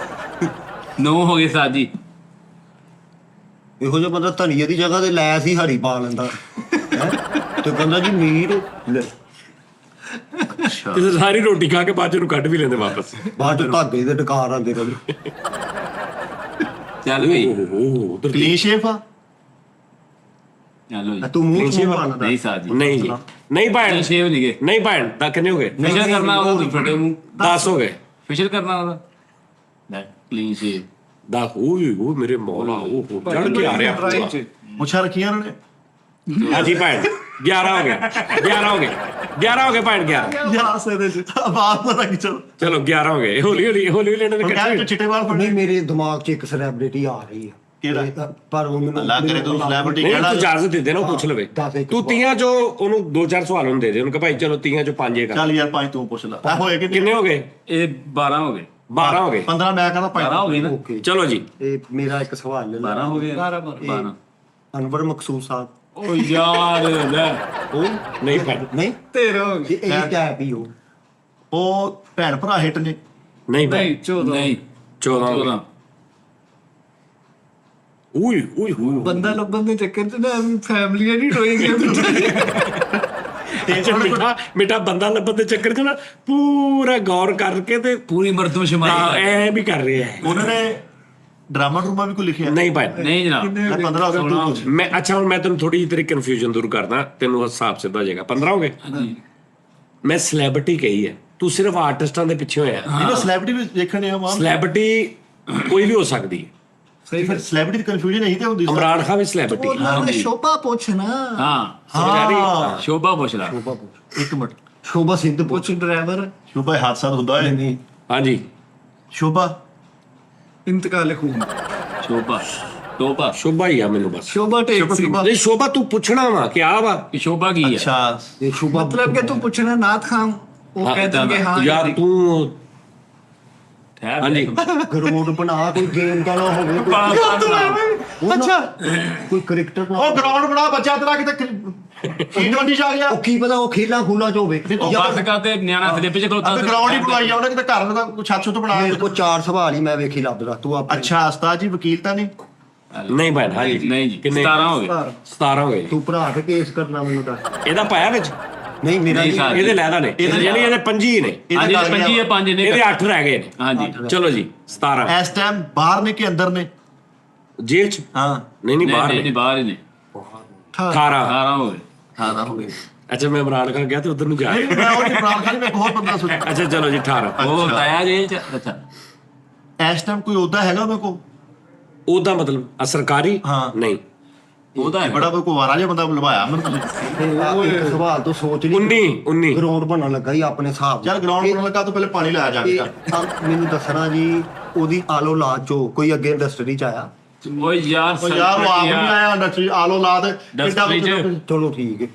9 ਹੋ ਗਏ ਸਾਜੀ। ਇਹੋ ਜਿਹਾ ਬੰਦਾ ਧਨੀਏ ਦੀ ਜਗ੍ਹਾ ਤੇ ਲੈ ਸੀ ਹਰੀ ਪਾ ਲੈਂਦਾ ਹੈਂ? ਤੇ ਕਹਿੰਦਾ ਜੀ ਮੀਰ ਲੈ ਅੱਛਾ। ਤੇ ਸਾਰੀ ਰੋਟੀ ਖਾ ਕੇ ਬਾਅਦ ਚ ਨੂੰ ਕੱਢ ਵੀ ਲੈਂਦੇ ਵਾਪਸ। ਬਾਅਦ ਚ ਧਾਗੇ ਦੇ ਟਕਾਰ ਆਉਂਦੇ ਰਹੇ। ਚੱਲ ਵੀ ਓਹ ਉਧਰ ਕਲੀਨ ਸ਼ੇਫ ਆ? ਚਲੋ ਜੀ ਤੂੰ ਮੂੰਹ ਚ ਪਾਣਾ ਨਹੀਂ ਸਾਹ ਜੀ ਨਹੀਂ ਜੀ ਨਹੀਂ ਭੈਣ ਸ਼ੇਵ ਨਹੀਂ ਗਏ ਨਹੀਂ ਭੈਣ ਤਾਂ ਕਿੰਨੇ ਹੋ ਗਏ ਫੇਸ਼ੀਅਲ ਕਰਨਾ ਉਹ ਫਟੇ ਮੂੰਹ 10 ਹੋ ਗਏ ਫੇਸ਼ੀਅਲ ਕਰਨਾ ਉਹਦਾ ਲੈ ਕਲੀਨ ਸ਼ੇਵ 10 ਉਹ ਮੇਰੇ ਮੌਲਾ ਉਹ ਚੜ ਕੇ ਆ ਰਿਹਾ ਪੂਰਾ। ਮੁੱਛਾਂ ਰੱਖੀਆਂ ਉਹਨਾਂ ਨੇ ਹਾਂਜੀ ਭੈਣ 11 ਹੋ ਗਏ 11 ਹੋ ਗਏ 11 ਹੋ ਗਏ ਭੈਣ 11 ਯਾਸ ਇਹਦੇ ਚ ਆਵਾਜ਼ ਪਤਾ ਕਿ ਚਲੋ ਚਲੋ 11 ਹੋ ਗਏ ਹੌਲੀ ਹੌਲੀ ਹੌਲੀ ਹੌਲੀ ਇਹਨਾਂ ਦੇ ਕਹਿੰਦੇ ਇਕੱਠੇ ਚਿੱਟੇ ਵਾਲ ਨਹੀਂ ਫੜਨੇ ਮੇਰੇ ਦਿਮਾਗ 'ਚ ਇੱਕ ਸੈਲੀਬ੍ਰਿਟੀ ਆ ਰਹੀ ਹੈ ਕਿਹੜਾ? ਪਰ ਉਹ ਮੈਨੂੰ ਅੱਲਾ ਕਰੇ ਤੂੰ celebrity ਨਹੀਂ ਕਿਹੜਾ? ਤੂੰ ਇਜਾਜ਼ਤ ਦੇ ਦੇ ਨਾ ਉਹ ਪੁੱਛ ਲਵੇ ਦੱਸ ਇੱਕ ਤੂੰ ਤੀਆਂ ਚੋਂ ਉਹਨੂੰ 2-4 ਸਵਾਲ ਉਹਨੂੰ ਦੇ ਦੇ ਉਹਨੂੰ ਕਿ ਭਾਈ ਚਲੋ ਤੀਆਂ ਚੋਂ 5 ਇਹ ਕਰ ਚੱਲ ਯਾਰ 5 ਤੂੰ ਪੁੱਛ ਲੈ ਆ ਹੋਏ ਕਿ ਕਿੰਨੇ ਹੋ ਗਏ ਇਹ 12 ਹੋ ਗਏ 12 ਹੋ ਗਏ 15 ਮੈਂ ਕਹਿੰਦਾ 12 ਹੋ ਗਏ ਨਾ ਓਕੇ ਚਲੋ ਜੀ ਇਹ ਮੇਰਾ ਇੱਕ ਸਵਾਲ ਲੈ 12 ਹੋ ਗਏ 12 ਅਨਵਰ ਮਕਸੂਦ ਸਾਹਿਬ ਓ ਯਾਰ ਲੈ ਉਹ ਨਹੀਂ ਭੈਣ ਨਹੀਂ 13 ਹੋ ਗਏ ਇਹ ਟੈਪ ਹੀ ਉਹ ਉਹ ਭੈਣ ਭਰਾ ਹਿੱਟ ਨੇ ਨਹੀਂ ਭੈਣ ਨਹੀਂ 14 ਨਹੀਂ 14 ਹੋ ਗਏ 14 ਉਈ ਉਈ ਉਈ ਬੰਦਾ ਲੱਭਣ ਦੇ ਚੱਕਰ ਚ ਨਾ ਫੈਮਲੀਆਂ ਨਹੀਂ ਟੋਏ ਗਿਆ ਮਿੱਠਾ ਬੰਦਾ ਲੱਭਣ ਦੇ ਚੱਕਰ 'ਚ ਨਾ ਪੂਰਾ ਗੌਰ ਕਰਕੇ ਤੇ ਪੂਰੀ ਮਰਦਮਸ਼ੁਮਾਰੀ ਐ ਵੀ ਕਰ ਰਹੇ ਹੈ ਉਹਨਾਂ ਨੇ ਡਰਾਮਾ ਡਰੂਮਾ ਵੀ ਕੋਈ ਲਿਖਿਆ ਨਹੀਂ ਭੈਣ ਨਹੀਂ ਜਨਾਬ ਮੈਂ 15 ਹੋ ਗਏ ਤੂੰ ਪੁੱਛ ਮੈਂ ਅੱਛਾ ਹੁਣ ਮੈਂ ਤੈਨੂੰ ਥੋੜੀ ਜਿਹੀ ਤੇਰੀ ਕਨਫਿਊਜ਼ਨ ਦੂਰ ਕਰਦਾ ਤੈਨੂੰ ਹਿਸਾਬ ਸਿੱਧਾ ਹੋ ਜਾਏਗਾ 15 ਹੋ ਗਏ ਹਾਂਜੀ ਮੈਂ ਸੈਲੈਬ੍ਰਿਟੀ ਕਹੀ ਹੈ ਤੂੰ ਸਿਰਫ ਆਰਟਿਸਟਾਂ ਦੇ ਪਿੱਛੇ ਹੋਇਆ ਇਹਨੇ ਸੈਲਿਬ੍ਰਿਟੀ ਵੀ ਦੇਖਣੇ ਆ ਮਾਂ ਸੈਲੈਬ੍ਰਿਟੀ ਕੋਈ ਵੀ ਹੋ ਸਕਦੀ ਹੈ ਸਹੀ ਫਿਰ ਸੈਲਿਬ੍ਰਿਟੀ ਦੀ ਕਨਫਿਊਜ਼ਨ ਇਹੀ ਤੇ ਹੁੰਦੀ ਸੀ ਇਮਰਾਨ ਖਾਨ ਵੀ ਸੈਲੈਬ੍ਰਿਟੀ ਉਹਨਾਂ ਨੇ ਸ਼ੋਭਾ ਪੁੱਛਣਾ ਹਾਂ ਹਾਂ ਸ਼ੋਭਾ ਪੁੱਛ ਲਾ ਇੱਕ ਮਿੰਟ ਸ਼ੋਭਾ ਸਿੱਧ ਪੁੱਛ ਡਰਾਈਵਰ ਸ਼ੋਭਾ ਹਾਦਸਾ ਹੁੰਦਾ ਹੈ ਨਹੀਂ ਹਾਂਜੀ ਸ਼ੋਭਾ ਇੰਤਕਾਲ ਖੂਨ ਸ਼ੋਭਾ ਟੋਪਾ ਸ਼ੋਭਾ ਹੀ ਆ ਮੈਨੂੰ ਬਸ ਸ਼ੋਭਾ ਟੇਕ ਸੀ ਨਹੀਂ ਸ਼ੋਭਾ ਤੂੰ ਪੁੱਛਣਾ ਵਾ ਕਿ ਆ ਵਾ ਕਿ ਸ਼ੋਭਾ ਕੀ ਹੈ ਅੱਛਾ ਇਹ ਸ਼ੋਭਾ ਮਤਲਬ ਕਿ ਤੂੰ ਪੁੱਛਣਾ ਨਾਥ ਖਾਨ ਉਹ ਕਹਿ ਦੇਣਗੇ ਹਾਂ ਯਾਰ ਤੂੰ ਠਹਿਰ ਹਾਂਜੀ ਗਰੋਡ ਬਣਾ ਕੋਈ ਗੇਮ ਦਾ ਨਾ ਹੋਵੇ ਅੱਛਾ ਕੋਈ ਕ੍ਰਿਕਟਰ ਨਾ ਉਹ ਗਰਾਊਂਡ ਬਣਾ ਬੱਚਾ ਤੇਰਾ ਕਿਤੇ T20 ਚ ਆ ਗਿਆ ਉਹ ਕੀ ਪਤਾ ਉਹ ਖੇਲਾਂ ਖੂਲਾਂ ਚ ਹੋਵੇ ਉਹ ਬਸ ਕਰਦੇ ਨਿਆਣਾ ਸਲਿੱਪ ਚ ਖਲੋਤਾ ਅਬੇ ਗਰਾਊਂਡ ਹੀ ਬਣਾਈ ਆ ਉਹਨੇ ਕਿਤੇ ਘਰ ਦਾ ਕੋਈ ਛੱਤ ਛੁੱਤ ਬਣਾ ਮੇਰੇ ਕੋਲ 4 ਸਵਾਲ ਹੀ ਮੈਂ ਵੇਖੀ ਲੱਭਦਾ ਤੂੰ ਆਪਣੇ ਅੱਛਾ ਉਸਤਾਦ ਜੀ ਵਕੀਲ ਤਾਂ ਨਹੀਂ ਨਹੀਂ ਭੈਣ ਹਾਂਜੀ ਨਹੀਂ ਜੀ ਕਿੰਨੇ 17 ਹੋ ਗਏ 17 ਹੋ ਗਏ ਤੂੰ ਭਰਾ ਕੇ ਕੇਸ ਕਰਨਾ ਮੈਨੂੰ ਦੱਸ ਇਹਦਾ ਪਾਇਆ ਵਿੱਚ ਨਹੀਂ ਮੇਰਾ ਨਹੀਂ ਨਹੀਂ ਸਰ। ਇਹਦੇ ਲੈਦਾ ਨੇ ਯਾਨੀ ਇਹਦੇ 5 ਹੀ ਨੇ ਹਾਂਜੀ ਗੱਲ ਪੰਜੀ ਗਿਆ ਹੈ ਪੰਜ ਨੇ ਇਹਦੇ 8 ਰਹਿ ਗਏ ਨੇ ਹਾਂਜੀ ਚਲੋ ਜੀ 17 ਇਸ ਟਾਈਮ ਬਾਹਰ ਨੇ ਕਿ ਅੰਦਰ ਨੇ ਜੇਲ੍ਹ ਚ ਹਾਂ ਨਹੀਂ ਨਹੀਂ ਬਾਹਰ ਨਹੀਂ ਨੇ ਬਾਹਰ ਹੀ ਨੇ 18 18 ਹੋ ਗਏ ਹਾਂ ਹੋ ਗਏ ਅੱਛਾ ਮੈਂ ਇਮਰਾਨ ਖਾਨ ਗਿਆ ਤੇ ਉਧਰ ਨੂੰ ਜਾ ਨਹੀਂ ਮੈਂ ਉਹ ਇਮਰਾਨ ਖਾਨ ਮੈਂ ਬਹੁਤ ਬੰਦਾ ਸੋਚਿਆ ਅੱਛਾ ਚਲੋ ਜੀ 18 ਉਹ ਤਾਇਆ ਜੇਲ੍ਹ ਚ ਅੱਛਾ ਇਸ ਟਾਈਮ ਕੋਈ ਉਹਦਾ ਹੈਗਾ ਮੇਰੇ ਕੋਲ ਉਹਦਾ ਮਤਲਬ ਆ ਸਰਕਾਰੀ ਹਾਂ। ਨਹੀਂ ਉਹਦਾ ਹੈ ਬੜਾ ਕੋਈ ਵਾਰਾ ਜਿਹਾ ਬੰਦਾ ਲਵਾਇਆ ਮੈਨੂੰ ਤੁਸੀਂ ਤੇ ਆਹ ਇੱਕ ਸਵਾਲ ਤੋਂ ਸੋਚ ਲਈ 19 ਗਰਾਊਂਡ ਬਣਨ ਲੱਗਾ ਹੀ ਆਪਣੇ ਹਿਸਾਬ ਚੱਲ ਗਰਾਊਂਡ ਬਣਨ ਲੱਗਾ ਤਾਂ ਪਹਿਲੇ ਪਾਣੀ ਲਾਇਆ ਜਾ ਕੇ ਮੈਨੂੰ ਦੱਸਣਾ ਜੀ ਉਹਦੀ ਆਲੋ ਲਾਜ ਚੋ ਕੋਈ ਅੱਗੇ ਇੰਡਸਟਰੀ ਚ ਆਇਆ ਓ ਯਾਰ ਉਹ ਯਾਰ ਉਹ ਆਪ ਨਹੀਂ ਆਇਆ ਇੰਡਸਟਰੀ ਆਲੋ ਲਾ ਦੇ Industry ਚ। ਚਲੋ ਠੀਕ ਹੈ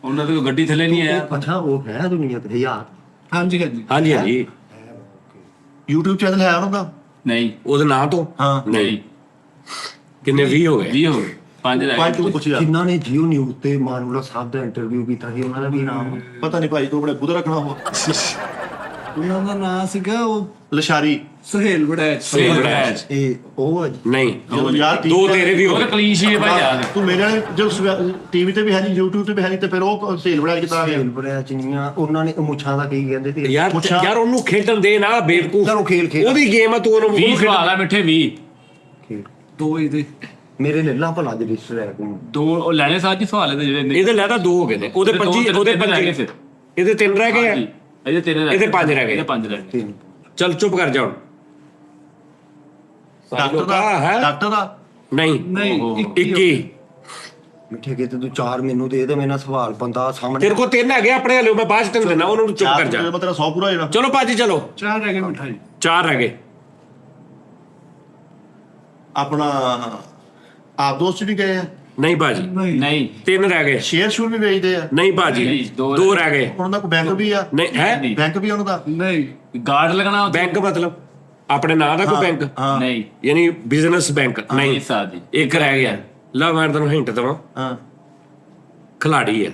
ਉਹਨਾਂ ਦੀ ਕੋਈ ਗੱਡੀ ਥੱਲੇ ਨਹੀਂ ਆਇਆ ਅੱਛਾ ਉਹ ਹੈ ਦੁਨੀਆ ਤੇ ਯਾਰ ਹਾਂਜੀ ਹਾਂਜੀ ਹਾਂਜੀ ਹਾਂਜੀ YouTube ਚੈਨਲ ਹੈ ਉਹਨਾਂ ਦਾ ਨਹੀਂ ਉਹਦੇ ਨਾਂ ਤੋਂ ਹਾਂ ਨਹੀਂ ਕਿੰਨੇ 20 ਹੋ ਗਏ 20 ਹੋ ਗਏ 5 ਰਹਿ ਪੰਜ ਗਏ ਤੂੰ ਪੁੱਛਿਆ ਜਿਨ੍ਹਾਂ ਨੇ ਜੀਓ ਨਿਊਜ਼ ਤੇ ਮਾਨੂਲਾ ਸਾਹਿਬ ਦਾ ਇੰਟਰਵਿਊ ਕੀਤਾ ਸੀ ਉਹਨਾਂ ਦਾ ਵੀ ਨਾਮ ਪਤਾ ਨਹੀਂ ਭਾਈ ਤੂੰ ਬੜਾ ਗੁੱਦ ਰੱਖਣਾ ਹੋ ਉਹਨਾਂ ਦਾ ਨਾਂ ਸੀਗਾ ਉਹ ਲਸ਼ਾਰੀ ਸੁਹੇਲ ਬੜੈਚ ਸੇਵਰੈਜ ਇਹ ਉਹ ਹੈ ਜੀ ਨਹੀਂ ਜਦੋਂ ਯਾਰ ਦੋ ਤੇਰੇ ਵੀ ਹੋ ਉਹ ਗਏ ਤਾਂ ਕਲੀਸ਼ੇ ਭਾਈ ਯਾਰ ਤੂੰ ਮੇਰੇ ਵਾਲੇ ਜੋ ਟੀਵੀ ਤੇ ਵੀ ਹੈ ਨਹੀਂ YouTube ਤੇ ਵੀ ਹੈ ਨਹੀਂ ਤੇ ਫਿਰ ਉਹ ਸੇਲ ਬੜਾ ਕਿਤਾ ਆ ਗਿਆ ਖੇਲ ਬੜਿਆ ਚਨੀਆਂ ਉਹਨਾਂ ਨੇ ਮੁੱਛਾਂ ਦਾ ਕੀ ਕਹਿੰਦੇ ਤੇ ਯਾਰ ਪੁੱਛਾਂ। ਯਾਰ ਉਹਨੂੰ ਖੇਡਣ ਦੇ ਨਾ ਬੇਵਕੂਫ ਚਲੋ ਖੇਲ ਉਹਦੀ ਗੇਮ ਆ ਤੂੰ ਉਹਨੂੰ 20 ਸਵਾਲ ਆ ਮਿੱਠੇ 20 ਖੇਲ ਦੋ ਇਹਦੇ ਮੇਰੇ ਲੱਲਾ ਭਲਾ ਦੇ ਰਿਸ਼ਤੇ ਹੈ ਕੋਈ ਦੋ ਉਹ ਲੈਣੇ ਸਾਜੀ ਸਵਾਲ ਇਹਦੇ ਜਿਹੜੇ ਇਹਦੇ ਲੈ ਤਾਂ 2 ਹੋ ਗਏ ਨੇ ਉਹਦੇ 25 ਉਹਦੇ 25 ਫਿਰ ਇਹਦੇ 3 ਰਹਿ ਗਏ ਆ ਹਾਂਜੀ ਇਹਦੇ 3 ਇਹਦੇ ਪੰਜ ਰਹਿ ਗਏ। ਇਹਦੇ 5 ਰਹਿ ਗਏ ਤਿੰਨ ਚੱਲ ਚੁੱਪ ਕਰ ਜਾ ਹੁਣ ਡਾਕਟਰ ਦਾ ਹੈ ਡਾਕਟਰ ਦਾ ਨਹੀਂ ਨਹੀਂ ਓਹੋ। 21 ਮਿੱਠੇ ਕਿਤੇ ਤੂੰ 4 ਮੈਨੂੰ ਦੇ ਦੇ ਮੇਰਾ ਸਵਾਲ ਬੰਦਾ ਸਾਹਮਣੇ ਤੇਰੇ ਕੋਲ 3 ਹੈਗੇ ਆਪਣੇ ਹਲੇ ਮੈਂ ਬਾਅਦ ਚ ਤੈਨੂੰ ਦੇਣਾ ਉਹਨੂੰ ਚੁੱਪ ਕਰ ਜਾ ਮਤਲਬ 100 ਪੂਰਾ ਜਿਹੜਾ ਚਲੋ ਭਾਜੀ ਚਲੋ ਚਾਰ ਰਹਿ ਗਏ ਮਿਠਾਈ 4 ਰਹਿ ਗਏ ਆਪਣਾ ਆਪ ਦੋਸਤ ਵੀ ਗਏ ਆ ਨਹੀਂ ਭਾਜੀ ਨਹੀਂ ਨਹੀਂ 3 ਰਹਿ ਗਏ ਸ਼ੇਅਰ ਸ਼ੂਰ ਵੀ ਵੇਚਦੇ ਆ ਨਹੀਂ ਭਾਜੀ ਨਹੀਂ, ਦੋ 2 ਰਹਿ ਗਏ ਉਹਨਾਂ ਦਾ ਕੋਈ ਬੈਂਕ ਵੀ ਆ ਨਹੀਂ ਹੈ ਨਹੀਂ। ਬੈਂਕ ਵੀ ਉਹਨਾਂ ਦਾ ਨਹੀਂ ਗਾਰਡ ਲੱਗਣਾ ਉੱਥੇ? ਬੈਂਕ ਮਤਲਬ ਆਪਣੇ ਨਾਂ ਦਾ ਕੋਈ ਬੈਂਕ ਹਾਂ ਨਹੀਂ ਯਾਨੀ ਬਿਜ਼ਨਸ ਬੈਂਕ ਨਹੀਂ ਸਾਦੀ ਇੱਕ ਰਹਿ ਗਿਆ ਲਾ ਮੈਂ ਤੈਨੂੰ ਹਿੰਟ ਦਵਾਂ ਹਾਂ ਖਿਲਾੜੀ ਹੈ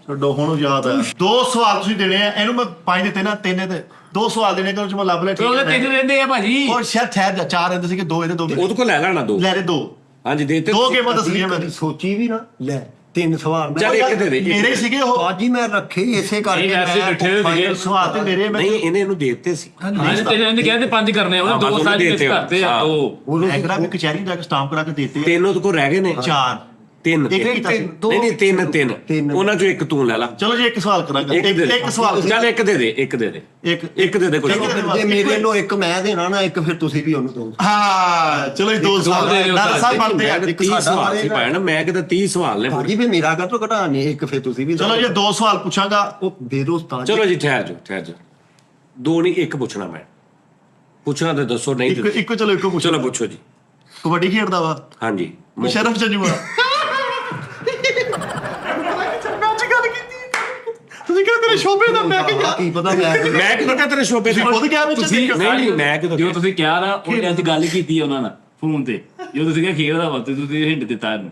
ਛੱਡੋ ਹੁਣ ਯਾਦ ਆ 2 ਸਵਾਲ ਤੁਸੀਂ ਦੇਣੇ ਆ ਇਹਨੂੰ ਮੈਂ 5 ਦਿੱਤੇ ਨਾ 3 ਤੇ 2 ਸਵਾਲ ਦੇਣੇ ਕਿ ਉਹ ਚ ਮੈਂ ਲੱਭ ਲਿਆ ਤੇ ਉਹਦੇ 3 ਰਹਿੰਦੇ ਆ ਭਾਜੀ ਉਹ ਸ਼ਾਇਦ ਠਹਿਰ ਜਾ 4 ਰਹਿੰਦੇ ਸੀ ਕਿ 2 ਇਹਦੇ 2 ਉਹਦੇ ਕੋਲ ਲੈ ਲੈਣਾ 2 ਲੈ ਰੇ 2 ਹਾਂਜੀ ਦੇ ਤੇ 2 ਗੇਮਾਂ ਦੱਸਣੀਆਂ ਮੈਂ ਕਦੀ ਸੋਚੀ ਵੀ ਨਾ ਲੈ 3 ਸਵਾਲ ਚੱਲ ਇੱਕ ਦੇ ਦੇ, ਇੱਕ ਮੇਰੇ ਸੀਗੇ ਉਹ ਬਾਜੀ ਮੈਂ ਰੱਖੇ ਇਸੇ ਕਰਕੇ ਨਹੀਂ, ਵੈਸੇ ਬੈਠੇ ਹੋਏ ਸੀਗੇ। ਸਵਾਲ ਤੇ ਮੇਰੇ ਮੈਂ ਨਹੀਂ ਇਹਨੂੰ ਦੇ ਦਿੱਤੇ ਸੀ ਹਾਂ ਇਹਨੇ ਕਹਿੰਦੇ 5 ਕਰਨੇ ਉਹਨੇ 2 ਸਾਲ ਵਿੱਚ ਕਰਤੇ ਆ 2 ਉਹਨੂੰ ਐਗਰਾ ਵੀ ਕਚਹਿਰੀ ਜਾ ਕੇ ਸਟਾਂਪ ਕਰਾ ਕੇ ਦਿੱਤੇ 3 ਉਹਦੇ ਕੋਲ ਰਹਿ ਗਏ ਨੇ 4 3 ਇੱਕ ਕੀਤਾ ਸੀ। ਨਹੀਂ ਨਹੀਂ 3 ਉਹਨਾਂ ਚੋਂ ਇੱਕ ਤੂੰ ਲੈ ਲਾ ਚਲੋ ਜੀ ਇੱਕ ਸਵਾਲ ਕਰਾਂਗਾ ਇੱਕ ਦੇ ਦੇ। ਇੱਕ ਸਵਾਲ ਚੱਲ ਇੱਕ ਦੇ ਦੇ, ਇੱਕ ਦੇ ਦੇ, ਇੱਕ ਦੇ ਦੇ ਕੁਝ ਜੇ ਮੇਰੇ ਨੂੰ ਇੱਕ ਮੈਂ ਦੇਣਾ ਨਾ ਇੱਕ ਫਿਰ ਤੁਸੀਂ ਵੀ ਉਹਨੂੰ ਦਿਓ ਹਾਂ ਚਲੋ ਜੀ 2 ਸਵਾਲ ਦੇ ਦਿਓ ਨਾਲ ਸਾਹਿਬ ਬਣਦੇ ਆ ਇੱਕ 30 ਸਵਾਲ ਸੀ ਭੈਣ, ਮੈਂ ਕਿਤੇ 30 ਸਵਾਲ ਨੇ ਬਾਜੀ ਫਿਰ ਮੇਰਾ ਕਾਹਤੋਂ ਘਟਾਣੀ ਇੱਕ ਫਿਰ ਤੁਸੀਂ ਵੀ ਚਲੋ ਜੀ 2 ਸਵਾਲ ਪੁੱਛਾਂਗਾ ਉਹ ਦੇ ਦੋ ਉਸਤਾਦ ਚਲੋ ਜੀ ਠਹਿਰ ਜਾ 2 ਨਹੀਂ ਇੱਕ ਪੁੱਛਣਾ ਮੈਂ ਪੁੱਛਣਾ ਤੇ ਦੱਸੋ ਨਹੀਂ ਇੱਕ ਤੇ- ਇੱਕੋ ਚਲੋ ਇੱਕੋ ਪੁੱਛੋ ਚਲੋ ਪੁੱਛੋ ਜੀ। ਕਬੱਡੀ ਖੇਡਦਾ ਵਾ ਹਾਂਜੀ ਮੁਸ਼ਰਫ ਜਜੂਆ ਤੁਸੀਂ ਕਹਿੰਦੇ ਤੇਰੇ ਸ਼ੋਭੇ ਦਾ ਮੈਂ ਕਿਹਾ ਕੀ ਪਤਾ ਮੈਂ ਮੈਂ ਕਿਦੋਂ ਕਿਹਾ ਤੇਰੇ ਸ਼ੋਭੇ ਤੁਸੀਂ ਖੁਦ ਕਿਹਾ ਵਿੱਚ ਤੁਸੀਂ ਨਹੀਂ ਮੈਂ ਕਿਦੋਂ ਜੋ ਤੁਸੀਂ ਕਿਹਾ ਨਾ ਉਹਨੇ ਅੱਜ ਗੱਲ ਕੀਤੀ ਉਹਨਾਂ ਨਾਲ ਫੋਨ ਤੇ ਜੋ ਤੁਸੀਂ ਕਿਹਾ ਖੇਡਦਾ ਵਾ ਤੇ ਤੁਸੀਂ ਹਿੰਟ ਦਿੱਤਾ ਇਹਨੂੰ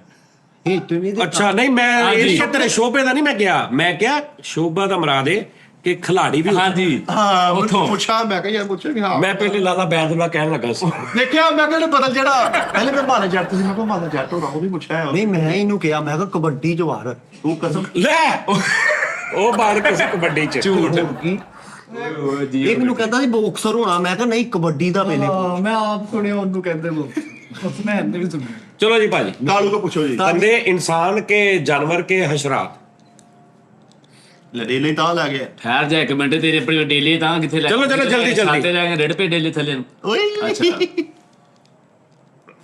ਹਿੱਟ ਨਹੀਂ ਦਿੱਤਾ ਅੱਛਾ ਨਹੀਂ ਮੈਂ ਹਾਂਜੀ। ਇਹ ਤੇਰੇ ਸ਼ੋਭੇ ਦਾ ਨਹੀਂ ਮੈਂ ਕਿਹਾ, ਮੈਂ ਕਿਹਾ ਸ਼ੋਭਾ ਦਾ ਮਰਾ ਦੇ ਕਿ ਖਿਲਾੜੀ ਵੀ ਹਾਂਜੀ ਹਾਂ ਉੱਥੋਂ। ਪੁੱਛਾ ਮੈਂ ਕਿਹਾ ਯਾਰ ਪੁੱਛਿਆ ਵੀ ਹਾਂ ਮੈਂ ਪਹਿਲੇ ਲਾਲਾ ਬੈਦੁੱਲਾ ਕਹਿਣ ਲੱਗਾ ਸੀ ਦੇਖਿਆ ਮੈਂ ਕਹਿੰਦਾ ਬਦਲ ਜਿਹੜਾ ਪਹਿਲੇ ਮੈਂ ਮਾਨਾ ਜੱਟ ਸੀ ਮੈਂ ਕਿਹਾ ਮਾਨਾ ਜੱਟ ਹੋਣਾ ਉਹ ਵੀ ਪੁੱਛਿਆ ਹੈ ਨਹੀਂ ਮੈਂ ਇਹਨੂੰ ਕਿਹਾ ਮੈਂ ਕਿਹਾ ਕਬੱਡੀ ਚ ਵਾਰ ਤੂੰ ਕਸਮ ਲੈ ਉਹ ਬਾਹਰ ਕਿਸੇ ਕਬੱਡੀ ਚ ਝੂਠ ਕੀ ਜੀ ਇਹ ਮੈਨੂੰ ਕਹਿੰਦਾ ਸੀ ਬਾਕਸਰ ਹੋਣਾ ਮੈਂ ਕਿਹਾ ਨਹੀਂ ਕਬੱਡੀ ਦਾ ਪਹਿਲੇ ਮੈਂ ਆਪ ਸੁਣਿਆ ਉਹਨੂੰ ਕਹਿੰਦੇ ਉਹ ਉਸ ਮੈਂ ਨਹੀਂ ਸੁਣਿਆ ਚਲੋ ਜੀ ਭਾਜੀ ਕਾਲੂ ਕੋ ਪੁੱਛੋ ਜੀ ਬੰਦੇ ਇਨਸਾਨ ਕੇ ਜਾਨਵਰ ਕੇ ਹਸ਼ਰਾਤ ਲੜੇਲੇ ਤਾਂ ਲੱਗ ਗਿਆ ਠਹਿਰ ਜਾ ਇੱਕ ਮਿੰਟ ਤੇਰੇ ਆਪਣੇ ਡੇਲੇ ਤਾਂ ਕਿੱਥੇ ਲੈ ਚਲੋ, ਚਲੋ, ਜਲਦੀ। ਸਾਤੇ ਜਾ ਕੇ ਰੇੜ ਪੇ ਡੇਲੇ ਥੱਲੇ ਨੂੰ ਓਏ ਅੱਛਾ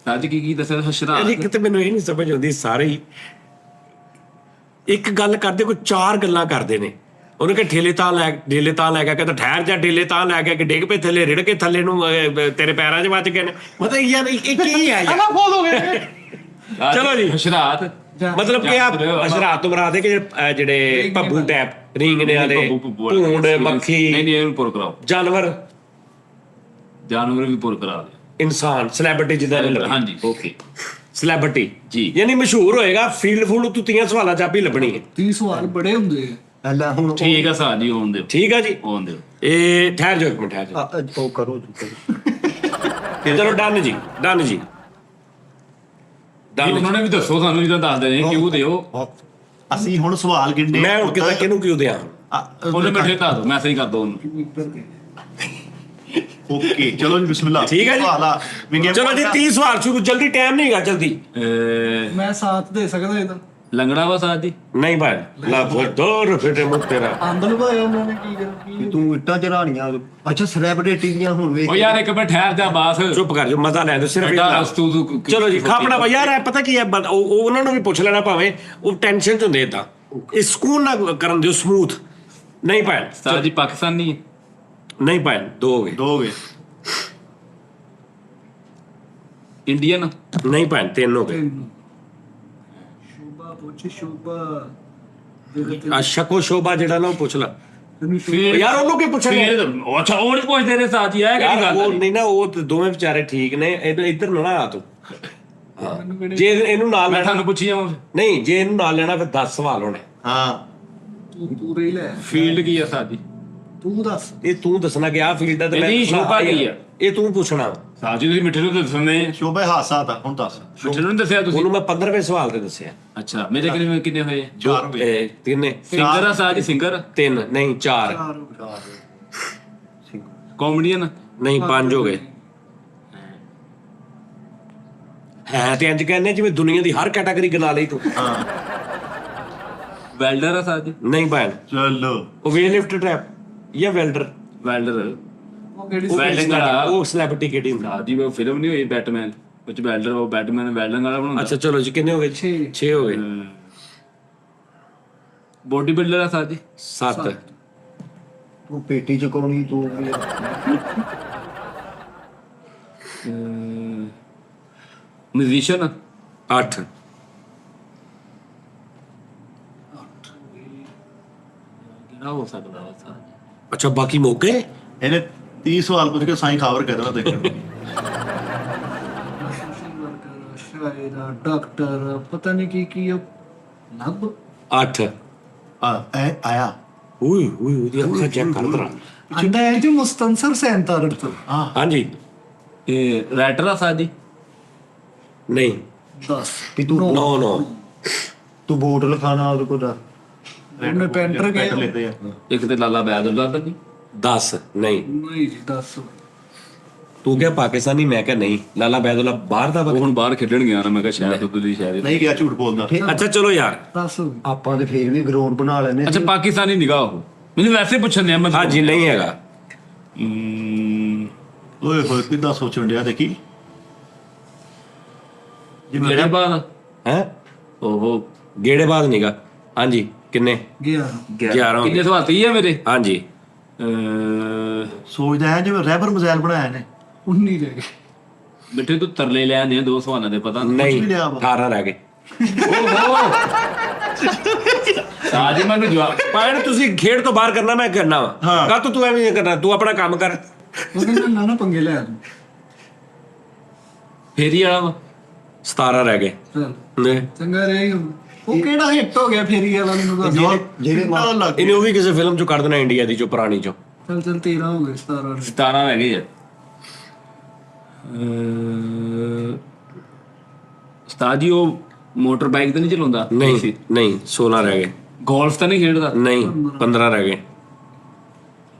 ਸਾਜ ਕੀ ਦੱਸਿਆ ਹਸ਼ਰਾ ਇਹ ਕਿਤੇ ਮੈਨੂੰ ਇਹ ਨਹੀਂ ਸਮਝ ਆਉਂਦੀ ਸਾਰੇ ਹੀ ਇੱਕ ਗੱਲ ਕਰਦੇ ਕੋਈ 4 ਗੱਲਾਂ ਕਰਦੇ ਨੇ ਉਹਨੇ ਕਿ ਢੇਲੇ ਤਾਂ ਲੈ ਗਿਆ ਕਹਿੰਦਾ ਠਹਿਰ ਜਾ ਢੇਲੇ ਤਾਂ ਲੈ ਗਿਆ ਕਿ ਡਿੱਗ ਪਏ ਥੱਲੇ ਰਿੜ ਕੇ ਥੱਲੇ ਨੂੰ ਤੇਰੇ ਪੈਰਾਂ 'ਚ ਵੱਜ ਗਏ ਨੇ ਮਤਲਬ ਯਾਰ ਇਹ ਕੀ ਹੈ ਯਾਰ ਫੋਲ ਹੋ ਗਏ ਚਲੋ ਜੀ। ਹਸ਼ਰਾਤ ਮਤਲਬ ਕਿ ਆ ਹਸ਼ਰਾਤ ਤੋਂ ਮਰਾ ਦੇ ਕਿ ਜਿਹੜੇ ਭੱਬੂ ਟੈਪ ਰੀਂਗਣੇ ਵਾਲੇ ਭੂੰਡ ਮੱਖੀ ਨਹੀਂ ਨਹੀਂ ਇਹਨੂੰ ਪੁਰ ਕਰਾਓ ਜਾਨਵਰ ਜਾਨਵਰ ਵੀ ਪੁਰ ਕਰਾ ਦੇ ਇਨਸਾਨ ਸੈਲੈਬ੍ਰਿਟੀ ਜਿੱਦਾਂ ਨੇ ਲੱਭਣੀ ਹਾਂਜੀ ਓਕੇ ਸੈਲੈਬ੍ਰਿਟੀ ਜੀ। ਯਾਨੀ ਮਸ਼ਹੂਰ ਹੋਏਗਾ ਫੀਲਡ ਫੁੱਲ ਤੂੰ 30 ਸਵਾਲਾਂ ਚ ਆਪ ਹੀ ਲੱਭਣੀ ਹੈ 30 ਸਵਾਲ ਬੜੇ ਹੁੰਦੇ ਆ ਪਹਿਲਾਂ ਹੁਣ ਠੀਕ ਆ ਸਾਜ ਜੀ ਹੋਣ ਦਿਓ ਠੀਕ ਆ ਜੀ ਹੋਣ ਦਿਓ ਇਹ ਠਹਿਰ ਜਾਓ ਇੱਕ ਮਿੰਟ ਠਹਿਰ ਜਾਓ ਉਹ ਕਰੋ ਜੀ ਕਰੋ। ਚਲੋ ਡਨ ਜੀ ਡਨ ਜੀ ਜੀ ਉਹਨਾਂ ਨੇ ਵੀ ਦੱਸੋ ਸਾਨੂੰ ਜਦੋਂ ਦੱਸਦੇ ਨੇ ਕਿਉਂ ਦਿਓ ਅਸੀਂ ਹੁਣ ਸਵਾਲ ਗਿਣਨੇ ਮੈਂ ਹੁਣ ਕਿਤੇ ਕਿਹਨੂੰ ਕਿਉਂ ਦਿਆਂ ਉਹਨੇ ਮਿੱਠੇ ਧਾ ਦੋ ਮੈਸੇਜ ਕਰ ਦੋ ਉਹਨੂੰ ਓਕੇ ਚਲੋ ਜੀ ਬਿਸਮਿਲ੍ਲਾ ਠੀਕ ਹੈ ਜੀ। ਸਵਾਲ ਆ ਵਿੰਗੇ ਚਲੋ ਜੀ 30 ਸਵਾਲ ਸ਼ੁਰੂ ਜਲਦੀ ਟਾਈਮ ਨਹੀਂ ਹੈਗਾ ਜਲਦੀ ਮੈਂ ਸਾਥ ਦੇ ਸਕਦਾ ਇਹਦਾ ਲੰਗੜਾ ਵਾ ਸਾਜ ਜੀ ਨਹੀਂ ਭਾਈ ਲਾ ਫੋਟੋ ਫਿਟੇ ਮੁੱਕ ਤੇਰਾ ਅੰਦਲ ਭਾਇਆ ਉਹਨਾਂ ਨੇ ਕੀ ਕਰ ਕੀ ਤੂੰ ਇੱਟਾਂ ਚੜਾਣੀਆਂ ਅੱਛਾ ਸੈਲੈਬ੍ਰਿਟੀ ਦੀਆਂ ਹੁਣ ਵੇਖ ਉਹ ਯਾਰ ਇੱਕ ਮਿੰਟ ਠਹਿਰ ਜਾ ਬਾਸ ਚੁੱਪ ਕਰ ਜਾ ਮਜ਼ਾ ਲੈ ਦੋ ਸਿਰਫ ਐਡਾ ਇਹ ਲਾ। ਤੂੰ ਚਲੋ ਜੀ ਖਾਪੜਾ ਵਾ ਯਾਰ ਇਹ ਪਤਾ ਕੀ ਹੈ ਉਹ ਉਹਨਾਂ ਨੂੰ ਵੀ ਪੁੱਛ ਲੈਣਾ ਭਾਵੇਂ ਉਹ ਟੈਨਸ਼ਨ ਚ ਹੁੰਦੇ ਤਾਂ ਇਹ ਸਕੂਨ ਨਾ ਕਰਨ ਦਿਓ ਸਮੂਥ ਨਹੀਂ ਭਾਈ ਸਾਜ ਜੀ ਪਾਕਿਸਤਾਨੀ ਨਹੀਂ ਭਾਈ 2 ਹੋ ਗਏ 2 ਹੋ ਗਏ ਇੰਡੀਅਨ ਨਹੀਂ ਭਾਈ 3 ਹੋ ਗਏ ਸ਼ੋਭਾ ਪੁੱਛ ਸ਼ੋਭਾ ਆ ਸ਼ਕੋ ਸ਼ੋਭਾ ਜਿਹੜਾ ਨਾ ਉਹ ਪੁੱਛ ਲੈ ਫਿਰ ਯਾਰ ਉਹਨੂੰ ਕੀ ਪੁੱਛਣਾ ਅੱਛਾ ਉਹ ਨਹੀਂ ਪੁੱਛਦੇ ਨੇ ਸਾਜ ਜੀ ਇਹ ਕਿਹੜੀ ਯਾਰ ਗੱਲ ਉਹ ਹੈ ਨਹੀਂ ਨਾ ਉਹ ਤੇ ਦੋਵੇਂ ਵਿਚਾਰੇ ਠੀਕ ਨੇ ਇੱਧਰ ਨਾ ਆ ਤੂੰ ਹਾਂ। ਜੇ ਇਹਨੂੰ ਨਾਲ ਮੈਂ ਲੈਣਾ ਤੁਹਾਨੂੰ ਪੁੱਛੀ ਜਾਵਾਂ ਨਹੀਂ ਜੇ ਇਹਨੂੰ ਨਾਲ ਲੈਣਾ ਫਿਰ 10 ਸਵਾਲ ਹੋਣੇ ਹਾਂ ਤੂੰ ਪੂਰੇ ਹੀ ਲੈ ਫੀਲਡ ਕੀ ਆ ਸਾਜ ਜੀ ਤੂੰ ਦੱਸ ਇਹ ਤੂੰ ਦੱਸਣਾ ਕਿ ਆ ਫੀਲਡ ਦਾ ਤੇ ਇਹਦੀ ਪੁੱਛਣਾ ਸ਼ੋਭਾ ਕੀ ਆ? ਇਹ ਤੂੰ ਪੁੱਛਣਾ ਸਾਜ ਜੀ ਤੁਸੀਂ ਮਿੱਠੇ ਨੂੰ ਤਾਂ ਦੱਸਣੇ ਸ਼ੋਭਾ ਹਾਸਾ ਤਾਂ ਹੁਣ ਦੱਸ ਮਿੱਠੇ ਨੂੰ ਨੀ ਦੱਸਿਆ ਤੁਸੀਂ ਉਹਨੂੰ ਮੈਂ 15ਵੇਂ ਸਵਾਲ ਤੇ ਦੱਸਿਆ ਅੱਛਾ ਮੇਰੇ ਕਿੰਨੇ ਹੋਏ 4 ਹੋ ਗਏ ਤਿੰਨੇ ਸਿੰਗਰ ਆ ਸਾਜ ਜੀ ਸਿੰਗਰ 3 ਨਹੀਂ 4 ਕਾਮੇਡੀਅਨ ਨਹੀਂ 5 ਹੋ ਗਏ ਹੈ ਤੇ ਇੰਜ ਕਹਿੰਦੇ ਜਿਵੇਂ ਦੁਨੀਆ ਦੀ ਹਰ ਕੈਟਾਗਰੀ ਗਿਣਾ ਲਈ ਤੂੰ ਹਾਂ ਵੈਲਡਰ ਆ ਸਾਜ ਜੀ ਨਹੀਂ ਭੈਣ ਚਲੋ ਉਹ ਵੇਟ ਲਿਫਟ ਟ੍ਰੈਪ ਜਾਂ ਵੈਲਡਰ ਵੈਲਡਰ ਉਹ ਕਿਹੜੀ ਵੈਲਡਿੰਗ ਵਾਲਾ ਉਹ ਸੈਲਿਬ੍ਰਿਟੀ ਕਿਹੜੀ ਹੁੰਦਾ ਸਾਜ ਜੀ ਉਹ ਫਿਲਮ ਨਹੀਂ ਹੋਈ ਬੈਟਮੈਨ ਵਿੱਚ ਵੈਲਡਰ ਉਹ ਬੈਟਮੈਨ ਵੈਲਡਿੰਗ ਵਾਲਾ ਬਣਾਉਂਦਾ ਅੱਛਾ ਚਲੋ ਜੀ ਕਿੰਨੇ ਹੋ ਗਏ 6 ਹੋ ਗਏ ਬੋਡੀ ਬਿਲਡਰ ਆ ਸਾਜ ਜੀ 7 ਤੂੰ ਪੇਟੀ ਚ ਕੋਣੀ ਤੂੰ ਮਿਊਜ਼ੀਸ਼ੀਅਨ 8 ਕਿਹੜਾ ਹੋ ਸਕਦਾ ਵਾ ਸਾਜ ਅੱਛਾ ਬਾਕੀ ਮੌਕੇ ਇਹਨੇ 30 ਸਵਾਲ ਪੁੱਛ ਕੇ ਸਾਈਂ ਖਾਵਰ ਕਰ ਦੇਣਾ ਦੇਖੋ ਸ਼ਾਇਦ ਡਾਕਟਰ ਪਤਾ ਨਹੀਂ ਕੀ ਆ ਲੱਭ 8 ਆਇਆ ਓਏ ਉਹਦੀ ਅੱਖਾਂ ਚੈੱਕ ਕਰ ਦਰਾ ਆਂਦਾ ਹੈ ਜੀ ਮੁਸਤਨਸਰ ਸੈਂਟਰ ਤੋਂ ਹਾਂਜੀ ਇਹ ਰਾਈਟਰ ਆ ਸਾਜ ਜੀ ਨਹੀਂ ਦੱਸ ਵੀ ਤੂੰ ਨੋ ਤੂੰ ਵੋਟ ਲਿਖਾਣਾ ਉਹਦੇ ਕੋਲ ਉਹਨੇ ਪੈਂਟਰ ਪੈਂਟਰ ਗਿਆ ਲੈਂਦੇ ਆ ਇੱਕ ਤੇ ਲਾਲਾ ਬੈਦੁੱਲਾ ਤਾਂ ਨਹੀਂ 10 ਨਹੀਂ ਨਹੀਂ ਜੀ ਦੱਸ ਤੂੰ ਕਿਹਾ ਪਾਕਿਸਤਾਨੀ ਮੈਂ ਕਿਹਾ ਨਹੀਂ ਲਾਲਾ ਬੈਦੁੱਲਾ ਬਾਹਰ ਦਾ ਉਹ ਹੁਣ ਬਾਹਰ ਖੇਡਣ ਗਿਆ ਨਾ ਮੈਂ ਕਿਹਾ ਸ਼ਾਇਦ ਉਦੋਂ ਸ਼ਾਇਦ ਨਹੀਂ ਗਿਆ ਝੂਠ ਬੋਲਦਾ ਅੱਛਾ ਚਲੋ ਯਾਰ ਦੱਸ ਆਪਾਂ ਤੇ ਫੇਰ ਵੀ ਗਰਾਊਂਡ ਬਣਾ ਲੈਨੇ ਅੱਛਾ ਪਾਕਿਸਤਾਨੀ ਨਿਗਾਹ ਉਹ ਮੈਨੂੰ ਵੈਸੇ ਪੁੱਛਣ ਦਿਆ ਮੈਂ ਹਾਂਜੀ ਨਹੀਂ ਹੈਗਾ ਓਏ ਹੋਏ ਕਿੱਦਾਂ ਸੋਚਣ ਡਿਆ ਦੇਖੀ ਜਿਹੜੇ ਬਾਅਦ ਹੈ ਓਹੋ ਗੇੜੇ ਬਾਅਦ ਨੀਗਾ ਹਾਂਜੀ ਕਿੰਨੇ ਗਿਆ 11 ਕਿੰਨੇ ਸਵਾਲ ਤੀ ਆ ਮੇਰੇ ਹਾਂਜੀ ਸੋਚਦਾ ਹੈ ਜਿਵੇਂ ਰੈਬਰ ਮਜ਼ਾਇਲ ਬਣਾਇਆ ਨੇ 19 ਰਹਿ ਗਏ ਬਿੱਠੇ ਤੂੰ ਤਰਲੇ ਲੈ ਆਂਦੇ 2 ਸਵਾਲਾਂ ਦੇ ਪਤਾ ਨਹੀਂ ਵੀ ਲਿਆ ਵਾ। 18 ਰਹਿ ਗਏ ਓਹੋ ਸਾਜੀ ਮੈਨੂੰ ਜਵਾਬ ਪਾਇਣ ਤੁਸੀਂ ਖੇਡ ਤੋਂ ਬਾਹਰ ਕਰਨਾ ਮੈਂ ਕਰਨਾ ਵਾ ਹਾਂ। ਕਾ ਤੂੰ ਐਵੇਂ ਨਹੀਂ ਕਰਨਾ ਤੂੰ ਆਪਣਾ ਕੰਮ ਕਰ ਉਹਦੇ ਨਾਲ ਨਾ ਪੰਗੇ ਲੈ ਤੂੰ ਫੇਰੀ ਵਾਲਾ ਵਾ 17 ਰਹਿ ਗਏ ਚੱਲ ਨੇ ਚੰਗਾ ਰਹੀ ਉਹ ਕਿਹੜਾ ਹਿੱਟ ਹੋ ਗਿਆ ਫੇਰੀ ਵਾਲਾ ਮੈਨੂੰ ਦੱਸ ਜਿਹੜੇ ਕਿੰਨਾ ਲੱਗ ਇਹਨੇ ਉਹ ਵੀ ਕਿਸੇ ਫਿਲਮ ਚੋਂ ਕੱਢ ਦੇਣਾ ਇੰਡੀਆ ਦੀ ਚੋਂ ਪੁਰਾਣੀ ਚੋਂ ਚੱਲ 13 ਹੋ ਗਏ 17 17 ਰਹਿ ਗਏ ਆ 17 ਜੀ ਉਹ ਮੋਟਰ ਬਾਈਕ ਤਾਂ ਨਹੀਂ ਚਲਾਉਂਦਾ ਨਹੀਂ ਨਹੀਂ 16 ਰਹਿ ਗਏ ਗੋਲਫ ਤਾਂ ਨਹੀਂ ਖੇਡਦਾ ਨਹੀਂ 15 ਰਹਿ ਗਏ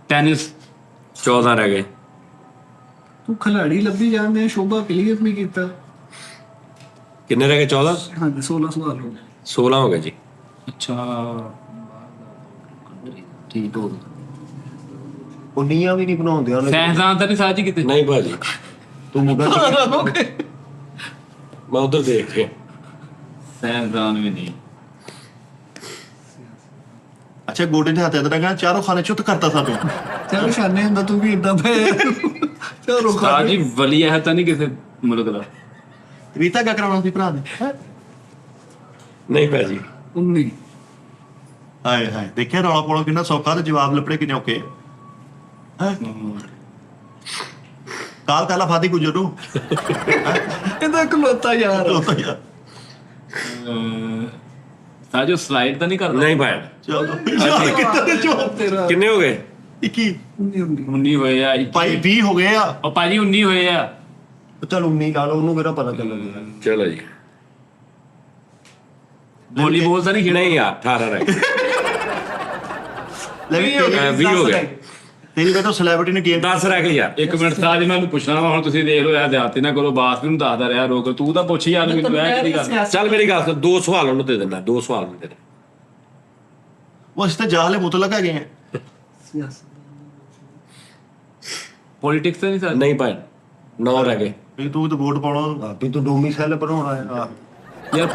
ਟੈਨਿਸ 14 ਰਹਿ ਗਏ ਤੂੰ ਖਿਲਾੜੀ ਲੱਭੀ ਜਾਂਦੇ ਸ਼ੋਭਾ ਕਲੀਅਰ ਨਹੀਂ ਕੀਤਾ ਕਿੰਨੇ ਰਹਿ ਗਏ 14 ਹਾਂਜੀ 16 ਸਵਾਲ ਹੋ ਗਏ 16 ਹੋ ਗਏ ਜੀ ਅੱਛਾ ਠੀਕ ਹੋ ਗਿਆ ਉਨੀਆਂ ਵੀ ਨਹੀਂ ਬਣਾਉਂਦੇ ਉਹਨੇ ਸਾਇੰਸਦਾਨ ਤਾਂ ਨਹੀਂ ਸਾਜੀ ਕਿਤੇ ਨਹੀਂ ਭਾਜੀ ਤੂੰ ਮੁੰਡਾ ਮੈਂ ਉਧਰ ਦੇਖ ਕੇ ਸਾਇੰਸਦਾਨ ਵੀ ਨਹੀਂ ਅੱਛਾ ਗੋਡੇ ਦੇ ਹੱਥ ਇਦਾਂ ਕਹਿੰਦਾ ਚਾਰੋਂ ਖਾਨੇ ਚੁੱਤ ਕਰਤਾ ਸਾਤੋਂ ਚੱਲ ਸ਼ਾਨੇ ਹੁੰਦਾ ਤੂੰ ਵੀ ਇਦਾਂ ਪੈ ਚਲੋ ਸਾਜੀ ਵਲੀ ਹੈ ਤਾਂ ਨਹੀਂ ਕਿਸੇ ਮੁਲਕ ਦਾ ਰੀਤਾ ਕਾ ਕਰਾਉਣਾ ਸੀ ਭਰਾ ਨੇ ਨਹੀਂ ਭਾਜੀ 19 ਹਾਏ ਹਾਏ ਦੇਖਿਆ ਰੌਲਾ ਪਾਉਣਾ ਕਿੰਨਾ ਸੌਖਾ ਤੇ ਜਵਾਬ ਲੱਭਣੇ ਕਿੰਨੇ ਔਖੇ ਹੈ ਕਾਲ ਕਾਲਾ ਫਾਦੀ ਗੁਜਰੂ ਇਹਦਾ ਖਲੋਤਾ ਯਾਰ ਸਾਜੋ ਸਲਾਈਡ ਤਾਂ ਨਹੀਂ ਕਰਦਾ ਨਹੀਂ ਭਾਈ ਚਲੋ ਕਿੱਦਾਂ ਦੇ ਜਵਾਬ ਤੇਰਾ ਕਿੰਨੇ ਹੋ ਗਏ 21 19 19 ਹੋਏ ਆ ਭਾਈ 20 ਹੋ ਗਏ ਆ ਉਹ ਭਾਜੀ 19 ਹੋਏ ਆ ਚਲ 19 ਲਾ ਲਓ ਉਹਨੂੰ ਕਿਹੜਾ ਪਤਾ ਚੱਲਦਾ ਚਲੋ ਜੀ ਵਾਲੀਬਾਲ ਤਾਂ ਨਹੀਂ ਖੇਡਦਾ ਨਹੀਂ ਯਾਰ 18 ਰਹਿ ਗਏ ਲੈ ਵੀ 20 ਹੋ ਗਏ ਤੇਰੀ ਵੇ ਤਾਂ ਸੈਲੀਬ੍ਰਿਟੀ ਨੇ ਗੇਮ 10 ਰਹਿ ਗਏ ਯਾਰ ਇੱਕ ਮਿੰਟ ਸਾਜ ਮੈਨੂੰ ਪੁੱਛਣਾ ਵਾ ਹੁਣ ਤੁਸੀਂ ਦੇਖ ਲਓ ਯਾਰ ਦਿਆਤੀ ਨਾ ਕਰੋ ਬਾਸ ਵੀ ਨੂੰ ਦੱਸਦਾ ਰਿਹਾ ਰੋਕ ਤੂੰ ਤਾਂ ਪੁੱਛ ਯਾਰ ਮੈਨੂੰ ਐ ਕਿਹੜੀ ਗੱਲ ਚੱਲ ਮੇਰੀ ਗੱਲ ਸੁਣ 2 ਸਵਾਲ ਉਹਨੂੰ ਦੇ ਦੇਣਾ 2 ਸਵਾਲ ਉਹਨੂੰ ਦੇ ਦੇ ਉਹ ਇਸ ਤੇ ਜਾਹਲੇ ਮੁਤਲਕ ਹੈਗੇ ਆ ਪੋਲਿਟਿਕਸ ਤਾਂ ਨਹੀਂ ਸਾਜ ਨਹੀਂ ਭਾਈ 9 ਰਹਿ ਗਏ ਵੀ ਤੂੰ ਤਾਂ ਵੋਟ ਪਾਉਣਾ ਵੀ ਤੂੰ ਡੋਮੀਸਾਈਲ ਬਣਾਉਣਾ ਆ ਯਾਰ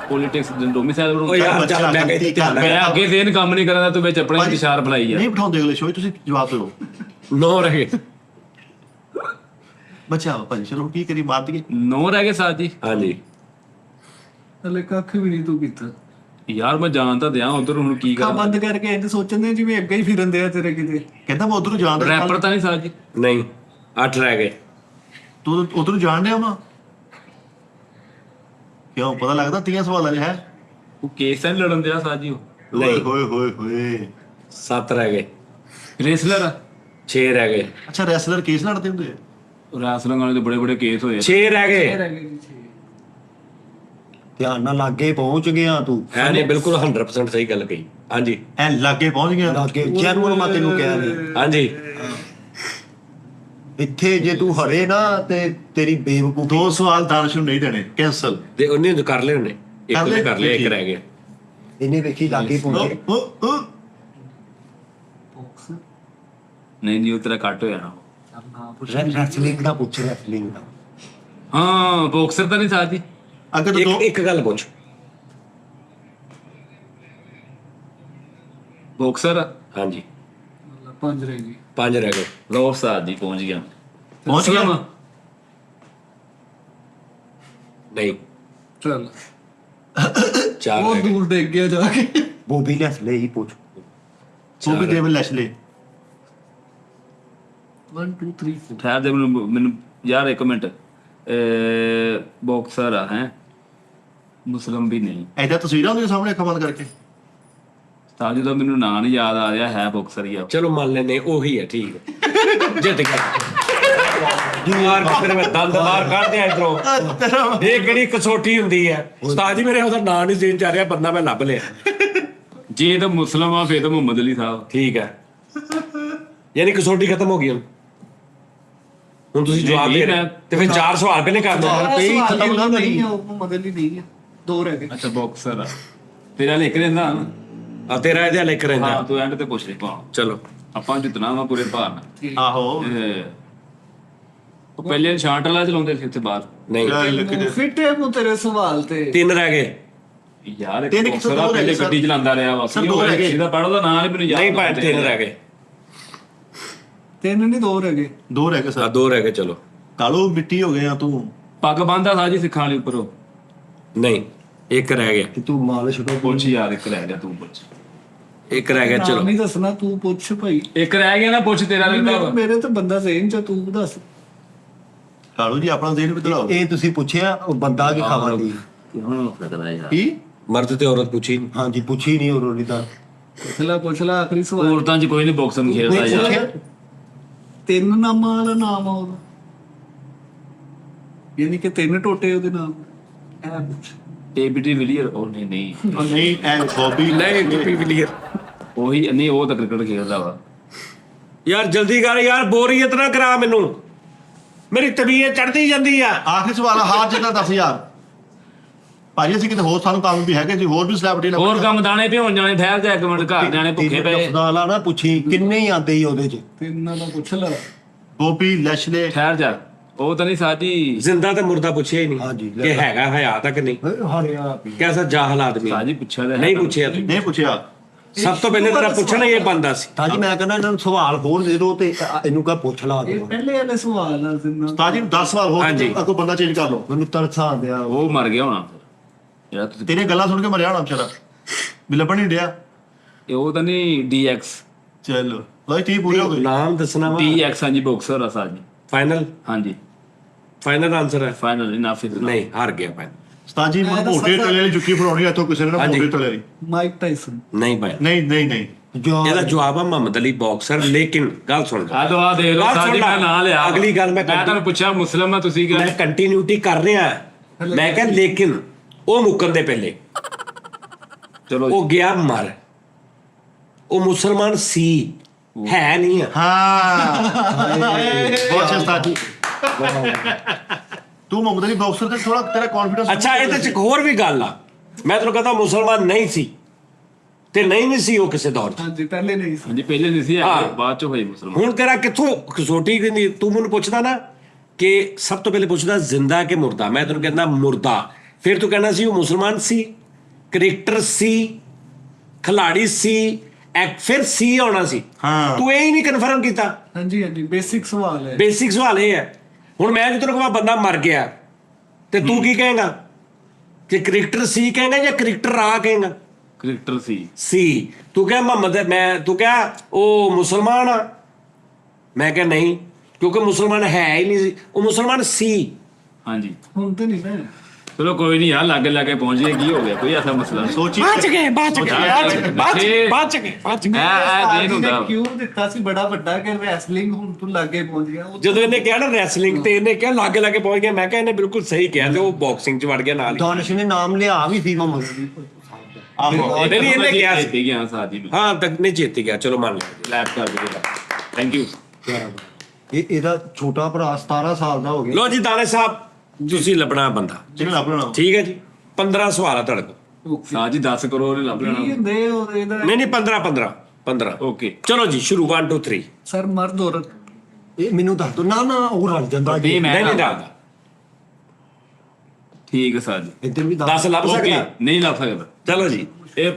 ਪੋਲਿਟਿਕਸ ਡੋਮਿਸਾਈਲ ਓ ਯਾਰ ਚੱਲ ਮੈਂ ਕਹਿੰਦੀ ਧਿਆਨ ਮੈਂ ਅੱਗੇ ਦੇਨ ਕੰਮ ਨਹੀਂ ਕਰਦਾ ਤੂੰ ਵਿੱਚ ਆਪਣੇ ਇਸ਼ਾਰ ਫਲਾਈ ਆ ਨਹੀਂ ਬਿਠਾਉਂਦੇ ਅਗਲੇ ਸ਼ੋਅ ਤੁਸੀਂ ਜਵਾਬ ਦਿਓ 9 ਰਹਿ ਗਏ ਬਚਾਓ ਭਾਜੀ ਚਲੋ ਕੀ ਕਰੀ ਮਾਰ ਦਈਏ 9 ਰਹਿ ਗਏ ਸਾਜ ਜੀ ਹਾਂਜੀ ਹਲੇ ਕੱਖ ਵੀ ਨਹੀਂ ਤੂੰ ਕੀਤਾ ਯਾਰ ਮੈਂ ਜਾਣ ਤਾਂ ਦਿਆਂ ਉਧਰ ਹੁਣ ਕੀ ਅੱਖਾਂ ਕਰਾਂ ਬੰਦ ਕਰਕੇ ਇੰਜ ਸੋਚਦੇ ਜਿਵੇਂ ਅੱਗੇ ਹੀ ਫਿਰਨ ਦੇ ਆ ਤੇਰੇ ਕਿਤੇ ਕਹਿੰਦਾ ਮੈਂ ਉਧਰ ਜਾਣ ਰਿਹਾ ਰੈਪਰ ਤਾਂ ਨਹੀਂ ਸਾਜ ਜੀ ਨਹੀਂ 8 ਰਹਿ ਗਏ ਤੂੰ ਉਧਰ ਜਾਣ ਰਿਹਾ ਵਾ ਕਿਉਂ ਪਤਾ ਲੱਗਦਾ 30 ਸਵਾਲਾਂ 'ਚ ਹੈ ਉਹ ਕੇਸ ਤਾਂ ਨੀ ਲੜਨ ਦਿਆ ਸਾਜ ਜੀ ਉਹ ਓਏ ਹੋਏ ਹੋਏ ਹੋਏ 7 ਰਹਿ ਗਏ ਰੇਸਲਰ 6 ਰਹਿ ਗਏ ਅੱਛਾ ਰੈਸਲਰ ਕੇਸ ਲੜਦੇ ਹੁੰਦੇ ਆ ਰੈਸਲਰ ਵਾਲੇ ਦੇ ਬੜੇ ਬੜੇ ਕੇਸ ਹੋਏ ਆ 6 ਰਹਿ ਗਏ ਰਹਿ ਗਏ ਜੀ ਧਿਆਨ ਨਾਲ ਲਾਗੇ ਪਹੁੰਚ ਗਿਆ ਤੂੰ ਐ ਨੇ ਬਿਲਕੁਲ 100% ਸਹੀ ਗੱਲ ਕਹੀ ਹਾਂਜੀ ਐ ਲਾਗੇ ਪਹੁੰਚ ਗਿਆ ਲਾਗੇ ਜੈਨੂਅਲ ਮੈਂ ਤੈਨੂੰ ਕਹਿ ਰਿਹਾ ਹਾਂਜੀ ਇੱਥੇ ਜੇ ਤੂੰ ਹਰੇ ਨਾ ਤੇ ਤੇਰੀ ਬੇਵਕੂਫੀ 2 ਸਵਾਲ ਦਾਨਸ਼ ਨੂੰ ਨਹੀਂ ਦੇਣੇ ਕੈਂਸਲ ਤੇ ਉਹਨੇ ਕਰ ਲਏ ਉਹਨੇ ਇੱਕ ਕਰ ਲਏ? ਉਹਨੇ ਕਰ ਲਿਆ ਇੱਕ ਠੀਕ। ਰਹਿ ਗਿਆ ਇਹਨੇ ਵੇਖੀ ਲਾਗੇ ਪਹੁੰਚ ਨਹੀਂ ਨਹੀਂ ਉਹ ਤੇਰਾ ਕੱਟ ਹੋਇਆ ਨਾ ਰੈਸਲਿੰਗ ਦਾ ਪੁੱਛ ਰੈਸਲਿੰਗ ਦਾ ਹਾਂ ਬਾਕਸਰ ਤਾਂ ਨਹੀਂ ਸਾਜ ਜੀ ਅੱਗੇ ਤੋਂ ਇੱਕ ਗੱਲ ਪੁੱਛ ਬਾਕਸਰ ਹਾਂਜੀ 5 ਰਹਿ ਗਈ 5 ਰਹਿ ਗਏ ਲੋ ਸਾਜ ਜੀ ਪਹੁੰਚ ਗਿਆ ਪਹੁੰਚ ਗਿਆ ਅਸਲਮ, ਨਹੀਂ ਚੱਲ 4 ਉਹ ਰਹਿ ਗਏ ਦੂਰ ਦੇਖ ਗਿਆ ਜਾ ਕੇ ਬੋਬੀ ਲੈਸਲੇ ਹੀ ਪੁੱਛ ਉਹ ਵੀ ਡੇਵਿਡ ਲੈਸ਼ਲੇ 1 2 3 4 ਠਹਿਰ ਦੇ ਮੈਨੂੰ ਯਾਰ ਇੱਕ ਮਿੰਟ ਬਾਕਸਰ ਆ ਹੈ ਮੁਸਲਮ ਵੀ ਨਹੀਂ ਐਦਾਂ ਤਸਵੀਰਾਂ ਹੁੰਦੀਆਂ ਸਾਹਮਣੇ ਅੱਖਾਂ ਬੰਦ ਕਰਕੇ ਸਾਜ ਦਾ ਮੈਨੂੰ ਨਾਂ ਨਹੀਂ ਯਾਦ ਆ ਰਿਹਾ ਹੈ ਬਾਕਸਰ ਹੀ ਆ ਚਲੋ ਮੰਨ ਲੈਨੇ ਉਹੀ ਹੈ ਠੀਕ ਹੈ ਜਿੱਤ ਗਿਆ ਯਾਰ ਫਿਰ ਮੈਂ ਦੰਦ ਬਾਹਰ ਕੱਢ ਦਿਆਂ ਇਧਰੋਂ। ਇਹ ਕਿਹੜੀ ਕਸੌਟੀ ਹੁੰਦੀ ਹੈ ਉਸਤਾਦ ਜੀ? ਮੇਰੇ ਉਹਦਾ ਨਾਂ ਨਹੀਂ ਦੇਣ ਜਾ ਰਿਹਾ, ਬੰਦਾ ਮੈਂ ਲੱਭ ਲਿਆ। ਜੇ ਤਾਂ ਮੁਸਲਮ ਆ ਫਿਰ ਤਾਂ ਮੁਹੰਮਦ ਅਲੀ ਸਾਹਿਬ। ਠੀਕ ਹੈ, ਯਾਨੀ ਕਸੌਟੀ ਖਤਮ ਹੋ ਗਈ ਹੁਣ ਤੁਸੀਂ ਜਵਾਬ ਦੇ ਰਹੇ ਤੇ ਫਿਰ 4 ਸਵਾਲ ਪਹਿਲੇ ਕਰ ਦੋ। ਨਹੀਂ ਹੈ, ਉਹ ਮਦਦ ਹੀ ਨਹੀਂ ਹੈ, 2 ਰਹਿ ਗਏ। ਅੱਛਾ ਬਾਕਸਰ ਆ ਤੇਰਾ ਲਿਖ ਰਹਿੰਦਾ ਆ ਤੇਰਾ ਇਹਦੇ ਲਿਖ ਰਹਿੰਦਾ। ਹਾਂ ਤੂੰ ਐਂਡ ਤੇ ਪੁੱਛ ਲੈ ਪਾ ਚਲੋ ਆਪਾਂ ਜਿੱਤਣਾ ਵਾ ਪੂਰੇ ਭਾਰ ਨਾਲ। ਆਹੋ ਉਹ ਪਹਿਲੇ ਸ਼ਾਂਟ ਵਾਲਾ ਚਲਾਉਂਦੇ ਸੀ ਉੱਥੇ ਬਾਹਰ। ਨਹੀਂ ਫਿੱਟ ਹੈ ਉਹ ਤੇਰੇ ਸਵਾਲ ਤੇ। 3 ਰਹਿ ਗਏ। ਯਾਰ ਇੱਕ ਤਿੰਨ ਬਾਕਸਰ ਕਿੱਥੋਂ ਆ ਦੋ ਰਹਿ ਪਹਿਲੇ ਗਏ ਗੱਡੀ ਚਲਾਉਂਦਾ ਰਿਹਾ ਵਾ। ਸਰ, ਦੋ ਰਹਿ ਗਏ। ਇਹਦਾ ਪੜ੍ਹੋ ਦਾ ਨਾਂ ਨਹੀਂ ਮੈਨੂੰ ਯਾਦ। ਨਹੀਂ ਭਾਈ 3 ਰਹਿ ਗਏ। 3 ਨਹੀਂ 2 ਰਹਿ ਗਏ। 2 ਰਹਿ ਗਏ ਆ ਸਰ। 2 ਰਹਿ ਗਏ। ਚਲੋ ਕਾਲੂ ਮਿੱਟੀ ਹੋ ਗਏ ਆ ਤੂੰ। ਪੱਗ ਬੰਨਦਾ ਸਾਜੀ ਸਿੱਖਾਂ ਵਾਲੀ ਉੱਪਰੋਂ। ਨਹੀਂ 1 ਰਹਿ ਗਿਆ। ਕਿ ਤੂੰ ਮਾਲਿਸ਼ ਤੋਂ ਪੁੱਛ ਯਾਰ ਇੱਕ ਰਹਿ ਗਿਆ ਤੂੰ ਪੁੱਛ। 1 ਰਹਿ ਗਿਆ। ਨਾਮ ਚਲੋ ਨਹੀਂ ਦੱਸਣਾ, ਤੂੰ ਪੁੱਛ ਭਾਈ। ਇੱਕ ਰਹਿ ਗਿਆ ਨਾ ਪੁੱਛ ਤੇਰਾ ਰਹਿੰਦਾ ਵਾ। ਮੇਰੇ ਤਾਂ ਬੰਦਾ ਜ਼ਹਿਨ ਚ, ਤੂੰ ਦੱਸ। ਕਾਲੂ ਜੀ ਆਪਣਾ ਜ਼ਹਿਨ ਬਦਲਾਓ। ਇਹ ਤੁਸੀਂ ਪੁੱਛਿਆ ਉਹ ਬੰਦਾ ਕੀ ਖਾਵਾਂਦੀ? ਹੁਣ ਹੋ ਸਕਦਾ ਯਾਰ ਕੀ ਮਰਦ ਤੇ ਔਰਤ ਪੁੱਛੀ ਨਹੀਂ। ਹਾਂਜੀ ਪੁੱਛੀ ਨਹੀਂ ਉਹ ਰੋਲੀ ਤਾਂ ਪੁੱਛ ਲੈ ਆਖਰੀ ਸਵਾਲ। ਔਰਤਾਂ 'ਚ ਕੋਈ ਨਹੀਂ ਬਾਕਸਿੰਗ ਖੇਡਦਾ ਨਹੀਂ ਯਾਰ। ਪੁੱਛਿਆ 3 ਨਾਮਾਂ ਵਾਲਾ ਨਾਮ ਆ ਉਹਦਾ, ਯਾਨੀ ਕਿ 3 ਟੋਟੇ ਉਹਦੇ ਨਾਮ। ਐ ਪੁੱਛ। ਏਬੀਟੀ ਵਿਲੀਅਰ ਉਹ ਨਹੀਂ ਨਹੀਂ ਐ ਹੌਬੀ ਨਹੀਂ ਟਿੱਪੀ ਕਲੀਅਰ। ਉਹੀ ਨਹੀਂ ਉਹ ਤਾਂ ਕ੍ਰਿਕਟ ਖੇਡਦਾ ਵਾ। ਯਾਰ ਜਲਦੀ ਕਰ ਯਾਰ, ਬੋਰੀਅਤ ਨਾ ਕਰਾ ਮੈਨੂੰ, ਮੇਰੀ ਤਬੀਅਤ ਚੜਦੀ ਜਾਂਦੀ ਆ। ਆਖਰੀ ਸਵਾਲ ਆ, ਹਾਰ ਜਿੱਤਣਾ 10,000। ਭਾਜੀ ਅਸੀਂ ਕਿਤੇ ਹੋਰ ਸਾਨੂੰ ਕੰਮ ਵੀ ਹੈਗੇ ਸੀ, ਹੋਰ ਵੀ ਸਲੈਬਿਟੀ ਹੋਰ ਕੰਮ ਦਾਣੇ ਭਿਉਣ ਜਾਣੇ ਠਹਿਰ ਜਾ ਇੱਕ ਮਿੰਟ ਘਰ ਜਾਣੇ ਭੁੱਖੇ ਪਏ। ਵਾਲਾ ਨਾ ਪੁੱਛੀ ਕਿੰਨੇ ਹੀ ਆਂਦੇ ਹੀ ਉਹਦੇ ਚ। 3 ਦਾ ਪੁੱਛ ਲੈ। ਗੋਪੀ ਲੈਸ਼ਲੇ ਠਹਿਰ ਜਾ ਉਹ ਤਾਂ ਨਹੀਂ ਸਾਜੀ ਜ਼ਿੰਦਾ ਤੇ ਮੁਰਦਾ ਪੁੱਛਿਆ ਹੀ ਨਹੀਂ ਹਾਂਜੀ, ਕਿ ਹੈਗਾ ਹਯਾਤ ਆ ਕਿ ਨਹੀਂ। ਹਰਿਆ ਕੈਸਾ ਜਾਹਲ ਆਦਮੀ। ਸਾਜੀ ਪੁੱਛਿਆ ਤਾਂ ਹੈ। ਨਹੀਂ ਪੁੱਛਿਆ ਤੂੰ। ਨਹੀਂ ਪੁੱਛਿਆ। ਸਭ ਤੋਂ ਪਹਿਲੇ ਤੇਰਾ ਪੁੱਛਣਾ ਇਹ ਬੰਦਾ ਸੀ। ਤਾਂ ਜੀ ਮੈਂ ਕਹਿੰਦਾ ਇਹਨਾਂ ਨੂੰ ਸਵਾਲ ਹੋਰ ਦੇ ਦਿਓ ਤੇ ਇਹਨੂੰ ਕਹ ਪੁੱਛ ਲਾ ਇਹ ਦਿਓ। ਪਹਿਲੇ ਵਾਲੇ ਸਵਾਲ ਆ ਜਿੰਨਾ। ਤਾਜੀ 10 ਸਵਾਲ ਹੋਰ ਹਾਂਜੀ। ਅੱਗੋਂ ਬੰਦਾ ਚੇਂਜ ਕਰ ਲਓ। ਮੈਨੂੰ ਤਰਸ ਆਂਦਿਆ ਉਹ ਮਰ ਗਿਆ ਹੋਣਾ ਯਾਰ ਤੁਸੀਂ। ਤੇਰੀਆਂ ਗੱਲਾਂ ਸੁਣ ਕੇ ਮਰਿਆ ਹੋਣਾ ਵਿਚਾਰਾ ਵੀ ਲੱਭਣ ਨਹੀਂ ਡਿਆ। ਉਹ ਤਾਂ ਨਹੀਂ ਡੀਐਕਸ। ਚਲੋ ਲੋ 30 ਪੂਰੇ ਹੋ ਗਏ। ਨਾਮ ਦੱਸਣਾ ਵਾ। ਡੀਐਕਸ ਹਾਂਜੀ ਬਾਕਸਰ ਆ ਸਾਜੀ। ਫਾਈਨਲ ਹਾਂਜੀ ਫਾਈਨਲ ਆਨਸਰ ਹੈ। ਫਾਈਨਲ ਇਨਾਫ ਇਜ਼ ਨਹੀਂ ਹਾਰ ਗਿਆ ਫਾਈਨਲ। ਉਸਤਾਦ ਜੀ ਮੈਨੂੰ ਮੋਟੇ ਤਲੇ ਵਾਲੀ ਜੁੱਤੀ ਫੜਾਉਣੀ ਇੱਥੋਂ ਕਿਸੇ ਨੇ ਨਾ ਹਾਂਜੀ। ਮੋਟੇ ਤਲੇ ਵਾਲੀ। Mike Tyson. ਨਹੀਂ ਭਾਈ, ਨਹੀਂ ਨਹੀਂ ਨਹੀਂ ਇਹਦਾ ਜਵਾਬ ਆ ਮੁਹੰਮਦ ਅਲੀ ਬਾਕਸਰ। ਲੇਕਿਨ ਗੱਲ ਸੁਣ ਆ ਦੋ ਆ ਦੇ ਲੋ ਗੱਲ ਸੁਣ ਸਾਜੀ ਲਾ। ਮੈਂ ਨਾਂ ਲਿਆ। ਅਗਲੀ ਗੱਲ ਮੈਂ ਤੁਹਾਨੂੰ ਪੁੱਛਿਆ ਮੁਸਲਮ ਆ ਤੁਸੀਂ ਮੈਂ ਕਿ ਕੰਟੀਨਿਊਟੀ ਕਰ ਰਿਹਾ। ਮੈਂ ਕਿਹਾ ਲੇਕਿਨ ਉਹ ਮੁੱਕਣ ਦੇ ਪਹਿਲੇ ਚਲੋ ਉਹ ਗਿਆ ਮਰ। ਉਹ ਮੁਸਲਮਾਨ ਸੀ, ਹੈ ਨਹੀਂ ਆ। ਹਾਂ ਬਹੁਤ ਅੱਛਾ ਉਸਤਾਦ ਜੀ। ਤੂੰ ਮੁਹੰਮਦ ਅਲੀ ਬਾਕਸਰ ਤੇ ਥੋੜਾ ਤੇਰਾ ਕੌਨਫੀਡੈਂਸ। ਅੱਛਾ ਇਹਦੇ ਚ ਇੱਕ ਹੋਰ ਵੀ ਗੱਲ ਆ। ਮੈਂ ਤੈਨੂੰ ਕਹਿੰਦਾ ਮੁਸਲਮਾਨ ਨਹੀਂ ਸੀ ਤੇ ਨਹੀਂ ਸੀ ਉਹ ਕਿਸੇ ਦੌਰ 'ਚ। ਹਾਂਜੀ ਪਹਿਲੇ ਨਹੀਂ ਸੀ। ਹਾਂਜੀ ਪਹਿਲੇ ਨਹੀਂ ਸੀ ਹਾਂ। ਹੈਗੇ, ਬਾਅਦ ਚ ਹੋਏ ਮੁਸਲਮਾਨ। ਹੁਣ ਤੇਰਾ ਕਿੱਥੋਂ ਕਸੌਟੀ ਕਹਿੰਦੀ? ਤੂੰ ਮੈਨੂੰ ਪੁੱਛਦਾ ਨਾ ਕਿ ਸਭ ਤੋਂ ਪਹਿਲੇ ਪੁੱਛਦਾ ਜ਼ਿੰਦਾ ਕਿ ਮੁਰਦਾ। ਮੈਂ ਤੈਨੂੰ ਕਹਿੰਦਾ ਮੁਰਦਾ। ਫਿਰ ਤੂੰ ਕਹਿੰਦਾ ਸੀ ਉਹ ਮੁਸਲਮਾਨ ਸੀ, ਕ੍ਰਿਕਟਰ ਸੀ, ਖਿਲਾੜੀ ਸੀ, ਫਿਰ ਸੀ ਆਉਣਾ ਸੀ। ਹਾਂ। ਤੂੰ ਇਹ ਹੀ ਨਹੀਂ ਕਨਫਰਮ ਕੀਤਾ। ਹਾਂਜੀ ਹਾਂਜੀ ਬੇਸਿਕ ਸਵਾਲ ਹੈ। ਬੇਸਿਕ ਸਵਾਲ ਇਹ ਹੈ। ਹੁਣ ਮੈਂ ਜਦੋਂ ਕਹਾਂ ਬੰਦਾ ਮਰ ਗਿਆ ਤੇ ਤੂੰ ਕੀ ਕਹੇਗਾ? ਕਿ ਕ੍ਰਿਕਟਰ ਸੀ ਕਹੇਗਾ ਜਾਂ ਕ੍ਰਿਕਟਰ ਆ ਕਹੇਗਾ? ਕ੍ਰਿਕਟਰ ਸੀ। ਤੂੰ ਕਹੇ ਮੁਹੰਮਦ, ਮੈਂ ਤੂੰ ਕਹ ਉਹ ਮੁਸਲਮਾਨ ਆ। ਮੈਂ ਕਿਹਾ ਨਹੀਂ, ਕਿਉਂਕਿ ਮੁਸਲਮਾਨ ਹੈ ਹੀ ਨਹੀਂ ਸੀ, ਉਹ ਮੁਸਲਮਾਨ ਸੀ। ਹਾਂਜੀ ਹੁਣ ਤੇ ਨਹੀਂ ਨਾ। ਚਲੋ ਕੋਈ ਨਹੀਂ ਯਾਰ ਲਾਗੇ ਲਾਗੇ ਪਹੁੰਚ ਗਏ ਕੀ ਹੋ ਗਿਆ ਕੋਈ ਐਸਾ ਮਸਲਾ ਨਹੀਂ। ਸੋਚੀ ਬਚ ਗਏ ਦੇਖ ਹੁੰਦਾ ਵਾ। ਕਿਉਂ ਦਿੱਤਾ ਸੀ ਬੜਾ ਵੱਡਾ ਕਿ ਰੈਸਲਿੰਗ ਹੁਣ ਤੂੰ ਲਾਗੇ ਪਹੁੰਚ ਗਿਆ। ਉਹ ਜਦੋਂ ਇਹਨੇ ਕਿਹਾ ਨਾ ਰੈਸਲਿੰਗ ਤੇ ਇਹਨੇ ਕਿਹਾ ਲਾਗੇ ਲਾਗੇ ਪਹੁੰਚ ਗਿਆ। ਮੈਂ ਕਿਹਾ ਇਹਨੇ ਬਿਲਕੁਲ ਸਹੀ ਕਿਹਾ ਤੇ ਉਹ ਬਾਕਸਿੰਗ 'ਚ ਵੜ ਗਿਆ ਨਾਲ ਹੀ। ਦਾਨਿਸ਼ ਨੇ ਨਾਮ ਲਿਆ ਵੀ ਸੀ ਮੁਹੰਮਦ ਅਲੀ। ਆਹੋ ਨਹੀਂ ਇਹਨੇ ਕਿਹਾ ਸੀ। ਜਿੱਤ ਗਿਆ ਸਾਜੀ ਹਾਂ ਤੱਕ ਨਹੀਂ ਜਿੱਤ ਗਿਆ। ਚਲੋ ਮੰਨ ਲਿਆ। ਲੈਪ ਕਰ ਦੇ। Thank you. ਇਹਦਾ ਛੋਟਾ ਭਰਾ 17 ਸਾਲ ਦਾ ਹੋ ਗਿਆ। ਲੋ ਜੀ ਦਾਣੇ ਸਾਹਿਬ, ਤੁਸੀਂ ਲੱਭਣਾ ਬੰਦਾ। ਜਿਹਨੇ ਲੱਭਣਾ। ਠੀਕ ਹੈ ਜੀ। 15 ਸਵਾਲ ਆ ਤੁਹਾਡੇ ਕੋਲ। ਸਾਜੀ 10 ਕਰੋੜ ਹੀ ਲੱਭ ਕੀ ਲੈਣਾ। ਹੁੰਦੇ ਉਹ ਇਹਦਾ। ਨਹੀਂ 15 ਓਕੇ ਚਲੋ ਜੀ ਸ਼ੁਰੂ 1 2 3। ਸਰ ਮਰਦ ਔਰਤ। ਇਹ ਮੈਨੂੰ ਦੱਸ ਦੋ ਨਾ ਉਹ ਰਲ ਜਾਂਦਾ ਜੀ। ਨਹੀਂ ਮੈਂ ਨਹੀਂ ਨਹੀਂ ਡਰਦਾ। ਠੀਕ ਹੈ ਸਾਜੀ। ਇੱਧਰ ਵੀ 10 ਲੱਭ ਓਕੇ ਸਕਦਾ। ਨਹੀਂ ਲੱਭ ਸਕਦਾ ਚਲੋ ਜੀ। ਇਹ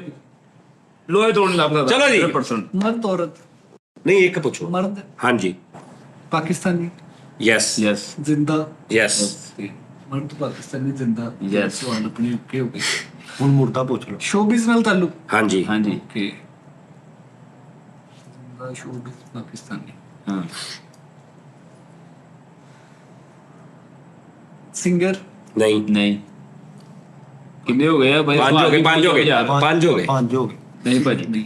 ਲੋਹੇ ਤੋਂ ਨਹੀਂ ਲੱਭ ਸਕਦਾ। ਚਲੋ ਜੀ। 100%। ਮਰਦ ਔਰਤ। ਨਹੀਂ ਇੱਕ ਪੁੱਛੋ। ਮਰਦ ਹਾਂਜੀ। ਪਾਕਿਸਤਾਨੀ ਯੈਸ ਯੈਸ ਜ਼ਿੰਦਾ। ਯੈਸ ਮਰਦ ਪਾਕਿਸਤਾਨੀ ਜ਼ਿੰਦਾ। Yes. ਸਵਾਲ ਆਪਣੀ ਓਕੇ ਹੋ ਗਈ। ਹੁਣ ਮੁਰਦਾ ਪੁੱਛ ਲਓ। ਸ਼ੋਬਿਜ਼ ਨਾਲ ਤਾਲੁਕ। ਹਾਂਜੀ ਹਾਂਜੀ ਓਕੇ। ਸ਼ੋਬਿਜ਼ ਪਾਕਿਸਤਾਨੀ। ਹਾਂ ਸਿੰਗਰ। ਨਹੀਂ ਨਹੀਂ ਕਿੰਨੇ ਹੋ ਗਏ ਆ ਭਾਈ? 5 ਹੋ ਗਏ 5 ਹੋ ਗਏ ਯਾਰ। 5 ਹੋ ਗਏ। 5 ਹੋ ਗਏ। ਨਹੀਂ ਭਾਜੀ ਨਹੀਂ।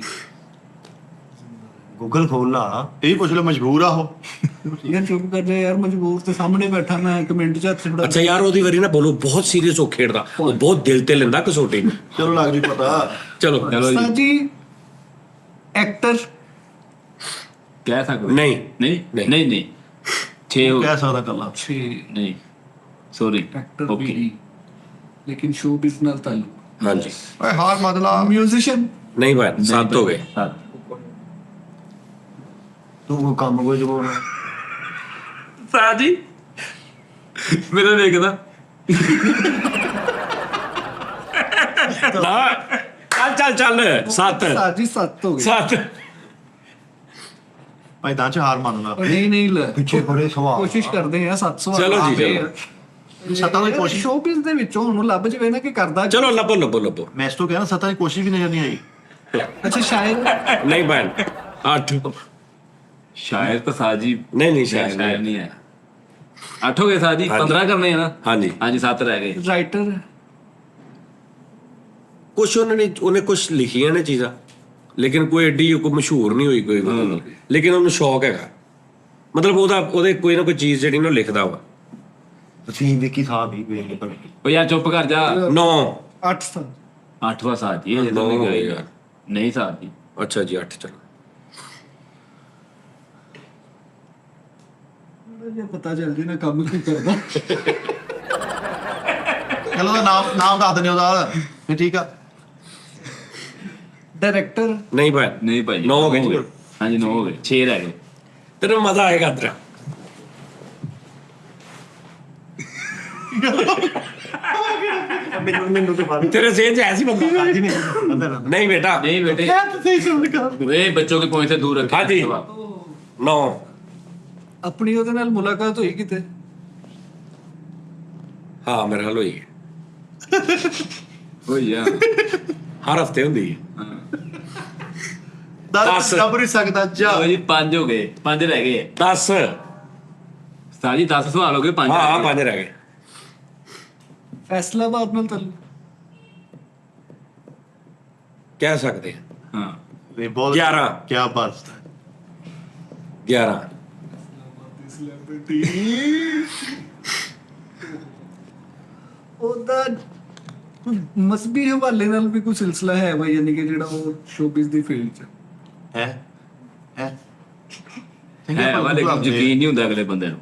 ਗੂਗਲ ਖੋਲ ਲਾ। ਇਹ ਪੁੱਛ ਲਓ ਮਜਬੂਰ ਆ ਉਹ। ਯਾਰ ਚੁੱਪ ਕਰ ਜਾ ਯਾਰ, ਮਜਬੂਰ ਤੇ ਸਾਹਮਣੇ ਬੈਠਾ ਮੈਂ, ਇੱਕ ਮਿੰਟ ਚ ਹੱਥ ਫੜਾ। ਅੱਛਾ ਯਾਰ ਉਹਦੀ ਵਾਰੀ ਨਾ ਬੋਲੋ, ਬਹੁਤ ਸੀਰੀਅਸ ਹੋ ਖੇਡਦਾ, ਉਹ ਬਹੁਤ ਦਿਲ ਤੇ ਲੈਂਦਾ ਕਸੋਟੀ ਨੂੰ। ਚਲੋ ਲੱਗ ਜੀ ਪਤਾ। ਚਲੋ ਉਸਤਾਦ ਜੀ ਐਕਟਰ ਕਹਿ ਸਕਦੇ ਨਹੀਂ ਨਹੀਂ ਨਹੀਂ। ਨਹੀਂ ਨਹੀਂ 6 ਹੋ ਕਹਿ ਸਕਦਾ ਕੱਲਾ। 6 ਨਹੀਂ ਸੌਰੀ ਐਕਟਰ ਓਕੇ ਵੀ, ਲੇਕਿਨ ਸ਼ੋਬਿਜ਼ ਨਾਲ ਤਾਲੁਕ। ਹਾਂਜੀ ਓਏ ਹਾਰ ਮਦਲਾ। ਮਿਊਜ਼ੀਸ਼ੀਅਨ ਨਹੀਂ ਭਾਈ 7 ਹੋ ਗਏ। 7 ਤੂੰ ਕੰਮ ਕੁਝ ਬੋਲ। ਸਾਜੀ ਮੇਰੇ ਦੇਖਦਾ ਨਾ ਚੱਲ ਚੱਲ 7 ਸਾਜੀ 7 ਹੋ ਗਏ। 7 ਮੈਦਾਨ 'ਚ ਹਾਰ ਮੰਨਦਾ। ਨਹੀਂ ਲੈ, ਪਿੱਛੇ ਬੜੇ ਸਵਾਲ। ਕੋਸ਼ਿਸ਼ ਕਰਦੇ ਆ 7 ਸਵਾਲ। ਚਲੋ ਜੀ, ਚਲੋ। ਸੱਤਾਂ ਦੀ ਕੋਸ਼ਿਸ਼। ਸ਼ੋਬਿਜ਼ ਦੇ ਵਿੱਚੋਂ ਉਹਨੂੰ ਲੱਭ ਜਵੇ ਨਾ ਕਿ ਕਰਦਾ ਕੀ। ਚਲੋ ਲੱਭੋ ਲੱਭੋ ਲੱਭੋ। ਮੈਚ ਤੋਂ ਕਹਿੰਦਾ ਸੱਤਾਂ ਦੀ ਕੋਸ਼ਿਸ਼ ਵੀ ਨਜ਼ਰ ਨਹੀਂ ਆਈ। ਅੱਛਾ ਸ਼ਾਇਦ ਨਹੀਂ ਭੈਣ 8 ਸ਼ਾਇਦ ਤਾਂ ਸਾਜੀ ਨਹੀਂ ਨਹੀਂ ਸ਼ਾਇਦ ਸ਼ਾਇਦ ਨਹੀਂ ਹੈ। 8 ਹੋ ਗਏ ਸਾਜੀ, 15 ਕਰਨੇ ਆ ਨਾ। ਹਾਂਜੀ ਹਾਂਜੀ 7 ਰਹਿ ਗਏ। ਰਾਈਟਰ ਕੁਛ ਉਹਨੇ ਕੁਛ ਲਿਖੀਆਂ ਨੇ ਚੀਜ਼ਾਂ, ਲੇਕਿਨ ਕੋਈ ਐਡੀ ਕੋਈ ਮਸ਼ਹੂਰ ਨਹੀਂ ਹੋਈ ਕੋਈ ਗੱਲ, ਲੇਕਿਨ ਉਹਨੂੰ ਸ਼ੌਕ ਹੈਗਾ, ਮਤਲਬ ਉਹਦੇ ਕੋਈ ਨਾ ਕੋਈ ਚੀਜ਼ ਜਿਹੜੀ ਨਾ ਲਿਖਦਾ ਵਾ। ਅਸੀਂ ਵਿੱਕੀ ਸਾਹਿਬ ਹੀ ਵੇਖ ਪਰ ਓ ਯਾਰ ਚੁੱਪ ਕਰ ਜਾ। 9 8 ਸਾਲ 8ਵਾਂ ਸਾਜੀ ਇਹ ਜਦੋਂ ਨਹੀਂ ਗਏ ਯਾਰ। ਨਹੀਂ ਸਾਜੀ ਅੱਛਾ ਜੀ 8 ਚਲੋ। ਜੇ ਪਤਾ ਚੱਲ ਜੇ ਨਾ ਕੰਮ ਕੀ ਕਰਦਾ। ਚਲੋ ਉਹਦਾ ਨਾਮ ਦੱਸ ਦਿੰਦੇ ਉਹਦਾ। ਫਿਰ ਠੀਕ ਆ। ਡਾਇਰੈਕਟਰ ਨਹੀਂ ਭੈਣ ਨਹੀਂ ਭਾਈ 9 ਹੋ ਗਏ ਜੀ। ਹਾਂਜੀ 9 ਹੋ ਗਏ, 6 ਰਹਿ ਗਏ। ਤੈਨੂੰ ਮਜ਼ਾ ਆਏਗਾ ਤੇਰਾ। ਮੈਨੂੰ ਤੇ ਬਾਅਦ ਤੇਰੇ ਸੇਜ ਚ ਐਸੀ ਬੰਦਾ ਅੱਜ ਨਹੀਂ ਨਹੀਂ ਬੇਟਾ नहीं बेटे वे बच्चों के पॉइंट से दूर रखें। हाँ जी। 9 ਆਪਣੀ ਉਹਦੇ ਨਾਲ ਮੁਲਾਕਾਤ ਹੋਈ ਕਿਤੇ? ਹਾਂ ਮੇਰੇ ਹਾਲ ਹੋਈ ਹੈ। ओ यार ਹਰ ਹਫਤੇ ਹੁੰਦੀ ਹੈ। ਦੱਸ ਲੱਭ ਨਹੀਂ ਸਕਦਾ ਜਾ। लो जी 5 हो गए, 5 रह गए। 10 साजी 10 सवाल हो गए, 5 ਹਾਂ 5 ਰਹਿ ਗਏ। ਫੈਸਲਾਬਾਦ ਨਾਲ ਤਾਲੁਕ। ਕਹਿ ਸਕਦੇ ਹਾਂ। हाँ ਇਹ ਬਹੁਤ 11 ਕੀ ਬਾਤ ਹੈ। 11 ਉਹਦਾ ਮਸਬੀ ਹਵਾਲੇ ਨਾਲ ਵੀ ਕੋਈ ਸਿਲਸਿਲਾ ਹੈ ਵਾ, ਯਾਨੀ ਕਿ ਜਿਹੜਾ ਉਹ ਸ਼ੋਬਿਜ਼ ਦੀ ਫੀਲਡ ਚ ਹੈ ਹੈ है वाले यकीन नहीं होता अगले बंदे नु।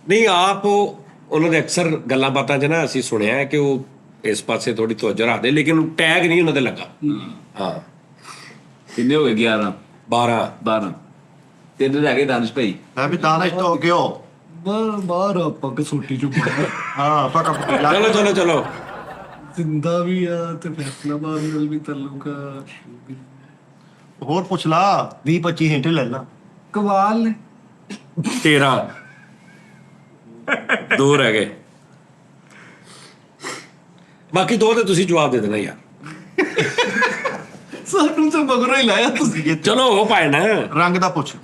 ਨਹੀਂ ਆਪ ਉਹਨਾਂ ਦੇ ਅਕਸਰ ਗੱਲਾਂ ਬਾਤਾਂ 'ਚ ਨਾ ਅਸੀਂ ਸੁਣਿਆ ਹੈ ਕਿ ਉਹ ਇਸ ਪਾਸੇ ਥੋੜੀ ਤਵੱਜੋ ਰੱਖਦੇ, ਲੇਕਿਨ ਟੈਗ ਨਹੀਂ ਉਹਨਾਂ ਦੇ ਲੱਗਾ। ਹਾਂ कितने हो गए? 11 12 12 3 रह गए दानिश भाई। ਮੈਂ ਵੀ ਤਾਂ ਨਾ ਤੋਂ ਗਿਓ। ਬਾਹਰ ਆਪਾਂ ਕਸੋਟੀ ਚ ਬਾਹਰ ਹਾਂ ਫਟਾ ਚਲੋ ਚਲੋ ਚਲੋ। ਜ਼ਿੰਦਾ ਵੀ ਆ ਤੇ ਫੈਸਲਾਬਾਦ ਨਾਲ ਵੀ ਤਾਲੁਕ ਆ। ਹੋਰ ਪੁੱਛ ਲਾ। 20-25 ਹਿੰਟ ਲੈ ਲਾ। ਕਵਾਲ ਨੇ 13 2 ਰਹਿ ਗਏ। ਬਾਕੀ 2 ਤੇ ਤੁਸੀਂ ਜਵਾਬ ਦੇ ਦੇਣਾ ਯਾਰ। ਸਾਨੂੰ ਤਾਂ ਮਗਰੋਂ ਹੀ ਲਾਇਆ ਤੁਸੀਂ। ਚਲੋ ਉਹ ਪਾਏ ਨਾ। ਰੰਗ ਦਾ ਪੁੱਛ।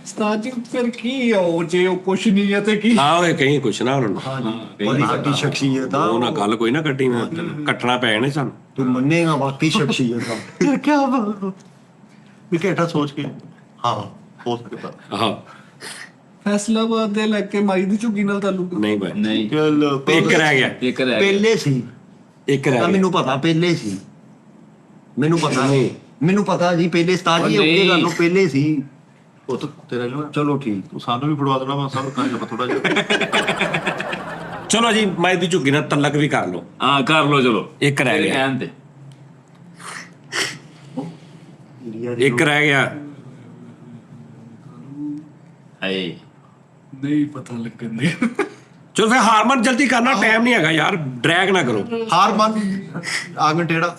ਸਟਾਰਟਿੰਗ ਫਿਰ ਕੀ ਆ ਉਹ, ਜੇ ਉਹ ਕੁਛ ਨਹੀਂ ਹੈ ਤੇ ਕੀ? ਹਾਂ ਉਹ ਕਹੀਂ ਕੁਛ ਨਾ ਉਹਨਾਂ ਨੂੰ। ਬੜੀ ਵੱਡੀ ਸ਼ਖਸੀਅਤ ਆ। ਉਹ ਨਾ ਗੱਲ ਕੋਈ ਨਾ ਕੱਢੀ ਮੈਂ ਕੱਟਣਾ ਪੈ ਜਾਣੇ ਸਾਨੂੰ। ਤੂੰ ਮੰਨੇਗਾ ਵਾਕਈ ਸ਼ਖਸੀਅਤ ਆ। ਫਿਰ ਕੀ ਬਾਤ ਵੀ ਘੇਟਾ ਸੋਚ ਕੇ। ਹਾਂ ਹੋ ਸਕਦਾ। ਹਾਂ ਫੈਸਲਾਬਾਦ ਦੇ ਲੈ ਕੇ ਮਾਈ ਦੀ ਝੁੱਗੀ ਨਾਲ ਤਾਲੁਕ। ਨਹੀਂ ਭਾਈ नहीं ਚਲ ਇੱਕ ਰਹਿ ਗਿਆ। एक रह गया। ਪਹਿਲੇ ਸੀ ਇੱਕ ਰਹਿ ਤਾਂ ਗਿਆ। ਮੈਨੂੰ ਪਤਾ ਪਹਿਲੇ ਸੀ। ਮੈਨੂੰ ਪਤਾ ਨਹੀਂ। ਮੈਨੂੰ ਪਤਾ ਜੀ ਪਹਿਲੇ ਸਤਾਜ ਜੀ ਉਹ ਨਹੀਂ। ਉਹ ਗੱਲ ਨੂੰ ਪਹਿਲੇ ਸੀ। ਉਹ ਤਾਂ ਤੇਰਾ ਨਾ ਚਲੋ ਠੀਕ। ਤੂੰ ਸਾਨੂੰ ਵੀ ਫੜਵਾ ਦੇਣਾ। ਮੈਂ ਸਾਨੂੰ ਕਰ ਲਵਾਂ ਥੋੜਾ ਜਿਹਾ। ਚਲੋ ਜੀ ਮੈਂ ਦੀ ਝੁੱਗੀ ਨਾਲ ਤਲਕ ਵੀ ਕਰ ਲਓ। हाँ कर लो चलो। ਇੱਕ ਰਹਿ तेरे ਗਿਆ। कहने ते। ਇੱਕ ਰਹਿ ਗਿਆ। हाय ਨਹੀਂ ਪਤਾ ਲੱਗਣ ਦੇ। ਚਲੋ ਫਿਰ ਹਾਰਮਨ ਜਲਦੀ ਕਰਨਾ, ਟਾਈਮ ਨਹੀਂ ਹੈਗਾ ਯਾਰ, ਡਰੈਗ ਨਾ ਕਰੋ। ਹਾਰ ਮੰਨ ਆਗਨ ਟੇੜਾ।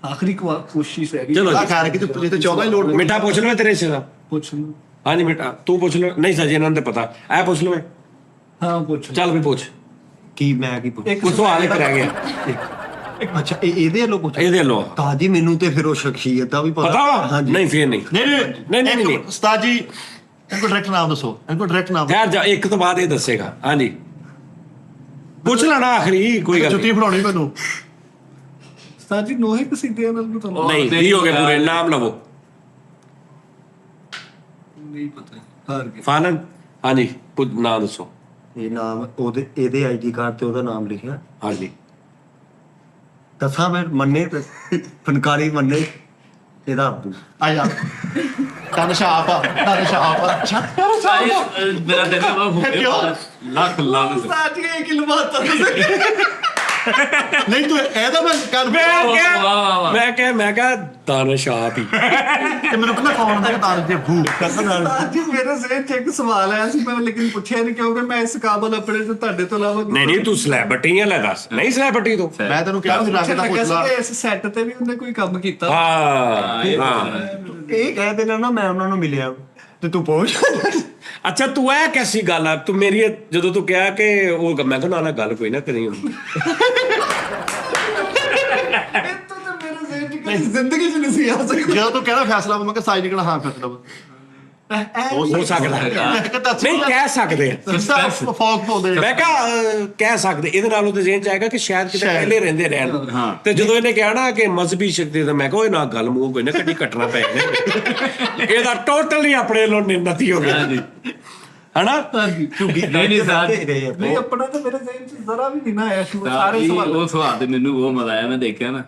ਆਖਰੀ ਕੋਸ਼ਿਸ਼ ਹੈਗੀ। ਚਲੋ ਆ ਜੀ ਖੈਰ ਕਿ ਤੂੰ ਤੇ 14 ਹੀ ਲੋਡ। ਮਿੱਠਾ ਪੁੱਛ ਲਵੇ ਤੇਰੇ ਸੇ ਦਾ। ਪੁੱਛ ਲਓ। ਹਾਂਜੀ ਮਿੱਠਾ ਤੂੰ ਪੁੱਛ ਲਵੇ। ਨਹੀਂ ਸਜੇ ਇਹਨਾਂ ਨੂੰ ਤਾਂ ਪਤਾ ਐ ਪੁੱਛ ਲਵੇ। ਹਾਂ ਪੁੱਛ ਲਓ। ਚੱਲ ਵੀ ਪੁੱਛ। ਕੀ ਮੈਂ ਕੀ ਪੁੱਛ? ਕੋਈ ਸਵਾਲ ਇੱਕ ਰਹਿ ਗਿਆ। ਅੱਛਾ ਇਹਦੇ ਵੱਲੋਂ ਪੁੱਛ। ਇਹਦੇ ਲੋ ਤਾਜੀ ਮੈਨੂੰ ਤੇ ਫਿਰ ਉਹ ਸ਼ਖਸੀਅਤ ਦਾ ਵੀ ਪਤਾ ਵਾ? ਹਾਂਜੀ। ਨਹੀਂ ਫੇਰ ਨਹੀਂ। ਨਹੀਂ ਨਹੀਂ, ਨਹੀਂ, ਨਹੀਂ। ਉਸਤਾਦ ਜੀ ਇनको ਡਾਇਰੈਕਟ ਨਾਮ ਦੱਸੋ। ਇनको ਡਾਇਰੈਕਟ ਨਾਮ ਖੈਰ ਜਾ ਇੱਕ ਤੋਂ ਬਾਅਦ ਇਹ ਦੱਸੇਗਾ। ਹਾਂਜੀ ਪੁੱਛ ਲੈਣਾ ਆਖਰੀ ਕੋਈ ਗੱਲ ਜੁੱਤੀ ਨਹੀਂ। ਫੜਾਉਣੀ ਮੈਨੂੰ। ਉਸਤਾਦ ਜੀ ਨੋਹੇ ਕਸੀਦਿਆਂ ਨਾਲ ਤੁਹਾਨੂੰ ਨਹੀਂ 20 ਹੋ ਗਏ ਪੂਰੇ, ਨਾਮ ਲਵੋ। ਨਹੀਂ ਪਤਾ, ਹਾਰ ਗਏ। ਫਾਨਨ, ਹਾਂਜੀ ਨਾਂ ਦੱਸੋ। ਇਹ ਨਾਮ ਇਹਦੇ ਆਈਡੀ ਕਾਰਡ ਤੇ ਉਹਦਾ ਨਾਮ ਲਿਖਿਆ। ਹਾਂਜੀ ਦੱਸਾਂ ਮੈਂ ਮੰਨੇ ਤੇ ਫਨਕਾਰੀ ਮੰਨੇ ਇਹਦਾ ਅਬਦੂ। ਆ ਯਾਰ ਤਨ ਸ਼ਾਪ ਆ ਮੇਰਾ ਦਿਲ ਲੱਖ ਲੱਖ ਉਸਤਾਦ ਜੀ ਇਹ ਕੀ ਲਵਾਤਾ ਨਹੀਂ ਤੂੰ ਇਹਦਾ ਮੈਂ ਕਰ ਮੈਂ ਕਿਹਾ ਦਾਨਸ਼ਾਹ ਹੀ। ਤੇ ਮੈਨੂੰ ਕਹਿੰਦਾ ਕੌਣ ਦਾ ਤਾਰ ਦੇ ਭੂ ਕਸਨ ਨਾਲ ਉਸਤਾਦ ਜੀ ਮੇਰੇ ਸਿਰ 'ਚ ਇੱਕ ਸਵਾਲ ਆਇਆ ਸੀ, ਮੈਂ ਲੇਕਿਨ ਪੁੱਛਿਆ ਨਹੀਂ ਕਿਉਂਕਿ ਮੈਂ ਇਸ ਕਾਬਲ ਆਪਣੇ ਤੋਂ ਤੁਹਾਡੇ ਤੋਂ ਇਲਾਵਾ ਨਹੀਂ ਤੂੰ ਸਲੈਬਟੀ ਆ, ਲੈ ਦੱਸ। ਨਹੀਂ ਸਲੈਬਟੀ ਤੂੰ? ਮੈਂ ਤੈਨੂੰ ਕਿਹਾ ਸੀ ਰਾਕੇ ਦਾ ਪੁੱਛ ਲਾ। ਇਸ ਸੈੱਟ ਤੇ ਵੀ ਉਹਨੇ ਕੋਈ ਕੰਮ ਕੀਤਾ। ਹਾਂ ਇਹ ਕਹਿ ਦੇਣਾ ਨਾ ਮੈਂ ਉਹਨਾਂ ਨੂੰ ਮਿਲਿਆ ਤੇ ਤੂੰ ਪਹੁੰਚ। ਅੱਛਾ ਤੂੰ ਇਹ ਕੈਸੀ ਗੱਲ ਆ? ਤੂੰ ਮੇਰੀ ਜਦੋਂ ਤੂੰ ਕਿਹਾ ਕਿ ਉਹ, ਮੈਂ ਕਿਹਾ ਨਾ ਗੱਲ ਕੋਈ ਨਾ ਕਰੀ ਹੁੰਦੀ। ਇਹ ਤਾਂ ਮੇਰੇ ਸਿਰ 'ਚ ਕਦੀ ਜ਼ਿੰਦਗੀ 'ਚ ਨਹੀਂ ਸੀ ਆ ਸਕਦਾ। ਜਦੋਂ ਤੂੰ ਕਹਿੰਦਾ ਫੈਸਲਾ ਮੈਂ ਕਿਹਾ ਸਾਈਡ ਨਿਕਲ ਹਾਂ ਫੈਸਲਾ ਹੋ ਸਕਦਾ ਨਹੀਂ, ਕਹਿ ਸਕਦੇ ਆ। ਫੌਗ ਪਾਉਂਦੇ ਮੈਂ ਕਿਹਾ ਕਹਿ ਸਕਦੇ, ਇਹਦੇ ਨਾਲ ਉਹਦੇ ਜ਼ਿਹਨ ਚ ਆਏਗਾ ਕਿ ਸ਼ਾਇਦ ਕਿਤੇ ਪਹਿਲੇ ਰਹਿੰਦੇ ਰਹਿਣ। ਤੇ ਜਦੋਂ ਇਹਨੇ ਕਿਹਾ ਨਾ ਕਿ ਮਜ਼ਹਬੀ ਸ਼ਕਤੀ, ਤਾਂ ਮੈਂ ਕਿਹਾ ਉਹ ਨਾ ਗੱਲ ਮੂੰਹ ਕੋਈ ਨਾ ਕੱਢੀ ਕੱਟਣਾ ਪੈ ਗਿਆ। ਇਹਦਾ ਟੋਟਲੀ ਆਪਣੇ ਵੱਲੋਂ ਨਿੰਨਤੀ ਹੋ ਗਿਆ ਹਨਾ। ਨਹੀਂ ਨਹੀਂ ਆਪਣਾ ਤਾਂ ਮੇਰੇ ਜ਼ਿਹਨ 'ਚ ਜ਼ਰਾ ਵੀ ਨਹੀਂ ਨਾ ਆਇਆ ਸੀ। ਸਾਰੇ ਸਵਾਲ ਉਹ ਸਵਾਲ ਤੇ ਮੈਨੂੰ ਉਹ ਮਜ਼ਾ ਆਇਆ, ਮੈਂ ਦੇਖਿਆ ਨਾ।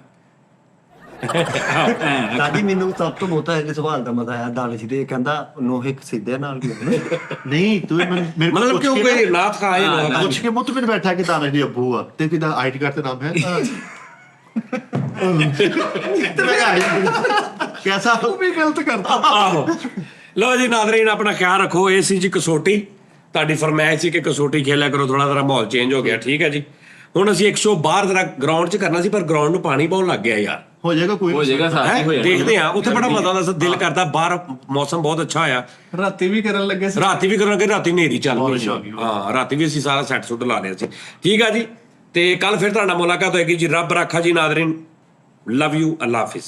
ਦਾਦੀ ਮੈਨੂੰ ਸਭ ਤੋਂ ਬਹੁਤਾ ਇਹਦੇ ਸਵਾਲ ਦਾ ਮਜ਼ਾ ਆਇਆ ਦਾਨਿਸ਼ ਦੇ, ਕਹਿੰਦਾ ਨੋਹੇ ਕਸੀਦਿਆਂ ਨਾਲ ਵੀ ਨਹੀਂ ਤੂੰ ਮੇਰੇ ਮਤਲਬ ਕਿ ਉਹ ਕੋਈ ਨਾਥ ਖਾਏ ਨਾ ਪੁੱਛ ਕੇ ਮੁੱਤ ਵਿੱਚ ਬੈਠਾ ਕਿ ਦਾਨਿਸ਼ ਦੀ ਅੱਬੂ ਆ ਤੇ ਕਿਦਾ ਆਈਡੀ ਕਾਰਡ ਤੇ ਨਾਮ ਹੈ ਕੈਸਾ ਉਹ ਵੀ ਗਲਤ ਕਰਦਾ। ਆਹੋ। ਲਓ ਜੀ ਨਾਜ਼ਰੀਨ, ਆਪਣਾ ਖਿਆਲ ਰੱਖੋ। ਇਹ ਸੀ ਜੀ ਕਸੌਟੀ, ਤੁਹਾਡੀ ਫਰਮਾਇਸ਼ ਸੀ ਕਿ ਕਸੌਟੀ ਖੇਲਿਆ ਕਰੋ, ਥੋੜਾ ਜਰਾ ਮਾਹੌਲ ਚੇਂਜ ਹੋ ਗਿਆ। ਠੀਕ ਹੈ ਜੀ, ਹੁਣ ਅਸੀਂ ਇੱਕ ਸ਼ੋਅ ਬਾਹਰ ਜਰਾ ਗਰਾਊਂਡ 'ਚ ਕਰਨਾ ਸੀ, ਪਰ ਗਰਾਊਂਡ ਨੂੰ ਪਾਣੀ ਬਹੁਤ ਲੱਗ ਗਿਆ ਯਾਰ। ਹੋ ਜਾਏਗਾ ਕੋਈ ਹੋ ਜਾਏਗਾ ਸਾਥੀ ਹੋ ਜਾਏਗਾ। ਦੇਖਦੇ ਆ, ਉੱਥੇ ਬੜਾ ਮਜ਼ਾ ਆਉਂਦਾ, ਦਿਲ ਕਰਦਾ। ਬਾਹਰ ਮੌਸਮ ਬਹੁਤ ਅੱਛਾ ਆ, ਰਾਤੀ ਵੀ ਕਰਨ ਲੱਗੇ ਸੀ। ਰਾਤੀ ਵੀ ਕਰਾਂਗੇ। ਰਾਤੀ ਹਨੇਰੀ ਚੱਲ ਪਈ। ਹਾਂ ਰਾਤੀ ਵੀ ਅਸੀਂ ਸਾਰਾ ਸੈੱਟ ਸੁੱਟ ਲਾ ਲਿਆ ਸੀ। ਠੀਕ ਆ ਜੀ, ਤੇ ਕੱਲ ਫਿਰ ਤੁਹਾਡਾ ਮੁਲਾਕਾਤ ਹੋਏਗੀ ਜੀ। ਰੱਬ ਰਾਖਾ ਜੀ Nazreen, love you, Allah Hafiz.